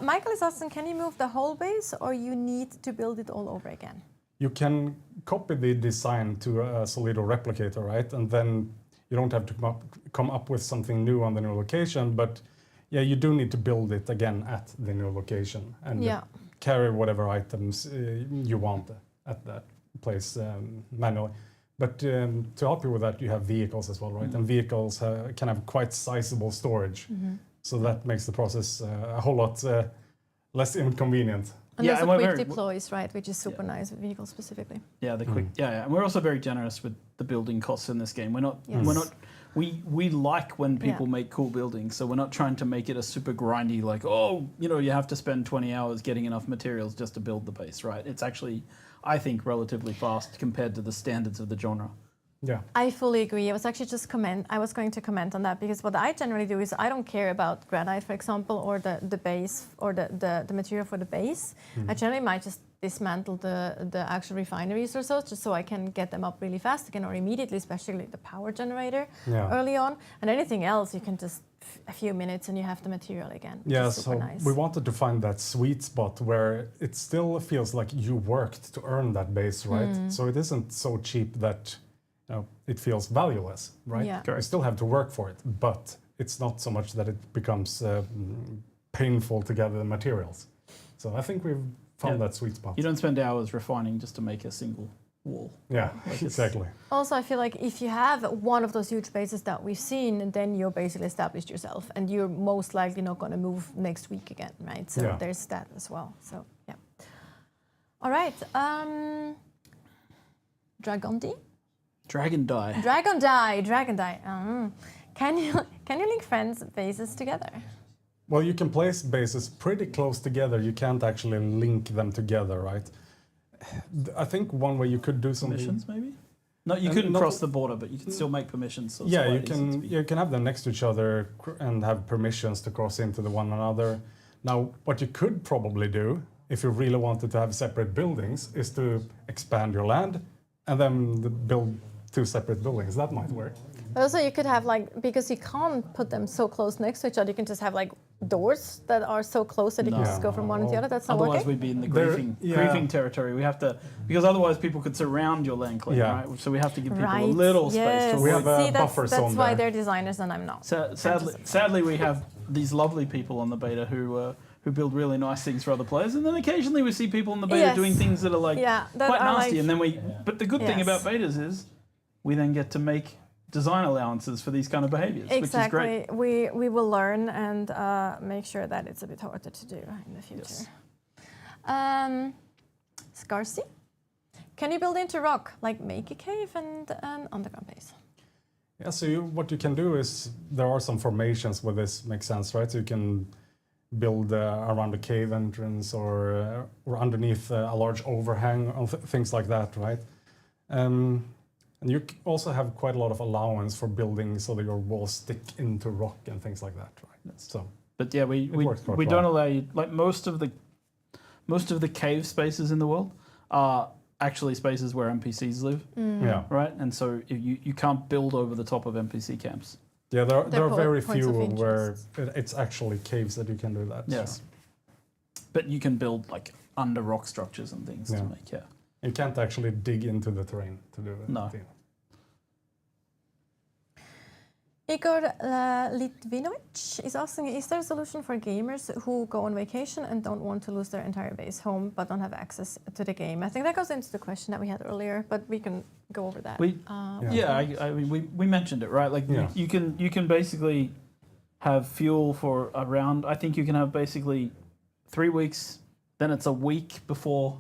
Michael is asking, can you move the whole base, or you need to build it all over again? You can copy the design to a Solido replicator, right? And then you don't have to come up with something new on the new location, but yeah, you do need to build it again at the new location and carry whatever items you want at that place manually. But to help you with that, you have vehicles as well, right? And vehicles can have quite sizable storage. So that makes the process a whole lot less inconvenient. And there's a quick deploys, right, which is super nice with vehicles specifically. Yeah, the quick. And we're also very generous with the building costs in this game. We like when people make cool buildings, so we're not trying to make it a super grindy, like, you have to spend 20 hours getting enough materials just to build the base, right? It's actually, I think, relatively fast compared to the standards of the genre. Yeah, I fully agree. I was actually I was going to comment on that, because what I generally do is I don't care about granite, for example, or the base or the material for the base. I generally might just dismantle the actual refineries or so, just so I can get them up really fast again, or immediately, especially the power generator early on. And anything else, you can just a few minutes and you have the material again. Yeah, so nice. We wanted to find that sweet spot where it still feels like you worked to earn that base, right? So it isn't so cheap that it feels valueless, right? Yeah. You still have to work for it, but it's not so much that it becomes painful to gather the materials. So I think we've found that sweet spot. You don't spend hours refining just to make a single wall. Yeah, exactly. Also, I feel like if you have one of those huge bases that we've seen, then you're basically established yourself, and you're most likely not going to move next week again, right? So there's that as well. So yeah. All right. Dragondi. Dragon die. Dragon die. Can you link friends' bases together? Well, you can place bases pretty close together. You can't actually link them together, right? I think one way you could do something. Permissions, maybe? No, you couldn't cross the border, but you can still make permissions. So yeah, you can have them next to each other and have permissions to cross into the one another. Now, what you could probably do, if you really wanted to have separate buildings, is to expand your land and then build 2 separate buildings. That might work. Also, you could have because you can't put them so close next to each other, you can just have doors that are so close that you can just go from one to the other. That's not otherwise working. We'd be in the griefing territory. We have to, because otherwise people could surround your land claim, right? So we have to give people a little space to we have a buffer zone. That's why they're designers and I'm not. Sadly, we have these lovely people on the beta who build really nice things for other players, and then occasionally we see people in the beta doing things that are quite nasty. And then but the good thing about betas is we then get to make design allowances for these kind of behaviors, which is great. We will learn and make sure that it's a bit harder to do in the future. Yes. Scarcy, can you build into rock, make a cave and an underground base? Yeah, so what you can do is, there are some formations where this makes sense, right? So you can build around a cave entrance or underneath a large overhang, or things like that, right? And you also have quite a lot of allowance for building so that your walls stick into rock and things like that, right? So, but yeah, we don't allow you, most of the cave spaces in the world are actually spaces where NPCs live, right? And so you can't build over the top of NPC camps. Yeah, there are very few where it's actually caves that you can do that. Yes, so. But you can build under rock structures and things to make You can't actually dig into the terrain to do it. No. Igor Litvinovic is asking, is there a solution for gamers who go on vacation and don't want to lose their entire base home but don't have access to the game? I think that goes into the question that we had earlier, but we can go over that. We mentioned it, right? You can basically have fuel for around, I think you can have basically 3 weeks, then it's a week before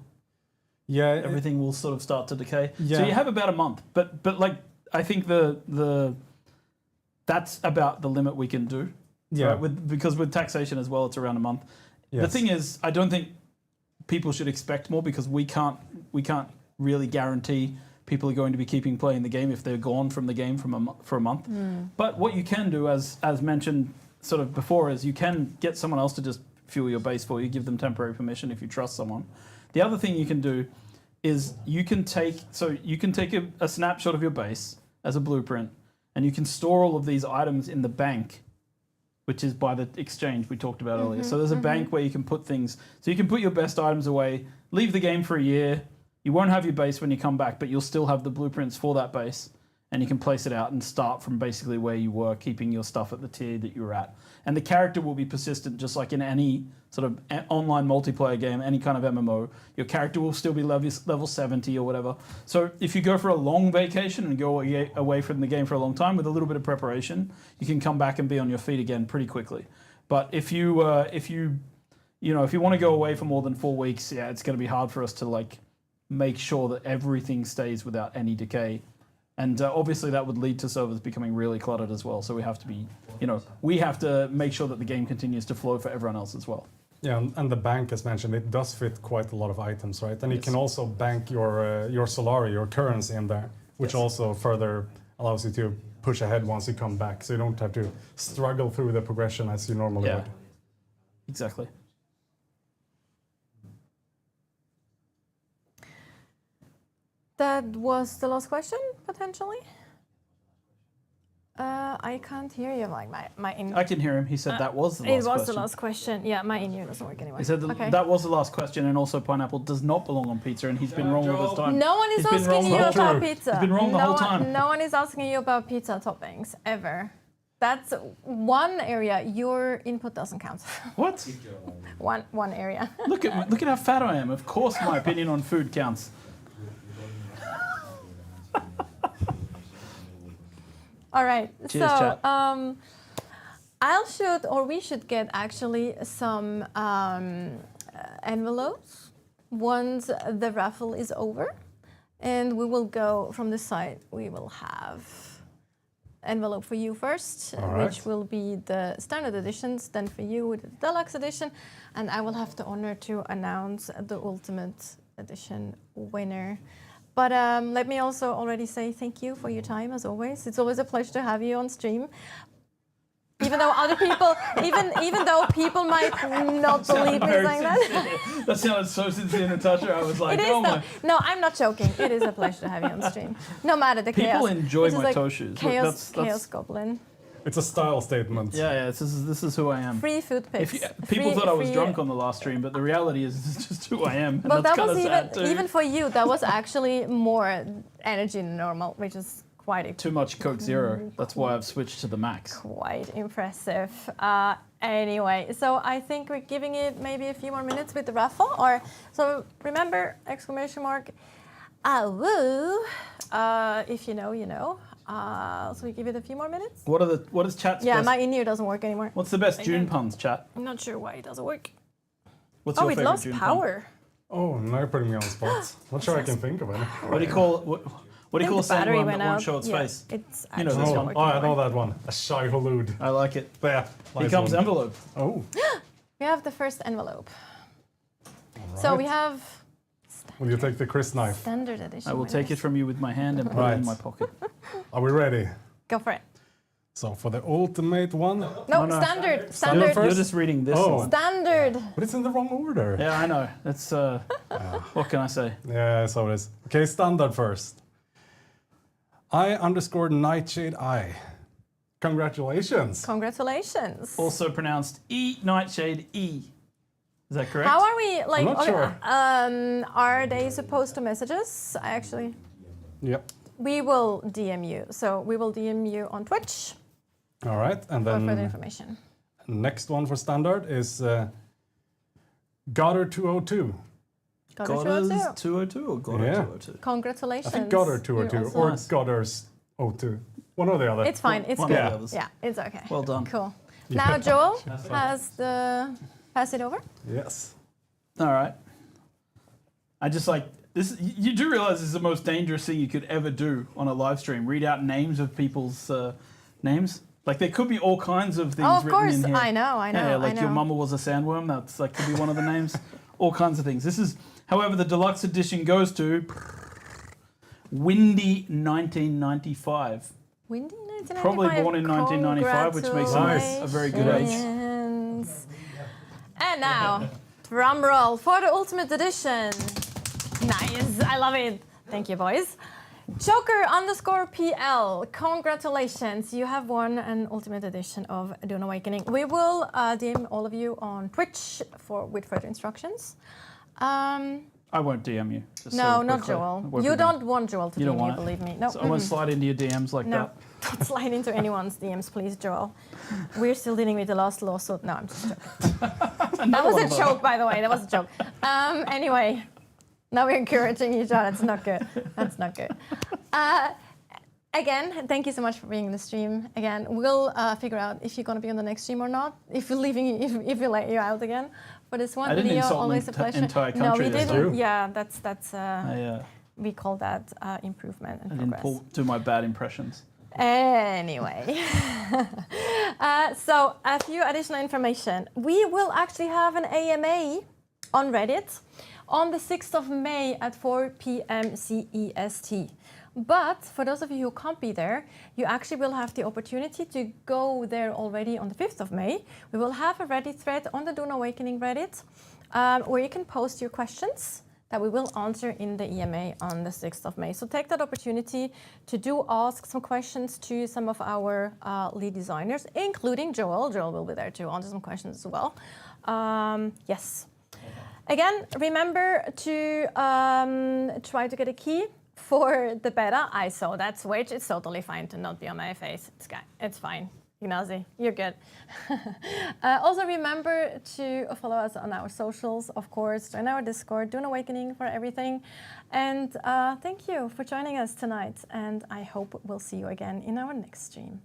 everything will sort of start to decay. Yeah. So you have about a month, but I think that's about the limit we can do. Yeah. Right? Because with taxation as well, it's around a month. Yes. The thing is, I don't think people should expect more because we can't really guarantee people are going to be keeping playing the game if they're gone from the game for a month. But what you can do, as mentioned sort of before, is you can get someone else to just fuel your base for you, give them temporary permission if you trust someone. The other thing you can do is you can take a snapshot of your base as a blueprint, and you can store all of these items in the bank, which is by the exchange we talked about earlier. So there's a bank where you can put things. So you can put your best items away, leave the game for a year. You won't have your base when you come back, but you'll still have the blueprints for that base, and you can place it out and start from basically where you were, keeping your stuff at the tier that you were at. And the character will be persistent, just like in any sort of online multiplayer game, any kind of MMO. Your character will still be level 70 or whatever. So if you go for a long vacation and go away from the game for a long time with a little bit of preparation, you can come back and be on your feet again pretty quickly. But if you want to go away for more than 4 weeks, it's going to be hard for us to make sure that everything stays without any decay. And obviously that would lead to servers becoming really cluttered as well. So we have to be, we have to make sure that the game continues to flow for everyone else as well. Yeah, and the bank, as mentioned, it does fit quite a lot of items, right? And you can also bank your Solari, your currency in there, which also further allows you to push ahead once you come back. So you don't have to struggle through the progression as you normally would. Exactly. That was the last question, potentially? I can't hear you. My in. I can hear him. He said that was the last question. It was the last question. Yeah, my in-ear doesn't work anyway. He said that was the last question, and also pineapple does not belong on pizza, and he's been wrong all this time. No one is asking you about pizza. He's been wrong the whole time. No one is asking you about pizza toppings, ever. That's one area. Your input doesn't count. What? One area. Look at how fat I am. Of course my opinion on food counts. All right. Cheers, chat. We should get actually some envelopes once the raffle is over. And we will go from this side. We will have envelope for you first, which will be the standard editions, then for you with the deluxe edition, and I will have the honor to announce the ultimate edition winner. But let me also already say thank you for your time, as always. It's always a pleasure to have you on stream. Even though other people, even though people might not believe me saying that. That sounded so sincere, Natasha. I was like, It is no, I'm not joking. It is a pleasure to have you on stream. No matter the chaos. People enjoy my like toshus. Chaos Goblin. It's a style statement. Yeah, this is who I am. Free food pics. People thought I was drunk on the last stream, but the reality is it's just who I am. And well, that's that was sad too. even for you. That was actually more energy than normal, which is quite too much Coke Zero. That's why I've switched to the max. Quite impressive. Anyway, so I think we're giving it maybe a few more minutes with the raffle. Or so remember ! Woo! If you know, you know. So we give it a few more minutes. What is chat's Yeah, best? my in-ear doesn't work anymore. What's the best Dune puns, chat? I'm not sure why it doesn't work. What's your favorite lost Dune power. pun? Oh, now you're putting me on the spot. Not sure I can think of any. What do you call What do you call a sandworm that won't show its Yeah, face? It's You know this one. Oh, I know that one. A shy halud. I like it. Yeah. Here comes envelope. Oh. We have the first envelope. So we have Will you take the Chris knife? standard edition. I will take it from you with my hand and put it in my pocket. Are we ready? Go for it. So for the ultimate one. No, standard. You're just reading this one. Standard. But it's in the wrong order. Yeah, I know. It's what can I say? Yeah, so it is. Okay, standard first. I_Nightshade I. Congratulations. Congratulations. Also pronounced E Nightshade E. Is that correct? How are we like? I'm not sure. Are they supposed to message us? I actually. Yep. We will DM you. So we will DM you on Twitch. All right, and then for further information. Next one for standard is Goddard 202. Goddard's 202 or Goddard 202? Congratulations. I think Goddard 202 or Goddard's 02. One or the other. It's fine. It's good. Yeah, it's okay. Well done. Cool. Now Joel has the pass it over. Yes. All right. I just like this. You do realize this is the most dangerous thing you could ever do on a live stream. Read out names of people's names. Like there could be all kinds of things of written course. in here. I know. Yeah, like your mama was a sandworm. That's like could be one of the names. All kinds of things. This is, however, the deluxe edition goes to Windy 1995. Windy 1995. Probably born in 1995, which makes him a very good age. And now, drum roll for the ultimate edition. Nice, I love it. Thank you, boys. Joker_PL, congratulations. You have won an ultimate edition of Dune Awakening. We will DM all of you on Twitch with further instructions. I won't DM you. No, not Joel. You don't want Joel to DM you, believe me. No. So I won't slide into your DMs like that. Don't slide into anyone's DMs, please, Joel. We're still dealing with the last lawsuit. No, I'm just joking. That was a joke, by the way. That was a joke. Anyway, now we're encouraging each other. That's not good. That's not good. Again, thank you so much for being in the stream. Again, we'll figure out if you're going to be on the next stream or not. If we let you out again for this one. I didn't Leo, insult always a pleasure. entire country. No, we this didn't. time. Yeah, that's. We call that improvement and progress. I didn't do my bad impressions. Anyway, so a few additional information. We will actually have an AMA on Reddit on the 6th of May at 4 p.m. CEST. But for those of you who can't be there, you actually will have the opportunity to go there already on the 5th of May. We will have a Reddit thread on the Dune Awakening Reddit where you can post your questions that we will answer in the EMA on the 6th of May. So take that opportunity to ask some questions to some of our lead designers, including Joel. Joel will be there to answer some questions as well. Yes. Again, remember to try to get a key for the beta. I saw that switch. It's totally fine to not be on my face. It's fine. Ignazi, you're good. Also remember to follow us on our socials, of course, join our Discord, Dune Awakening for everything. And thank you for joining us tonight. And I hope we'll see you again in our next stream.